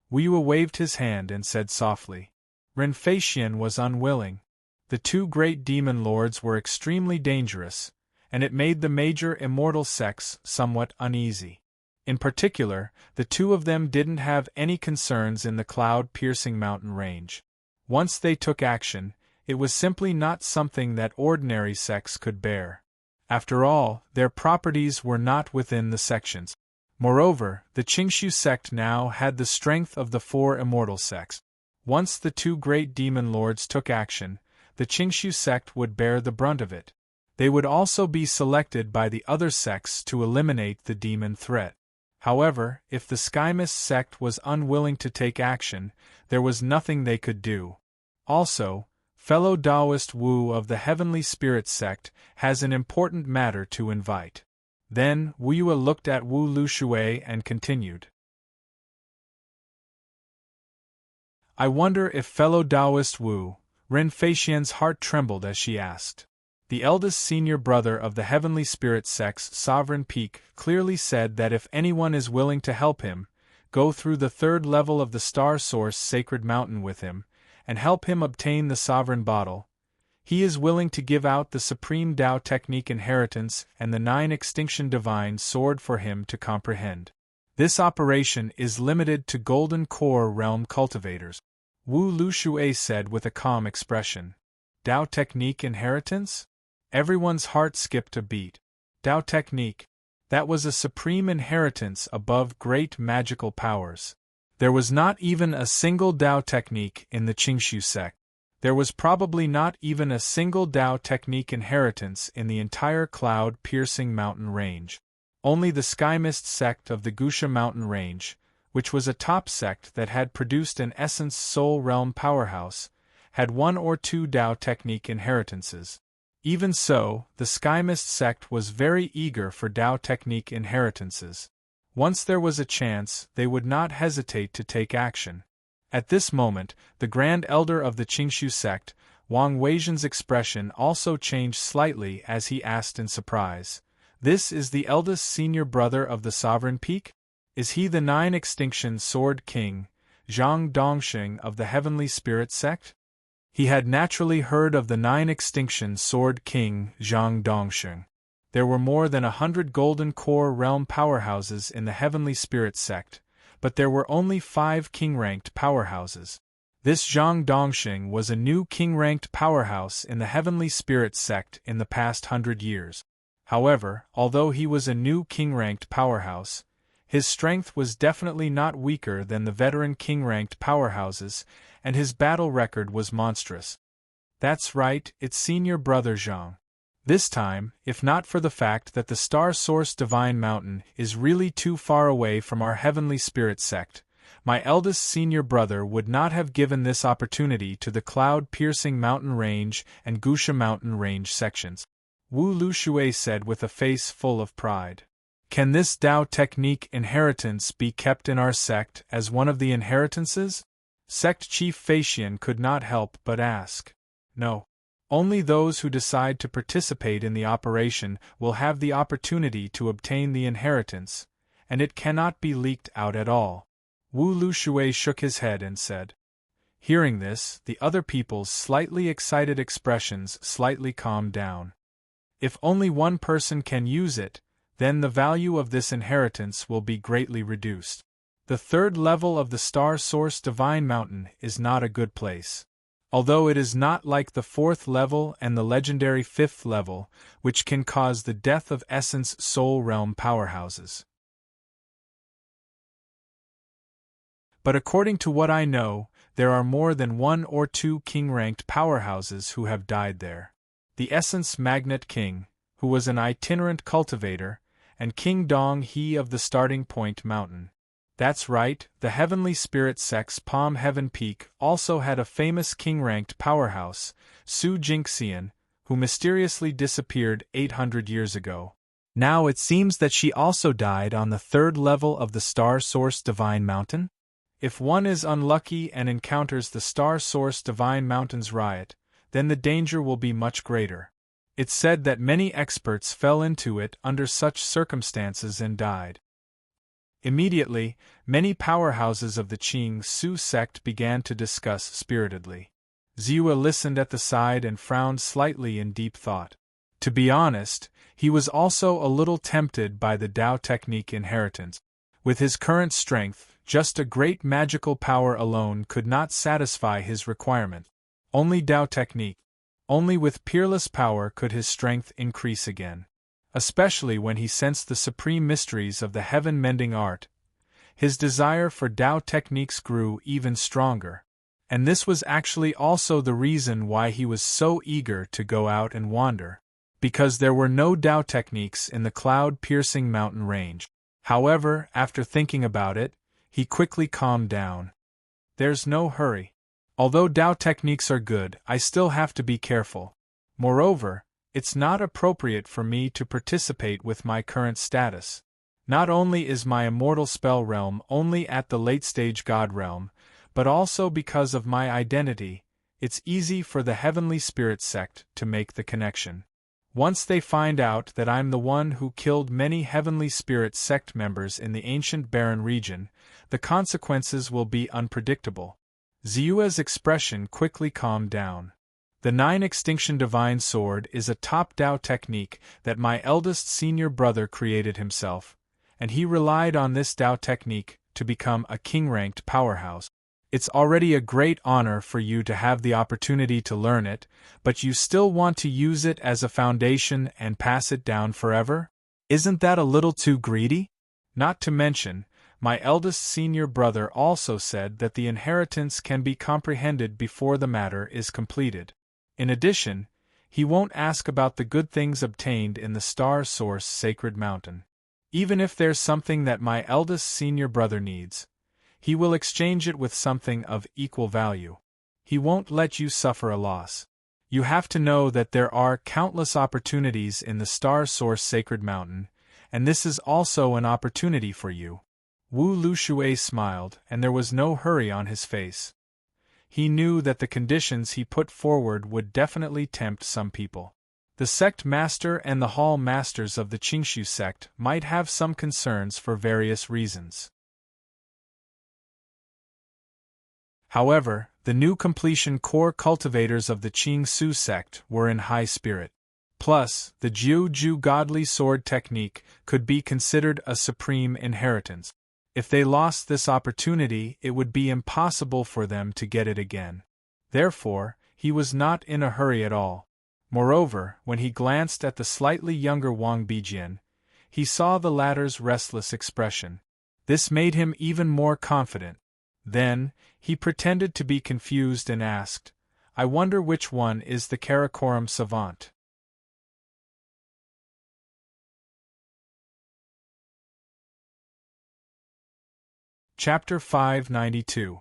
S1: Wu Yue waved his hand and said softly. Renfeixian was unwilling. The 2 great demon lords were extremely dangerous, and it made the major immortal sects somewhat uneasy. In particular, the 2 of them didn't have any concerns in the cloud-piercing mountain range. Once they took action, it was simply not something that ordinary sects could bear. After all, their properties were not within the sections. Moreover, the Qingshu sect now had the strength of the 4 immortal sects. Once the 2 great demon lords took action, the Qingshu sect would bear the brunt of it. They would also be selected by the other sects to eliminate the demon threat. However, if the Skymist sect was unwilling to take action, there was nothing they could do. Also, fellow Taoist Wu of the Heavenly Spirit sect has an important matter to invite. Then, Wu Yue looked at Wu Lushui and continued. "I wonder if fellow Taoist Wu," Renfeixian's heart trembled as she asked. The eldest senior brother of the Heavenly Spirit sect's sovereign peak clearly said that if anyone is willing to help him, go through the 3rd level of the Star Source Sacred Mountain with him, and help him obtain the Sovereign Bottle, he is willing to give out the Supreme Tao Technique Inheritance and the 9 Extinction Divine Sword for him to comprehend. This operation is limited to Golden Core Realm cultivators," Wu Lushui said with a calm expression. "Tao Technique Inheritance?" Everyone's heart skipped a beat. Tao Technique. That was a supreme inheritance above great magical powers. There was not even a single Dao technique in the Qingshu sect. There was probably not even a single Dao technique inheritance in the entire cloud-piercing mountain range. Only the Sky Mist sect of the Gusha mountain range, which was a top sect that had produced an essence soul realm powerhouse, had one or two Dao technique inheritances. Even so, the Sky Mist sect was very eager for Dao technique inheritances. Once there was a chance, they would not hesitate to take action. At this moment, the Grand Elder of the Qingshu sect, Wang Weijian's expression also changed slightly as he asked in surprise, "This is the eldest senior brother of the Sovereign Peak? Is he the Nine Extinction Sword King, Zhang Dongxing of the Heavenly Spirit sect?" He had naturally heard of the Nine Extinction Sword King, Zhang Dongxing. There were more than 100 Golden Core realm powerhouses in the Heavenly Spirit sect, but there were only 5 king-ranked powerhouses. This Zhang Dongxing was a new king-ranked powerhouse in the Heavenly Spirit sect in the past 100 years. However, although he was a new king-ranked powerhouse, his strength was definitely not weaker than the veteran king-ranked powerhouses, and his battle record was monstrous. That's right, it's senior brother Zhang. This time, if not for the fact that the Star Source Divine Mountain is really too far away from our Heavenly Spirit sect, my eldest senior brother would not have given this opportunity to the Cloud-Piercing Mountain Range and Gusha Mountain Range sections. Wu Lushui said with a face full of pride. Can this Dao technique inheritance be kept in our sect as one of the inheritances? Sect Chief Faxian could not help but ask. No. Only those who decide to participate in the operation will have the opportunity to obtain the inheritance, and it cannot be leaked out at all. Wu Lushui shook his head and said. Hearing this, the other people's slightly excited expressions slightly calmed down. If only one person can use it, then the value of this inheritance will be greatly reduced. The third level of the Star Source Divine Mountain is not a good place. Although it is not like the fourth level and the legendary fifth level, which can cause the death of Essence Soul Realm powerhouses. But according to what I know, there are more than 1 or 2 king-ranked powerhouses who have died there. The Essence Magnet King, who was an itinerant cultivator, and King Dong He of the Starting Point Mountain. That's right, the Heavenly Spirit sect's Palm Heaven Peak also had a famous king-ranked powerhouse, Su Jingxian, who mysteriously disappeared 800 years ago. Now it seems that she also died on the third level of the Star Source Divine Mountain? If one is unlucky and encounters the Star Source Divine Mountain's riot, then the danger will be much greater. It's said that many experts fell into it under such circumstances and died. Immediately, many powerhouses of the Qing Su sect began to discuss spiritedly. Ziwa listened at the side and frowned slightly in deep thought. To be honest, he was also a little tempted by the Dao technique inheritance. With his current strength, just a great magical power alone could not satisfy his requirement. Only Dao technique. Only with peerless power could his strength increase again. Especially when he sensed the supreme mysteries of the heaven-mending art, his desire for Dao techniques grew even stronger. And this was actually also the reason why he was so eager to go out and wander, because there were no Dao techniques in the cloud-piercing mountain range. However, after thinking about it, he quickly calmed down. There's no hurry. Although Dao techniques are good, I still have to be careful. Moreover, it's not appropriate for me to participate with my current status. Not only is my immortal spell realm only at the late-stage god realm, but also because of my identity, it's easy for the Heavenly Spirit sect to make the connection. Once they find out that I'm the one who killed many Heavenly Spirit sect members in the ancient barren region, the consequences will be unpredictable. Ziua's expression quickly calmed down. The 9 Extinction Divine Sword is a top Dao technique that my eldest senior brother created himself, and he relied on this Dao technique to become a king-ranked powerhouse. It's already a great honor for you to have the opportunity to learn it, but you still want to use it as a foundation and pass it down forever? Isn't that a little too greedy? Not to mention, My eldest senior brother also said that the inheritance can be comprehended before the matter is completed. In addition, he won't ask about the good things obtained in the Star Source Sacred Mountain. Even if there's something that my eldest senior brother needs, he will exchange it with something of equal value. He won't let you suffer a loss. You have to know that there are countless opportunities in the Star Source Sacred Mountain, and this is also an opportunity for you. Wu Lushui smiled, and there was no hurry on his face. He knew that the conditions he put forward would definitely tempt some people. The sect master and the hall masters of the Qingshu sect might have some concerns for various reasons. However, the new completion core cultivators of the Qingsu sect were in high spirit. Plus, the Jiu-Ju godly sword technique could be considered a supreme inheritance. If they lost this opportunity, it would be impossible for them to get it again. Therefore, he was not in a hurry at all. Moreover, when he glanced at the slightly younger Wang Bijian, he saw the latter's restless expression. This made him even more confident. Then, he pretended to be confused and asked, "I wonder which one is the Karakoram savant?" Chapter 592.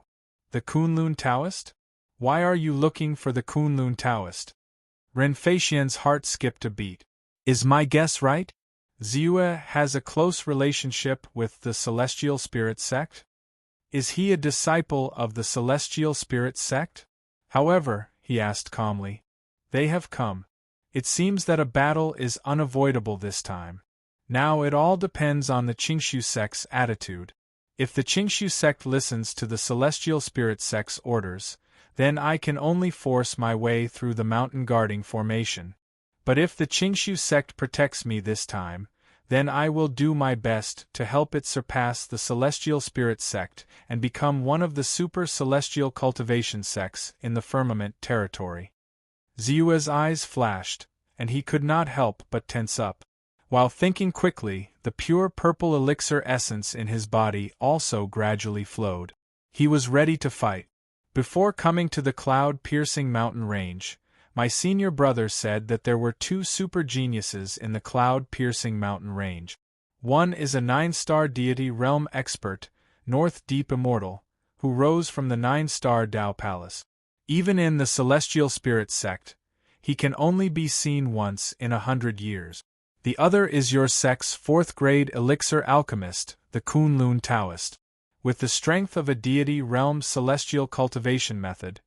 S1: The Kunlun Taoist? Why are you looking for the Kunlun Taoist? Ren Feixian's heart skipped a beat. Is my guess right? Ziyue has a close relationship with the Celestial Spirit sect? Is he a disciple of the Celestial Spirit sect? However, he asked calmly, they have come. It seems that a battle is unavoidable this time. Now it all depends on the Qingshu sect's attitude. If the Qingshu sect listens to the Celestial Spirit sect's orders, then I can only force my way through the mountain guarding formation. But if the Qingshu sect protects me this time, then I will do my best to help it surpass the Celestial Spirit sect and become one of the super celestial cultivation sects in the firmament territory. Ziyue's eyes flashed, and he could not help but tense up. While thinking quickly, the pure purple elixir essence in his body also gradually flowed. He was ready to fight. Before coming to the cloud-piercing mountain range, my senior brother said that there were two super geniuses in the cloud-piercing mountain range. One is a 9-star deity realm expert, North Deep Immortal, who rose from the 9-star Tao Palace. Even in the Celestial Spirit sect, he can only be seen once in 100 years. The other is your sect's 4th-grade elixir alchemist, the Kunlun Taoist. With the strength of a deity realm celestial cultivation method,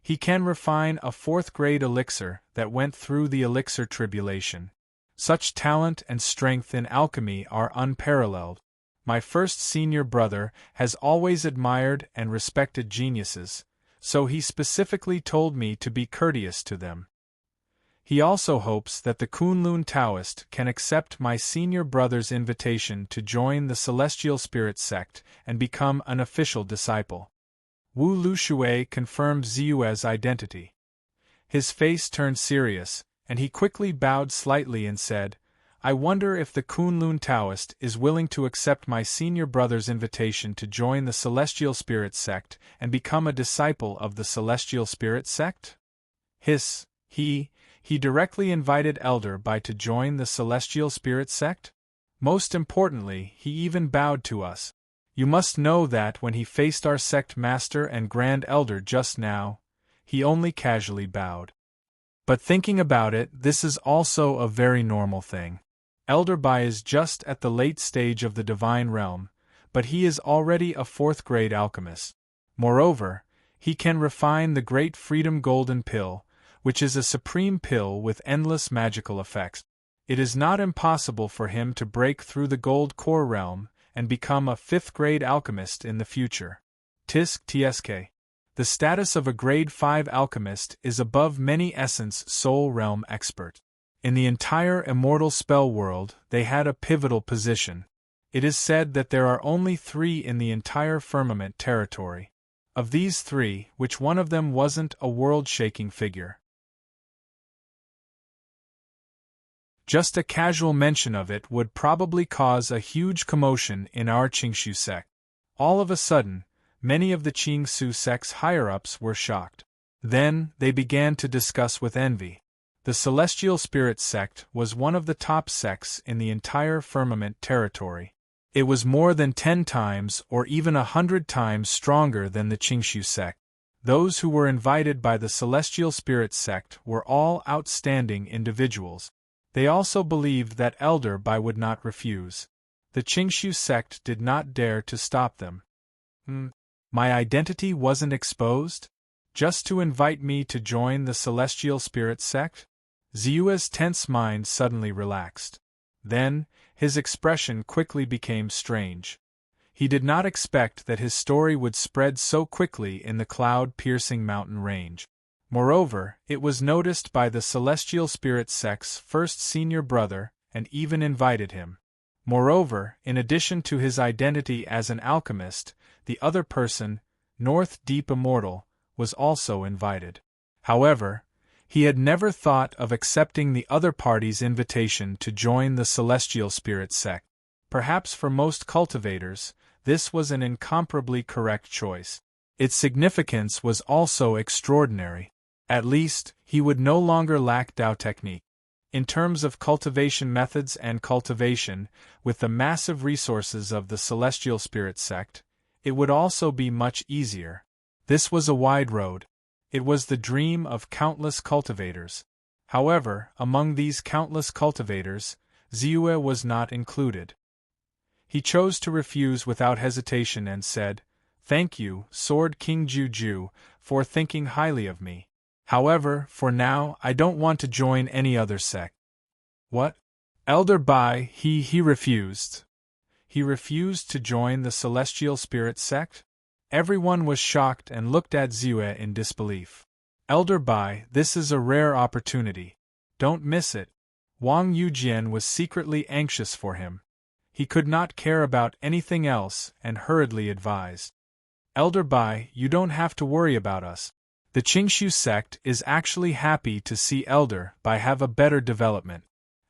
S1: he can refine a 4th-grade elixir that went through the elixir tribulation. Such talent and strength in alchemy are unparalleled. My first senior brother has always admired and respected geniuses, so he specifically told me to be courteous to them. He also hopes that the Kunlun Taoist can accept my senior brother's invitation to join the Celestial Spirit sect and become an official disciple. Wu Lushui confirmed Ziyue's identity. His face turned serious, and he quickly bowed slightly and said, I wonder if the Kunlun Taoist is willing to accept my senior brother's invitation to join the Celestial Spirit sect and become a disciple of the Celestial Spirit sect? He directly invited Elder Bai to join the Celestial Spirit sect? Most importantly, he even bowed to us. You must know that when he faced our sect master and grand elder just now, he only casually bowed. But thinking about it, this is also a very normal thing. Elder Bai is just at the late stage of the divine realm, but he is already a 4th-grade alchemist. Moreover, he can refine the Great Freedom Golden Pill, which is a supreme pill with endless magical effects. It is not impossible for him to break through the gold core realm and become a 5th-grade alchemist in the future. TSK. The status of a grade 5 alchemist is above many essence soul realm expert. In the entire immortal spell world, they had a pivotal position. It is said that there are only 3 in the entire firmament territory. Of these 3, which one of them wasn't a world-shaking figure? Just a casual mention of it would probably cause a huge commotion in our Qingshu sect. All of a sudden, many of the Qingsu sect's higher-ups were shocked. Then, they began to discuss with envy. The Celestial Spirit sect was one of the top sects in the entire firmament territory. It was more than 10 times or even 100 times stronger than the Qingshu sect. Those who were invited by the Celestial Spirit sect were all outstanding individuals. They also believed that Elder Bai would not refuse. The Qingshu sect did not dare to stop them. My identity wasn't exposed? Just to invite me to join the Celestial Spirit sect? Ziyue's tense mind suddenly relaxed. Then, his expression quickly became strange. He did not expect that his story would spread so quickly in the cloud-piercing mountain range. Moreover, it was noticed by the Celestial Spirit sect's first senior brother, and even invited him. Moreover, in addition to his identity as an alchemist, the other person, North Deep Immortal, was also invited. However, he had never thought of accepting the other party's invitation to join the Celestial Spirit sect. Perhaps for most cultivators, this was an incomparably correct choice. Its significance was also extraordinary. At least, he would no longer lack Dao technique. In terms of cultivation methods and cultivation, with the massive resources of the Celestial Spirit sect, it would also be much easier. This was a wide road. It was the dream of countless cultivators. However, among these countless cultivators, Ziyue was not included. He chose to refuse without hesitation and said, "Thank you, Sword King Juju, for thinking highly of me. However, for now, I don't want to join any other sect." What? Elder Bai, he refused. He refused to join the Celestial Spirit sect? Everyone was shocked and looked at Ziyue in disbelief. Elder Bai, this is a rare opportunity. Don't miss it. Wang Yujian was secretly anxious for him. He could not care about anything else and hurriedly advised. Elder Bai, you don't have to worry about us. The Qingshu sect is actually happy to see Elder Bai have a better development.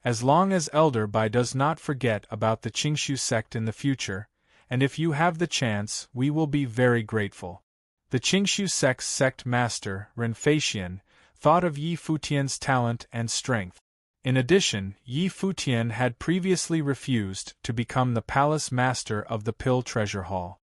S1: As long as Elder Bai does not forget about the Qingshu sect in the future, and if you have the chance, we will be very grateful. The Qingshu sect's sect master, Renfeixian, thought of Yi Futian's talent and strength. In addition, Yi Futian had previously refused to become the palace master of the Pill Treasure Hall.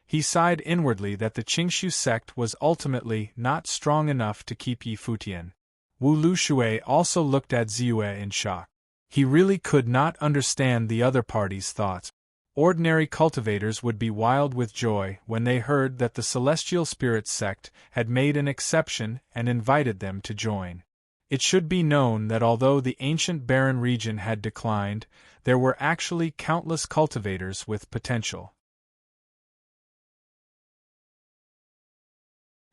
S1: He sighed inwardly that the Qingshu sect was ultimately not strong enough to keep Yi Futian. Wu Lushui also looked at Ziyue in shock. He really could not understand the other party's thoughts. Ordinary cultivators would be wild with joy when they heard that the Celestial Spirit sect had made an exception and invited them to join. It should be known that although the ancient barren region had declined, there were actually countless cultivators with potential.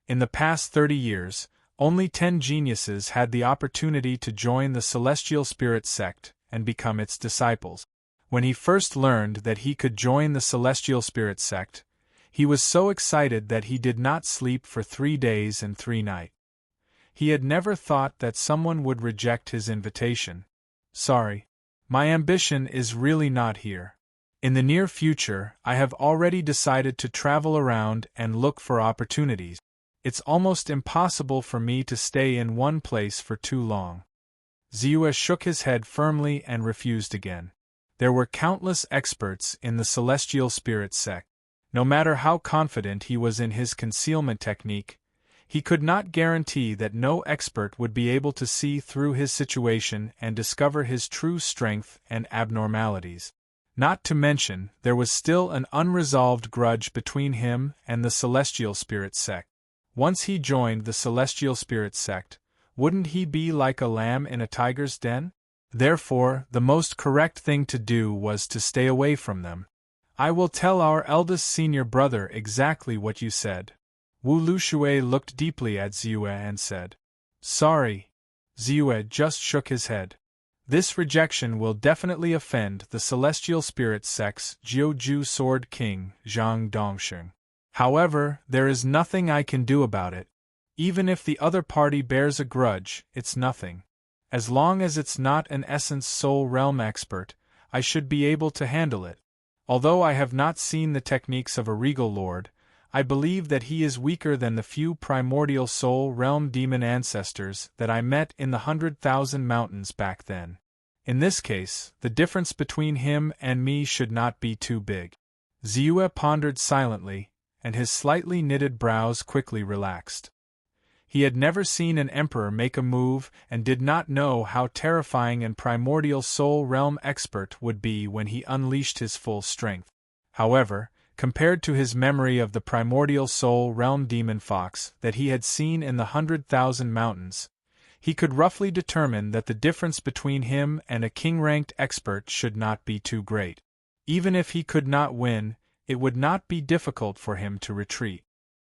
S1: In the past 30 years, only 10 geniuses had the opportunity to join the Celestial Spirit sect and become its disciples. When he first learned that he could join the Celestial Spirit sect, he was so excited that he did not sleep for 3 days and 3 nights. He had never thought that someone would reject his invitation. Sorry. My ambition is really not here. In the near future, I have already decided to travel around and look for opportunities. It's almost impossible for me to stay in one place for too long. Ziyue shook his head firmly and refused again. There were countless experts in the Celestial Spirit sect. No matter how confident he was in his concealment technique, he could not guarantee that no expert would be able to see through his situation and discover his true strength and abnormalities. Not to mention, there was still an unresolved grudge between him and the Celestial Spirit sect. Once he joined the Celestial Spirit sect, wouldn't he be like a lamb in a tiger's den? Therefore, the most correct thing to do was to stay away from them. I will tell our eldest senior brother exactly what you said. Wu Lushui looked deeply at Ziyue and said, "Sorry." Ziyue just shook his head. This rejection will definitely offend the Celestial Spirit sect's Jiuju Sword King, Zhang Dongsheng. However, there is nothing I can do about it. Even if the other party bears a grudge, it's nothing. As long as it's not an essence soul realm expert, I should be able to handle it. Although I have not seen the techniques of a regal lord, I believe that he is weaker than the few primordial soul realm demon ancestors that I met in the 100,000 mountains back then. In this case, the difference between him and me should not be too big. Ziyue pondered silently, and his slightly knitted brows quickly relaxed. He had never seen an emperor make a move and did not know how terrifying an primordial soul realm expert would be when he unleashed his full strength. However, compared to his memory of the primordial soul realm demon fox that he had seen in the 100,000 mountains, he could roughly determine that the difference between him and a king-ranked expert should not be too great. Even if he could not win, it would not be difficult for him to retreat.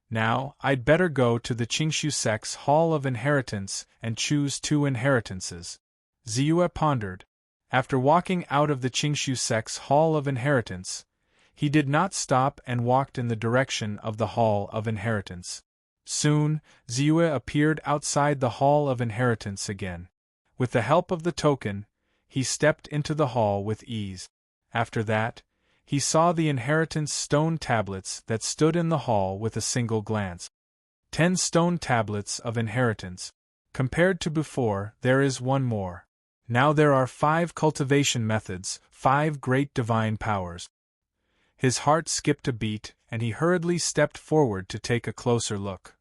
S1: Now, I'd better go to the Qingshu Sect's Hall of Inheritance and choose 2 inheritances. Ziyue pondered. After walking out of the Qingshu Sect's Hall of Inheritance, he did not stop and walked in the direction of the Hall of Inheritance. Soon, Ziyue appeared outside the Hall of Inheritance again. With the help of the token, he stepped into the hall with ease. After that, he saw the inheritance stone tablets that stood in the hall with a single glance. 10 stone tablets of inheritance. Compared to before, there is one more. Now there are 5 cultivation methods, 5 great divine powers. His heart skipped a beat, and he hurriedly stepped forward to take a closer look.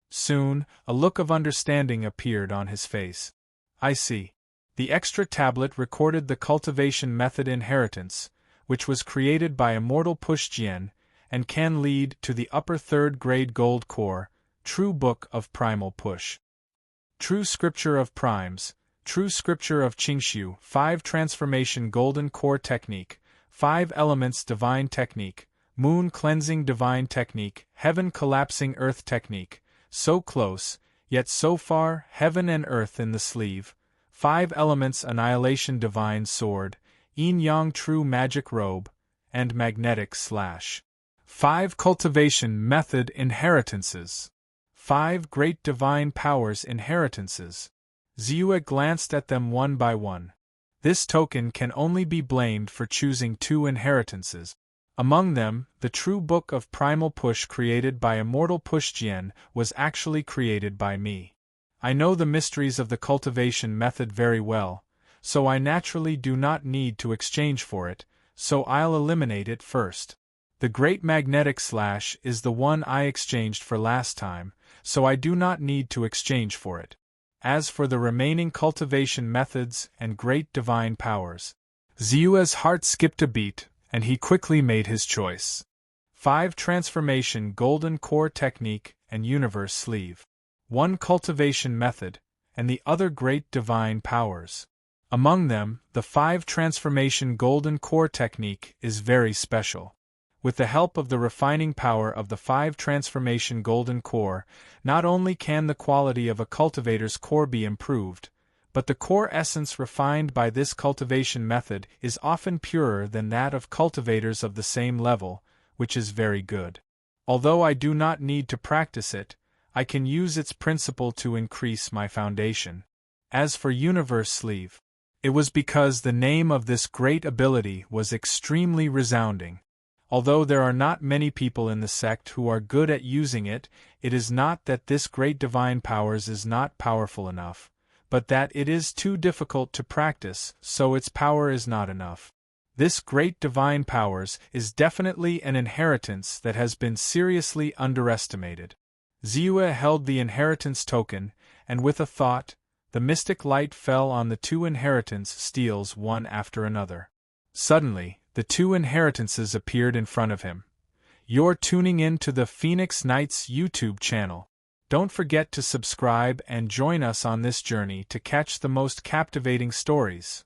S1: Soon, a look of understanding appeared on his face. I see. The extra tablet recorded the cultivation method inheritance, which was created by Immortal Pushjian, and can lead to the upper 3rd grade gold core, True Book of Primal Push. True Scripture of Primes, True Scripture of Qingshu, 5 Transformation Golden Core Technique, 5 Elements Divine Technique, Moon Cleansing Divine Technique, Heaven Collapsing Earth Technique, so close, yet so far, Heaven and Earth in the sleeve, 5 Elements Annihilation Divine Sword, Yin-Yang True Magic Robe, and Magnetic Slash. 5 Cultivation Method Inheritances. 5 Great Divine Powers Inheritances. Ziyue glanced at them one by one. This token can only be blamed for choosing 2 inheritances. Among them, the True Book of Primal Push created by Immortal Pushjian was actually created by me. I know the mysteries of the cultivation method very well, so I naturally do not need to exchange for it, so I'll eliminate it first. The Great Magnetic Slash is the one I exchanged for last time, so I do not need to exchange for it. As for the remaining cultivation methods and great divine powers, Ziyue's heart skipped a beat, and he quickly made his choice. 5 Transformation Golden Core Technique and Universe Sleeve. 1 Cultivation Method, and the other great divine powers. Among them, the 5 Transformation Golden Core Technique is very special. With the help of the refining power of the 5 Transformation Golden Core, not only can the quality of a cultivator's core be improved, but the core essence refined by this cultivation method is often purer than that of cultivators of the same level, which is very good. Although I do not need to practice it, I can use its principle to increase my foundation. As for Universe Sleeve, it was because the name of this great ability was extremely resounding. Although there are not many people in the sect who are good at using it, it is not that this great divine powers is not powerful enough, but that it is too difficult to practice, so its power is not enough. This great divine powers is definitely an inheritance that has been seriously underestimated. Ziyue held the inheritance token, and with a thought, the mystic light fell on the 2 inheritance steals one after another. Suddenly, the 2 inheritances appeared in front of him. You're tuning in to the Phoenix Knights YouTube channel. Don't forget to subscribe and join us on this journey to catch the most captivating stories.